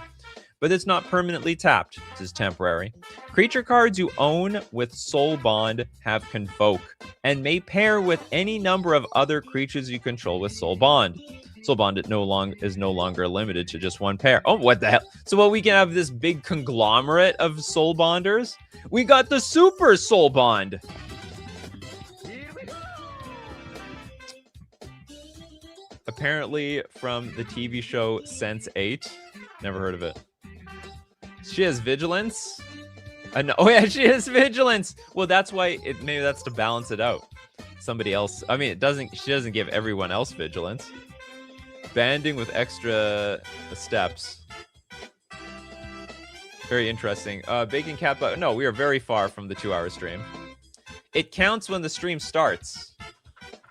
But it's not permanently tapped. This is temporary. Creature cards you own with Soul Bond have Convoke and may pair with any number of other creatures you control with Soul Bond. Soul Bond is no longer limited to just one pair. Oh, what the hell? So we can have this big conglomerate of Soul Bonders? We got the Super Soul Bond. Apparently from the TV show Sense8. Never heard of it. She has Vigilance. Oh yeah, she has Vigilance. Well, that's why maybe that's to balance it out. Somebody else. I mean, she doesn't give everyone else Vigilance. Banding with extra steps. Very interesting. Bacon Cat, but no, we are very far from the 2-hour stream. It counts when the stream starts,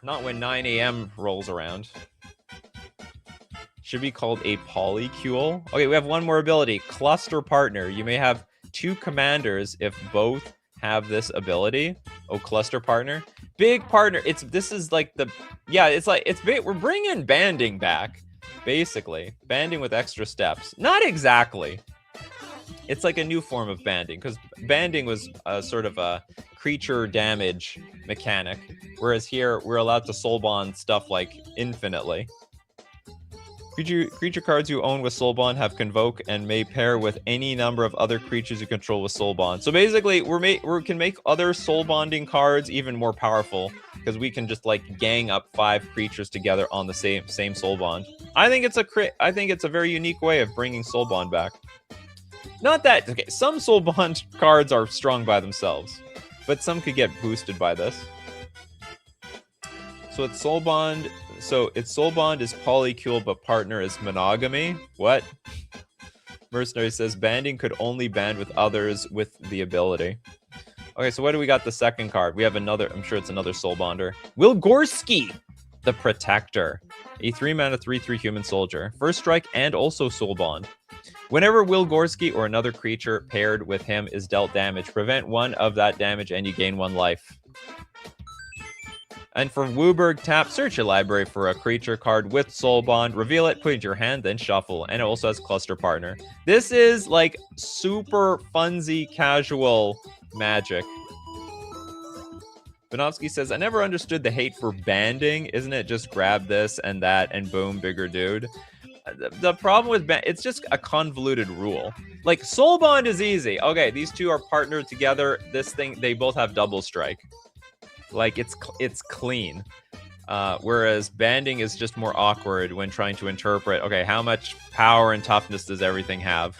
not when 9 a.m. rolls around. Should be called a polycule. Okay, we have one more ability. Cluster Partner. You may have 2 commanders if both have this ability. Oh, Cluster Partner. Big partner. This is like the... Yeah, we're bringing banding back, basically. Banding with extra steps. Not exactly. It's like a new form of banding, because banding was a sort of a creature damage mechanic, whereas here we're allowed to soul bond stuff like infinitely. Creature cards you own with Soul Bond have Convoke and may pair with any number of other creatures you control with Soul Bond. So basically, we can make other Soul Bonding cards even more powerful, because we can just like gang up 5 creatures together on the same Soul Bond. I think it's a very unique way of bringing Soul Bond back. Not that okay, some Soul Bond cards are strong by themselves, but some could get boosted by this. So it's Soul Bond. So its Soul Bond is polycule, but partner is monogamy. What? Mercenary says banding could only band with others with the ability. Okay, so what do we got? The second card. We have another. I'm sure it's another Soul Bonder. Wilgorski, the Protector, a 3-mana 3/3 human soldier. First strike and also Soul Bond. Whenever Wilgorski or another creature paired with him is dealt damage, prevent 1 of that damage and you gain 1 life. And for Wooburg, tap, search your library for a creature card with Soul Bond, reveal it, put it in your hand, then shuffle. And it also has Cluster Partner. This is like super funsy, casual magic. Bonovsky says, I never understood the hate for banding. Isn't it just grab this and that and boom, bigger dude? The problem with it's just a convoluted rule. Like, Soul Bond is easy. Okay, these 2 are partnered together. This thing, they both have double strike. Like, it's clean. Whereas banding is just more awkward when trying to interpret, okay, how much power and toughness does everything have?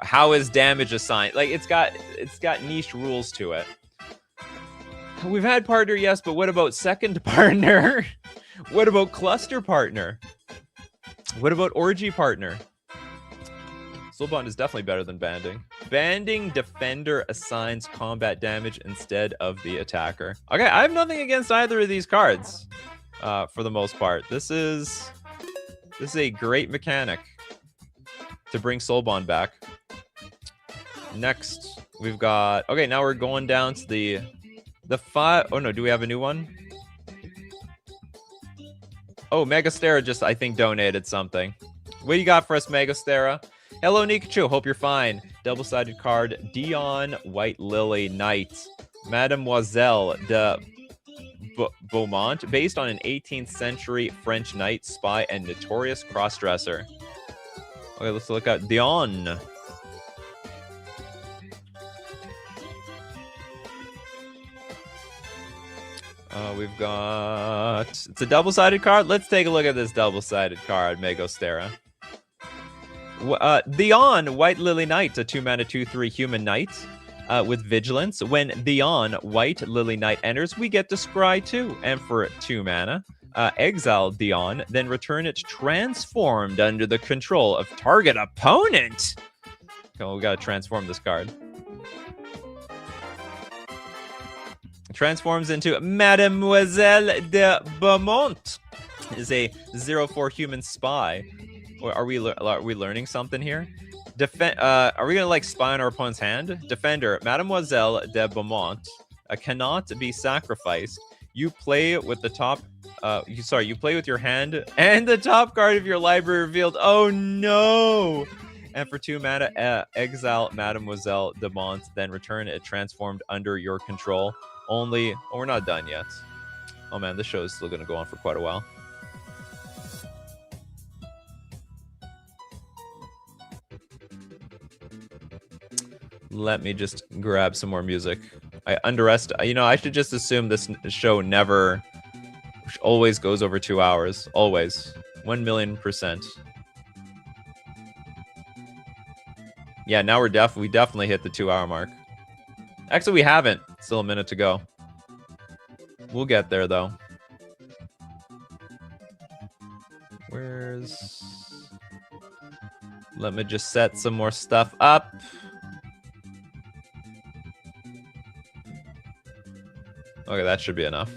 How is damage assigned? Like, it's got niche rules to it. We've had partner, yes, but what about second partner? What about cluster partner? What about orgy partner? Soul Bond is definitely better than banding. Banding defender assigns combat damage instead of the attacker. Okay, I have nothing against either of these cards, for the most part. This is a great mechanic to bring Soul Bond back. Next, we've got... Okay, now we're going down to the 5... Oh, no, do we have a new one? Oh, Megastera just, I think, donated something. What do you got for us, Megastera? Hello, Nikachu. Hope you're fine. Double-sided card. Dion White Lily Knight. Mademoiselle de Beaumont. Based on an 18th century French knight, spy, and notorious crossdresser. Okay, let's look at Dion. We've got... It's a double-sided card. Let's take a look at this double-sided card, Megastera. Dion, White Lily Knight, a 2-mana 2/3 human knight with vigilance. When Dion, White Lily Knight enters, we get to scry 2. And for 2 mana, exile Dion, then return it transformed under the control of target opponent. Okay, we gotta transform this card. Transforms into Mademoiselle de Beaumont. Is a 0/4 human spy. Are we learning something here? Are we gonna like spy on our opponent's hand? Defender, Mademoiselle de Beaumont cannot be sacrificed. You play with the top. You play with your hand and the top card of your library revealed. Oh no! And for 2 mana, exile Mademoiselle de Beaumont, then return it transformed under your control. Only. Oh, we're not done yet. Oh man, this show is still gonna go on for quite a while. Let me just grab some more music. I should just assume this show never always goes over 2 hours. Always. 1,000,000%. Yeah, now we definitely hit the 2-hour mark. Actually, we haven't. Still a minute to go. We'll get there, though. Let me just set some more stuff up. Okay, that should be enough.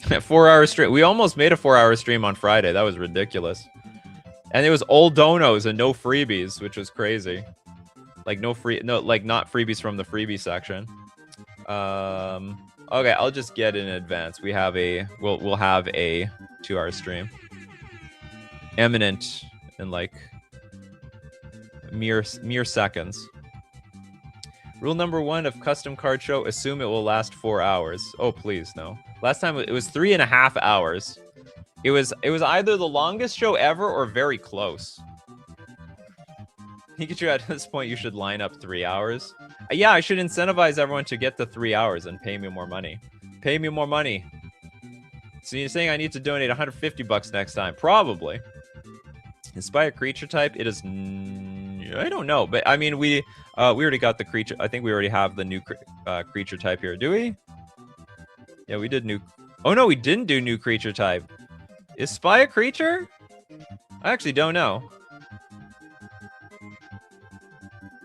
4-hour stream. We almost made a 4-hour stream on Friday. That was ridiculous. And it was old donos and no freebies, which was crazy. Like not freebies from the freebie section. Okay, I'll just get in advance. We'll have a 2-hour stream. Imminent in like mere seconds. Rule number 1 of custom card show: assume it will last 4 hours. Oh please, no. Last time it was 3.5 hours. It was either the longest show ever or very close. Nikachu, at this point, you should line up 3 hours. Yeah, I should incentivize everyone to get the 3 hours and pay me more money. Pay me more money. So you're saying I need to donate $150 next time? Probably. Inspire creature type? It is... I don't know, but I mean, we already got the creature. I think we already have the new creature type here. Do we? Yeah, we did new... Oh, no, we didn't do new creature type. Is Spy a creature? I actually don't know.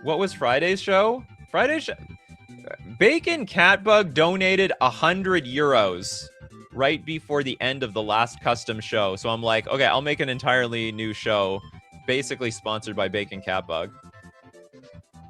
What was Friday's show? Friday's show... Bacon Catbug donated 100 euros right before the end of the last custom show. So I'm like, okay, I'll make an entirely new show, basically sponsored by Bacon Catbug.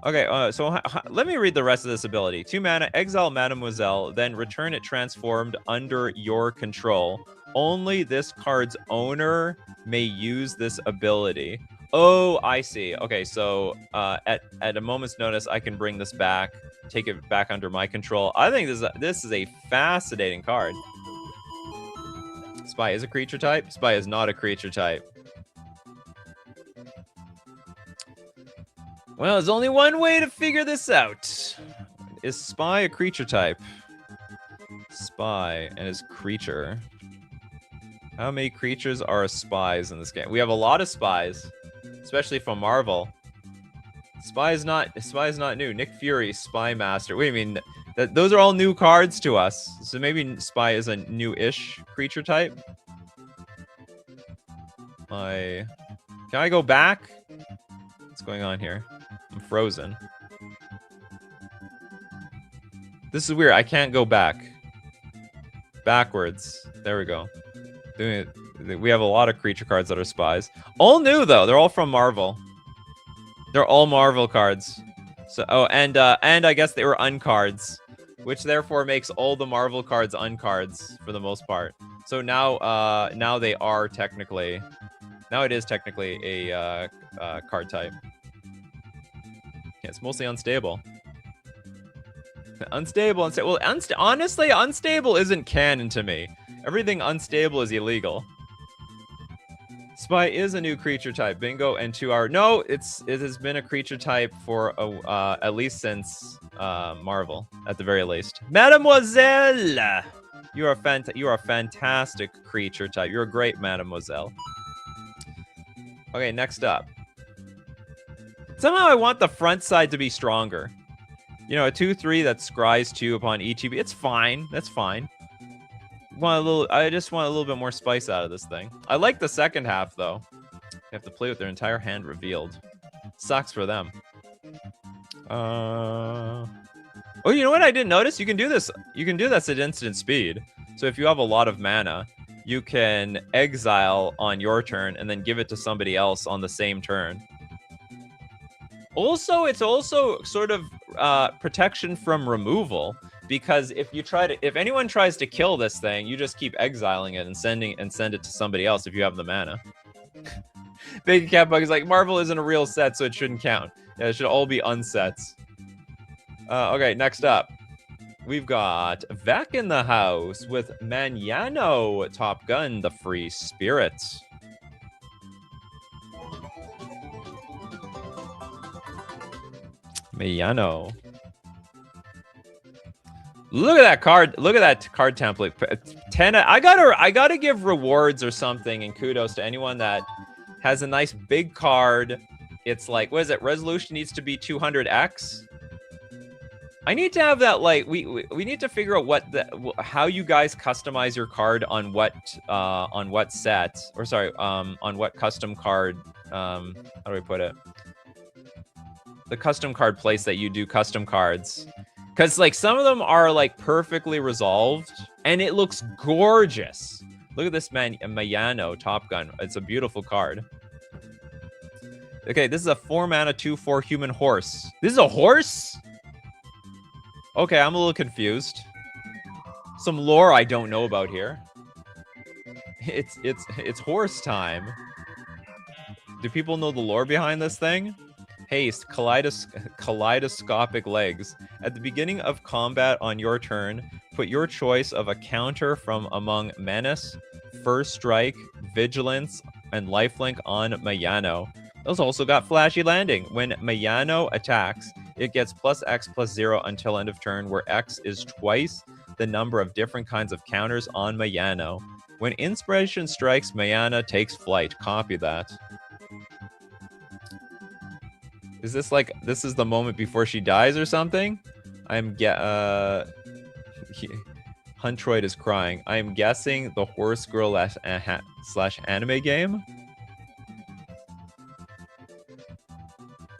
Okay, so let me read the rest of this ability. 2 mana, exile Mademoiselle, then return it transformed under your control. Only this card's owner may use this ability. Oh, I see. Okay, so at a moment's notice, I can bring this back, take it back under my control. I think this is a fascinating card. Spy is a creature type. Spy is not a creature type. Well, there's only one way to figure this out. Is Spy a creature type? Spy and his creature. How many creatures are spies in this game? We have a lot of spies, especially from Marvel. Spy is not new. Nick Fury, Spy Master. Wait, I mean, those are all new cards to us. So maybe Spy is a new-ish creature type. Can I go back? What's going on here? I'm frozen. This is weird. I can't go back. Backwards. There we go. We have a lot of creature cards that are spies. All new though. They're all from Marvel. They're all Marvel cards. So and I guess they were uncards, which therefore makes all the Marvel cards uncards for the most part. So now they are technically, now it is technically a card type. Yeah, it's mostly unstable. Unstable. Well, honestly, unstable isn't canon to me. Everything unstable is illegal. Spy is a new creature type. Bingo and 2-hour. No, it has been a creature type for at least since Marvel, at the very least. Mademoiselle, you are a fantastic creature type. You're a great Mademoiselle. Okay, next up. Somehow I want the front side to be stronger. You know, a 2/3 that scries 2 upon each EV. It's fine. That's fine. I just want a little bit more spice out of this thing. I like the second half though. You have to play with their entire hand revealed. Sucks for them. Oh, you know what I didn't notice? You can do this. You can do this at instant speed. So if you have a lot of mana, you can exile on your turn and then give it to somebody else on the same turn. Also, it's also sort of protection from removal, because if anyone tries to kill this thing, you just keep exiling it and send it to somebody else if you have the mana. Big Catbug is like, Marvel isn't a real set, so it shouldn't count. Yeah, it should all be unsets. Okay, next up. We've got Vac in the house with Manano Top Gun, the Free Spirit. Manano. Look at that card. Look at that card template. 10. I gotta give rewards or something and kudos to anyone that has a nice big card. It's like, what is it? Resolution needs to be 200x. I need to have that, like, we need to figure out how you guys customize your card on what set, or sorry, on what custom card, how do I put it? The custom card place that you do custom cards. Because, like, some of them are, like, perfectly resolved, and it looks gorgeous. Look at this, man, Mayano Top Gun. It's a beautiful card. Okay, this is a 4-mana 2/4 human horse. This is a horse? Okay, I'm a little confused. Some lore I don't know about here. It's horse time. Do people know the lore behind this thing? Haste, kaleidoscopic legs. At the beginning of combat on your turn, put your choice of a counter from among Menace, First Strike, Vigilance, and Lifelink on Mayano. Those also got Flashy Landing. When Mayano attacks, it gets +X/+0 until end of turn, where X is twice the number of different kinds of counters on Mayano. When Inspiration strikes, Mayana takes flight. Copy that. Is this like, this is the moment before she dies or something? Huntroid is crying. I am guessing the Horse Girl / anime game?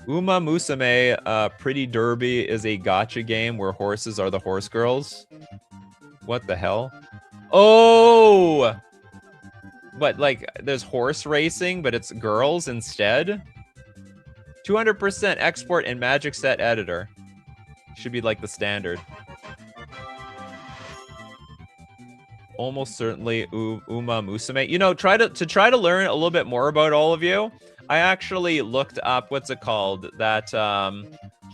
Uma Musume Pretty Derby is a gacha game where horses are the horse girls. What the hell? Oh! But, like, there's horse racing, but it's girls instead? 200% export and magic set editor. Should be, like, the standard. Almost certainly Uma Musume. You know, try to learn a little bit more about all of you. I actually looked up, what's it called? That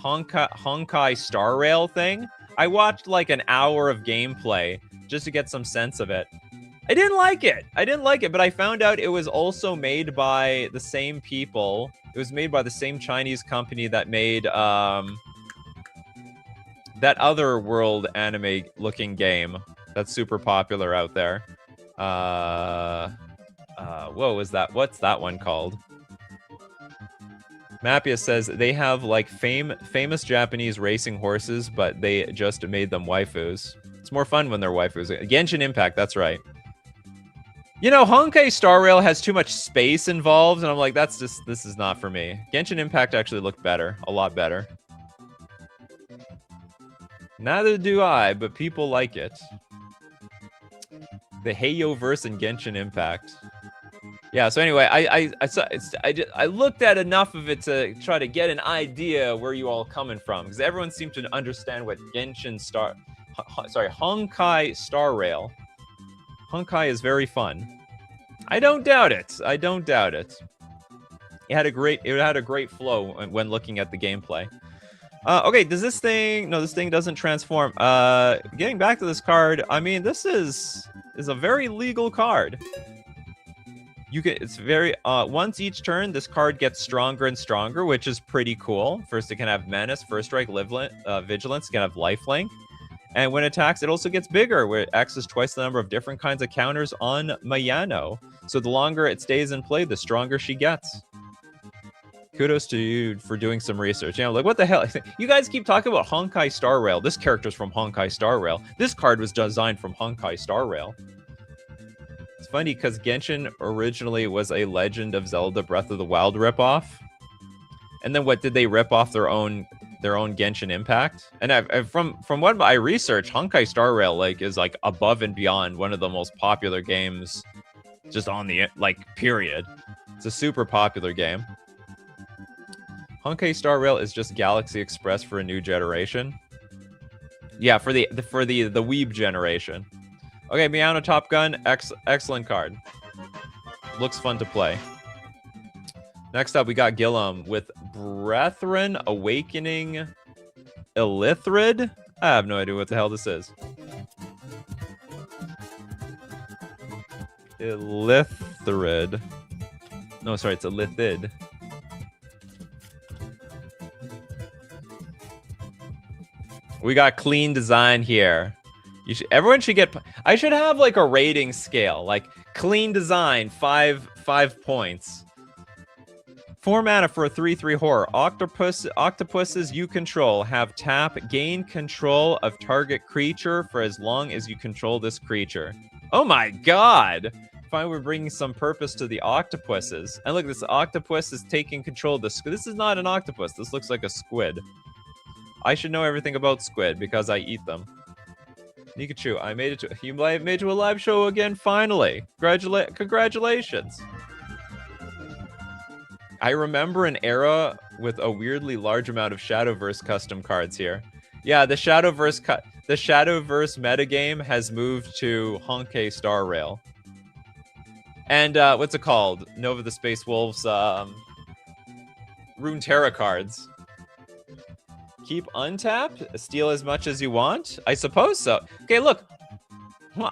Honkai Star Rail thing. I watched like an hour of gameplay just to get some sense of it. I didn't like it. But I found out it was also made by the same people. It was made by the same Chinese company that made that other world anime looking game that's super popular out there. Whoa, is that? What's that one called? Mappia says they have like famous Japanese racing horses, but they just made them waifus. It's more fun when they're waifus. Genshin Impact, that's right. You know, Honkai Star Rail has too much space involved, and I'm like, this is not for me. Genshin Impact actually looked better, a lot better. Neither do I, but people like it. The Heiyo-verse and Genshin Impact. Yeah, so anyway, I looked at enough of it to try to get an idea where you all coming from, because everyone seemed to understand what Honkai Star Rail. Honkai is very fun. I don't doubt it. It had a great flow when looking at the gameplay. Okay, does this thing? No, this thing doesn't transform. Getting back to this card, I mean, this is a very legal card. It's very, once each turn, this card gets stronger and stronger, which is pretty cool. First, it can have Menace, First Strike, Vigilance, it can have Lifelink. And when it attacks, it also gets bigger, where X is twice the number of different kinds of counters on Mayano. So the longer it stays in play, the stronger she gets. Kudos to you for doing some research. You know, like, what the hell? You guys keep talking about Honkai Star Rail. This character's from Honkai Star Rail. This card was designed from Honkai Star Rail. It's funny because Genshin originally was a Legend of Zelda Breath of the Wild ripoff. And then what did they rip off their own Genshin Impact? And from what I researched, Honkai Star Rail is like above and beyond one of the most popular games just on the period. It's a super popular game. Honkai Star Rail is just Galaxy Express for a new generation. Yeah, for the Weeb generation. Okay, Miano Top Gun, excellent card. Looks fun to play. Next up, we got Gilliam with Brethren Awakening Illithrid. I have no idea what the hell this is. Illithrid. No, sorry, it's Illithid. We got clean design here. Everyone should get. I should have like a rating scale, like clean design, five points. 4 mana for a 3/3 horror. Octopuses you control have tap, gain control of target creature for as long as you control this creature. Oh my god! Fine, we're bringing some purpose to the octopuses. And look, this octopus is taking control of the squid. This is not an octopus. This looks like a squid. I should know everything about squid because I eat them. Nikachu, I made it to you made it to a live show again, finally. Congratulations. I remember an era with a weirdly large amount of Shadowverse custom cards here. Yeah, the Shadowverse metagame has moved to Honkai Star Rail. And what's it called? Nova the Space Wolves Runeterra cards. Keep untapped, steal as much as you want? I suppose so. Okay, look.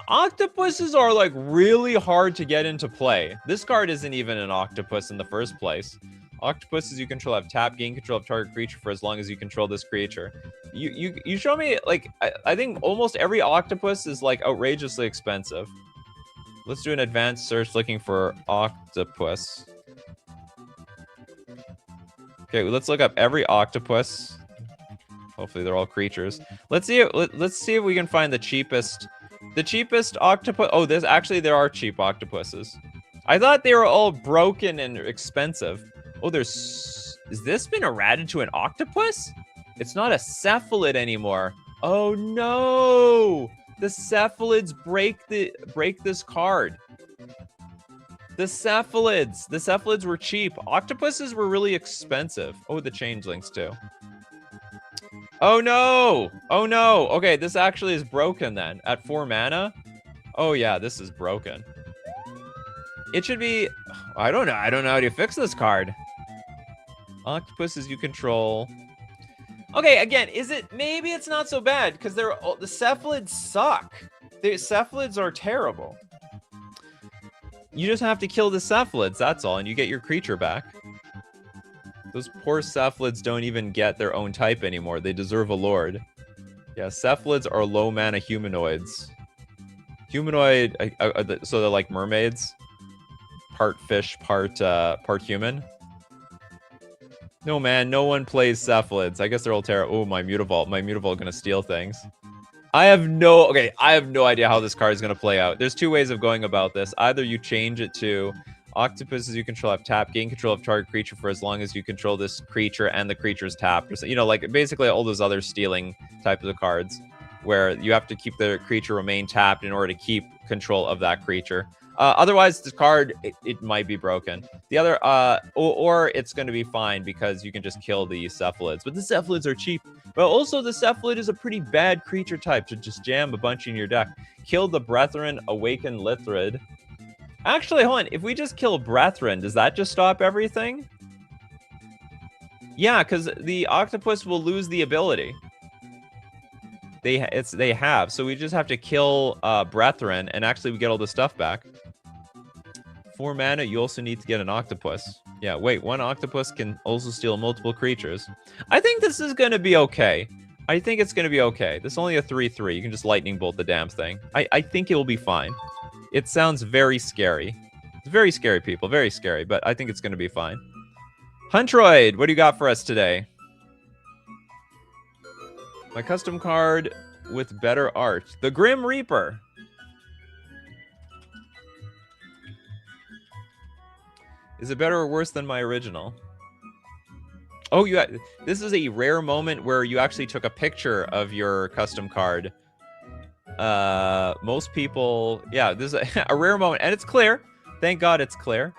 Octopuses are like really hard to get into play. This card isn't even an octopus in the first place. Octopuses you control have tap, gain control of target creature for as long as you control this creature. You show me, like, I think almost every octopus is like outrageously expensive. Let's do an advanced search looking for octopus. Okay, let's look up every octopus. Hopefully they're all creatures. Let's see if we can find the cheapest octopus. Oh, there are cheap octopuses. I thought they were all broken and expensive. Oh, is this been errated to an octopus? It's not a cephalid anymore. Oh no! The cephalids break this card. The cephalids were cheap. Octopuses were really expensive. Oh, the changelings too. Oh no! Oh no! Okay, this actually is broken then. At 4 mana? Oh yeah, this is broken. It should be... I don't know how to fix this card. Octopuses you control. Okay, again, maybe it's not so bad, because the cephalids suck. The cephalids are terrible. You just have to kill the cephalids, that's all, and you get your creature back. Those poor cephalids don't even get their own type anymore. They deserve a lord. Yeah, cephalids are low mana humanoids. Humanoid, so they're like mermaids. Part fish, part human. No, man, no one plays cephalids. I guess they're all terrible. Oh, my Mutavault. My Mutavault gonna steal things. I have no idea how this card is gonna play out. There's 2 ways of going about this. Either you change it to octopuses you control have tap, gain control of target creature for as long as you control this creature and the creature's tapped. You know, like basically all those other stealing types of cards where you have to keep the creature remain tapped in order to keep control of that creature. Otherwise, this card, it might be broken. The other, or it's going to be fine because you can just kill the cephalids. But the cephalids are cheap. But also, the cephalid is a pretty bad creature type to just jam a bunch in your deck. Kill the Brethren, Awaken Lithrid. Actually, hold on. If we just kill Brethren, does that just stop everything? Yeah, because the octopus will lose the ability. They have. So we just have to kill Brethren, and actually we get all the stuff back. 4 mana, you also need to get an octopus. Yeah, wait, 1 octopus can also steal multiple creatures. I think this is going to be okay. I think it's going to be okay. This is only a 3/3. You can just lightning bolt the damn thing. I think it will be fine. It sounds very scary. It's very scary, people. Very scary, but I think it's going to be fine. Huntroid, what do you got for us today? My custom card with better art. The Grim Reaper. Is it better or worse than my original? Oh, this is a rare moment where you actually took a picture of your custom card. Most people... Yeah, this is a rare moment. And it's clear. Thank God it's clear.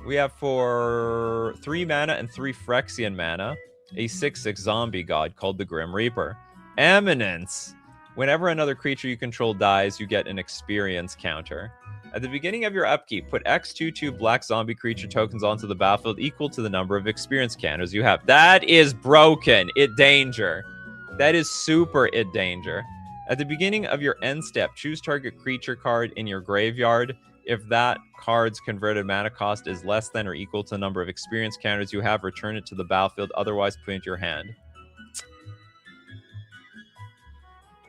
We have for 3 mana and 3 Phyrexian mana, a 6/6 zombie god called the Grim Reaper. Eminence. Whenever another creature you control dies, you get an experience counter. At the beginning of your upkeep, put X/2/2 black zombie creature tokens onto the battlefield equal to the number of experience counters you have. That is broken. It danger. That is super it danger. At the beginning of your end step, choose target creature card in your graveyard. If that card's converted mana cost is less than or equal to the number of experience counters you have, return it to the battlefield. Otherwise, put it into your hand.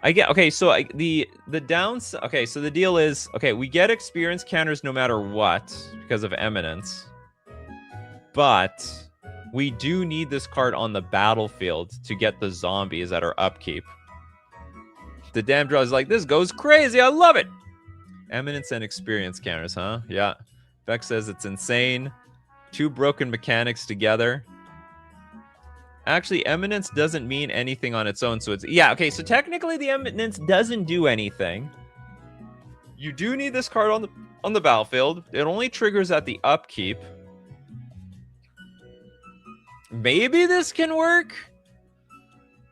Okay, so the downs. Okay, so the deal is, okay, we get experience counters no matter what because of Eminence. But we do need this card on the battlefield to get the zombies at our upkeep. The damn draw is like, this goes crazy. I love it. Eminence and experience counters, huh? Yeah. Beck says it's insane. 2 broken mechanics together. Actually, Eminence doesn't mean anything on its own, so it's... Yeah, okay, so technically the Eminence doesn't do anything. You do need this card on the battlefield. It only triggers at the upkeep. Maybe this can work?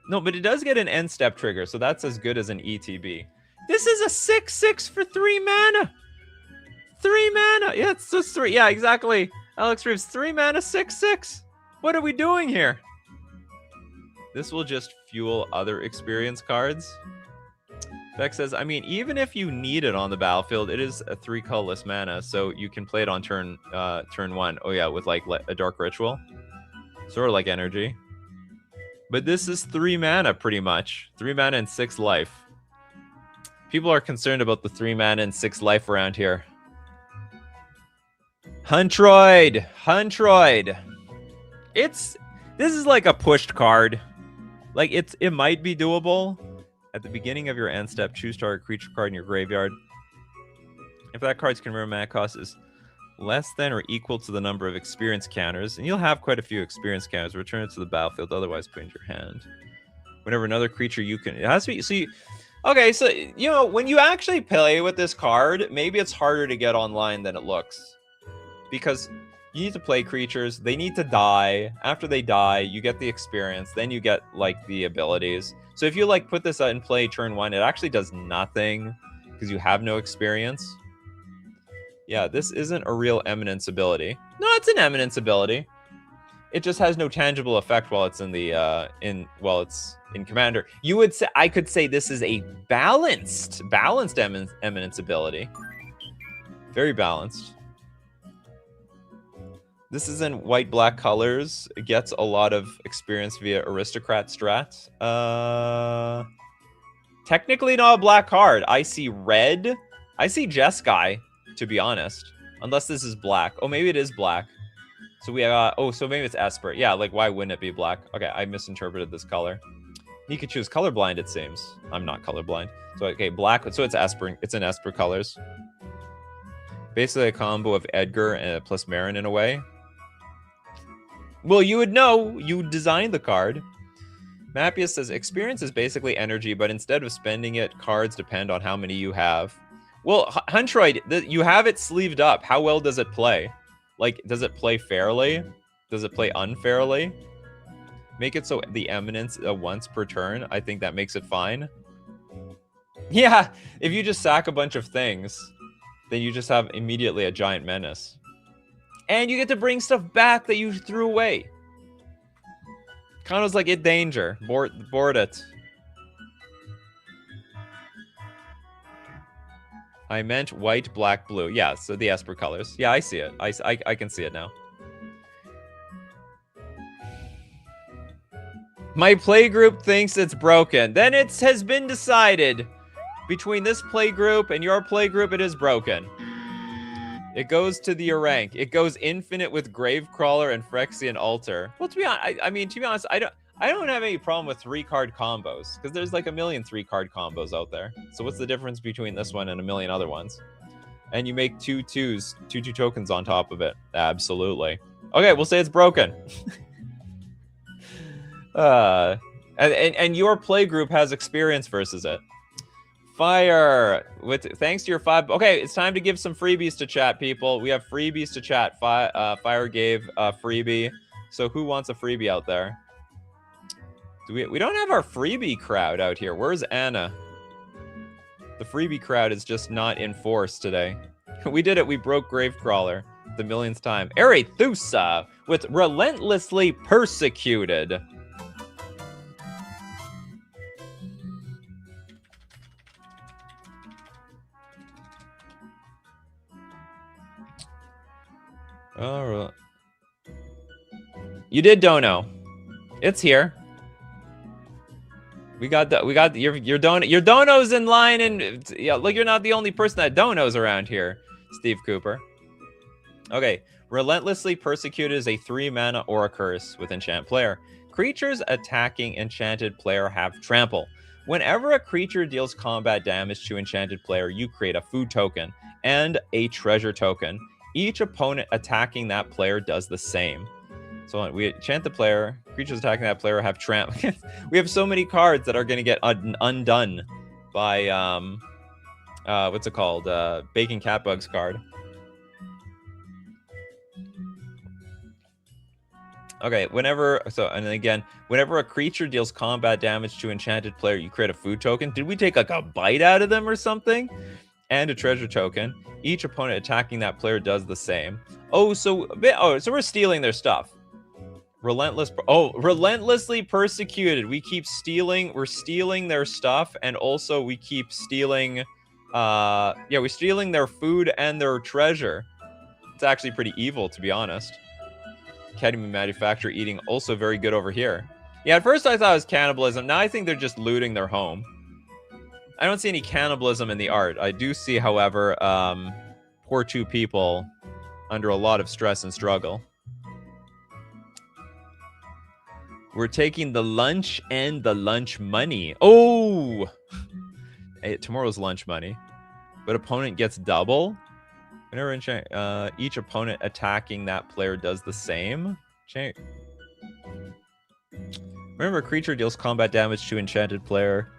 No, but it does get an end step trigger, so that's as good as an ETB. This is a 6/6 for 3 mana. 3 mana. Yeah, it's just 3. Yeah, exactly. Alex Reeves, 3 mana, 6/6. What are we doing here? This will just fuel other experience cards. Beck says, I mean, even if you need it on the battlefield, it is a 3 colorless mana, so you can play it on turn 1. Oh yeah, with like a Dark Ritual. Sort of like energy. But this is 3 mana pretty much. 3 mana and 6 life. People are concerned about the 3 mana and 6 life around here. Huntroid! Huntroid! This is like a pushed card. Like, it might be doable. At the beginning of your end step, choose target creature card in your graveyard. If that card's converted mana cost is less than or equal to the number of experience counters, and you'll have quite a few experience counters, return it to the battlefield, otherwise put it in your hand. Whenever another creature you can... It has to be... See, okay, so, you know, when you actually play with this card, maybe it's harder to get online than it looks. Because you need to play creatures, they need to die. After they die, you get the experience, then you get, like, the abilities. So if you, like, put this in play turn 1, it actually does nothing, because you have no experience. Yeah, this isn't a real Eminence ability. No, it's an Eminence ability. It just has no tangible effect while it's in the while it's in Commander. You would say I could say this is a balanced Eminence ability. Very balanced. This is in white-black colors. It gets a lot of experience via Aristocrat strat. Technically not a black card. I see red. I see Jeskai, to be honest. Unless this is black. Oh, maybe it is black. So we oh, so maybe it's Esper. Yeah, like, why wouldn't it be black? Okay, I misinterpreted this color. Nikachu is colorblind, it seems. I'm not colorblind. So, okay, black. So it's Esper. It's in Esper colors. Basically a combo of Edgar and plus Marin in a way. Well, you would know. You designed the card. Mappius says, experience is basically energy, but instead of spending it, cards depend on how many you have. Well, Huntroid, you have it sleeved up. How well does it play? Like, does it play fairly? Does it play unfairly? Make it so the Eminence once per turn. I think that makes it fine. Yeah, if you just sack a bunch of things, then you just have immediately a giant menace. And you get to bring stuff back that you threw away. Kind of like it danger. Board it. I meant white, black, blue. Yeah, so the Esper colors. Yeah, I see it. I can see it now. My playgroup thinks it's broken. Then it has been decided. Between this playgroup and your playgroup, it is broken. It goes to the rank. It goes infinite with Gravecrawler and Phyrexian Altar. Well, to be honest, I mean, to be honest, I don't have any problem with 3-card combos, because there's like a million 3-card combos out there. So what's the difference between this one and a million other ones? And you make 2 2s, 2/2 tokens on top of it. Absolutely. Okay, we'll say it's broken. And your playgroup has experience versus it. Fire thanks to your 5. Okay, it's time to give some freebies to chat, people. We have freebies to chat. Fire gave a freebie. So who wants a freebie out there? We don't have our freebie crowd out here. Where's Anna? The freebie crowd is just not in force today. We did it. We broke Gravecrawler the millionth time. Arethusa with Relentlessly Persecuted. All right. You did dono. It's here. We got your dono's in line, and yeah, look, you're not the only person that donos around here, Steve Cooper. Okay, Relentlessly Persecuted is a 3-mana Aura Curse with Enchant Player. Creatures attacking Enchanted Player have Trample. Whenever a creature deals combat damage to Enchanted Player, you create a food token and a treasure token. Each opponent attacking that player does the same. So we enchant the player, creatures attacking that player have trample. We have so many cards that are going to get undone by, what's it called? Baking Catbug's card. Okay, whenever a creature deals combat damage to Enchanted Player, you create a food token. Did we take like a bite out of them or something? And a treasure token. Each opponent attacking that player does the same. So we're stealing their stuff. Relentlessly Persecuted. We keep stealing. We're stealing their stuff, and also we keep stealing. We're stealing their food and their treasure. It's actually pretty evil, to be honest. Academy Manufacturer eating also very good over here. Yeah, at first I thought it was cannibalism. Now I think they're just looting their home. I don't see any cannibalism in the art. I do see, however, poor two people under a lot of stress and struggle. We're taking the lunch and the lunch money. Oh! Hey, tomorrow's lunch money. But opponent gets double. Whenever each opponent attacking that player does the same. Remember, a creature deals combat damage to Enchanted Player.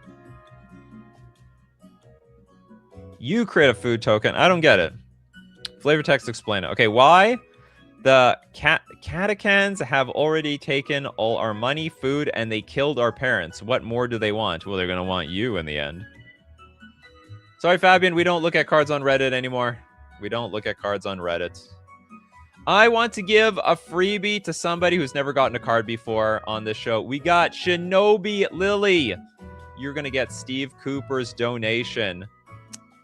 You create a food token. I don't get it. Flavor text explain it. Okay, why? The catechans have already taken all our money, food, and they killed our parents. What more do they want? Well, they're going to want you in the end. Sorry, Fabian, we don't look at cards on Reddit anymore. We don't look at cards on Reddit. I want to give a freebie to somebody who's never gotten a card before on this show. We got Shinobi Lily. You're going to get Steve Cooper's donation.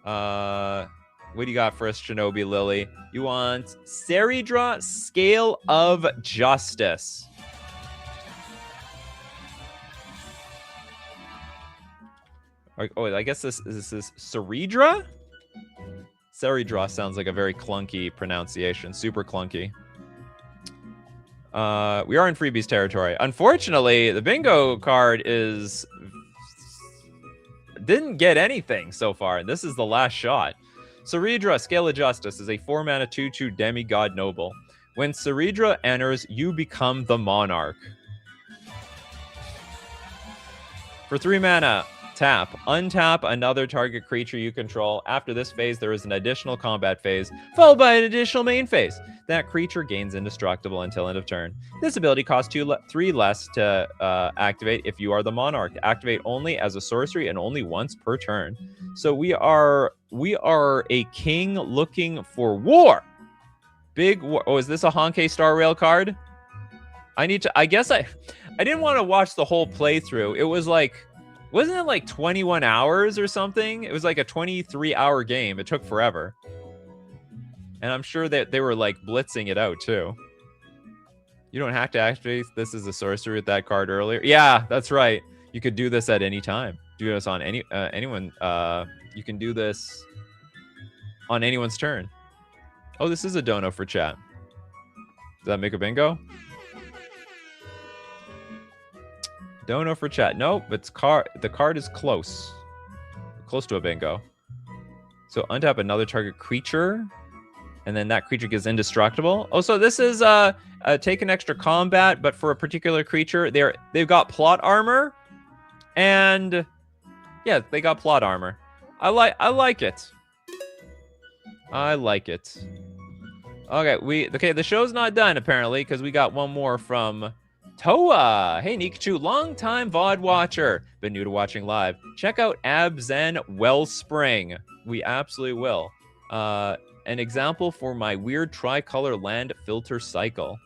What do you got for us, Shinobi Lily? You want Seridra, Scale of Justice. Oh, I guess this is Seridra? Seridra sounds like a very clunky pronunciation. Super clunky. We are in freebies territory. Unfortunately, the bingo card didn't get anything so far, and this is the last shot. Seridra, Scale of Justice, is a 4-mana 2/2 demigod noble. When Seridra enters, you become the monarch. For 3 mana, tap. Untap another target creature you control. After this phase, there is an additional combat phase, followed by an additional main phase. That creature gains indestructible until end of turn. This ability costs 3 less to activate if you are the monarch. Activate only as a sorcery and only once per turn. So we are a king looking for war. Big war. Oh, is this a Honkai Star Rail card? I guess I didn't want to watch the whole playthrough. It was like, wasn't it like 21 hours or something? It was like a 23-hour game. It took forever. And I'm sure that they were like blitzing it out too. You don't have to activate this as a sorcery with that card earlier. Yeah, that's right. You could do this at any time. Do this on anyone. You can do this on anyone's turn. Oh, this is a dono for chat. Does that make a bingo? Dono for chat. Nope, the card is close. Close to a bingo. So untap another target creature, and then that creature gets indestructible. Oh, so this is take an extra combat, but for a particular creature, they've got plot armor, and yeah, they got plot armor. I like it. I like it. Okay, the show's not done apparently because we got one more from Toa. Hey, Nikachu, long-time VOD watcher, but new to watching live. Check out Abzen Wellspring. We absolutely will. An example for my weird tricolor land filter cycle.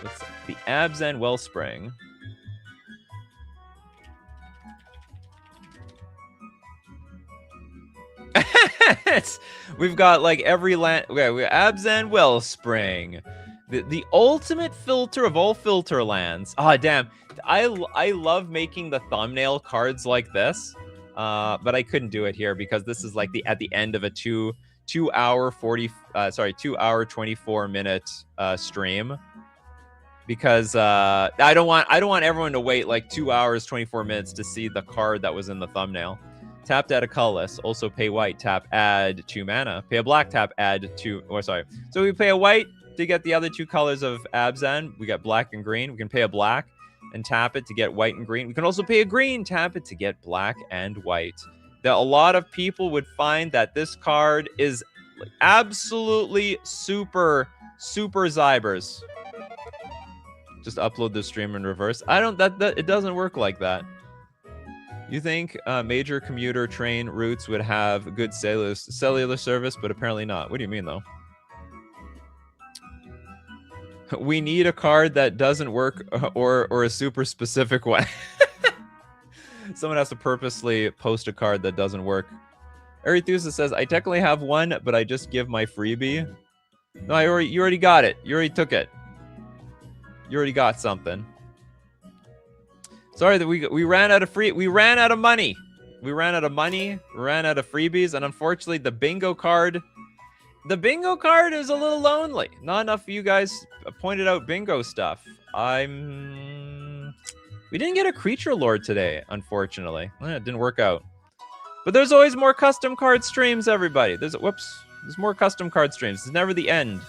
It's the Abzen Wellspring. We've got like every land. Okay, we have Abzen Wellspring. The ultimate filter of all filter lands. Ah, damn. I love making the thumbnail cards like this. But I couldn't do it here because this is like at the end of a two 2 hour 24 minute stream, because I don't want everyone to wait like 2 hours 24 minutes to see the card that was in the thumbnail. Tap to add a colorless. Also pay white. Tap add 2 mana. Pay a black. Tap add 2. Or sorry. So we pay a white to get the other 2 colors of Abzan. We got black and green. We can pay a black and tap it to get white and green. We can also pay a green. Tap it to get black and white. That a lot of people would find that this card is absolutely super Zybers. Just upload the stream in reverse. I don't. That it doesn't work like that. You think major commuter train routes would have good cellular service, but apparently not. What do you mean, though? We need a card that doesn't work, or a super specific one. Someone has to purposely post a card that doesn't work. Arethusa says, I technically have one, but I just give my freebie. No, you already got it. You already took it. You already got something. Sorry that we ran out of we ran out of money. We ran out of money. We ran out of freebies, and unfortunately, the bingo card is a little lonely. Not enough of you guys pointed out bingo stuff. We didn't get a creature lord today, unfortunately. It didn't work out. But there's always more custom card streams, everybody. There's more custom card streams. It's never the end,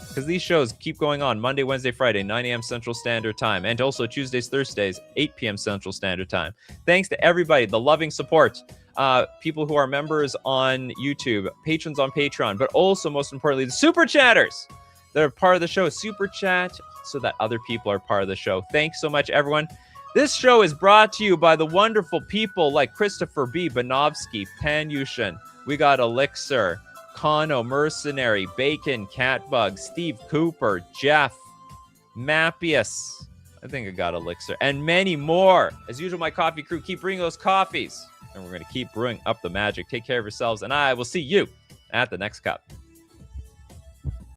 because these shows keep going on Monday, Wednesday, Friday, 9 a.m. Central Standard Time, and also Tuesdays, Thursdays, 8 p.m. Central Standard Time. Thanks to everybody, the loving support, people who are members on YouTube, patrons on Patreon, but also, most importantly, the Super Chatters that are part of the show. Super Chat so that other people are part of the show. Thanks so much, everyone. This show is brought to you by the wonderful people like Christopher B. Banovsky, Panyushin. We got Elixir, Kano, Mercenary, Bacon, Catbug, Steve Cooper, Jeff, Mappius. I think I got Elixir, and many more. As usual, my coffee crew, keep bringing those coffees, and we're going to keep brewing up the magic. Take care of yourselves, and I will see you at the next cup.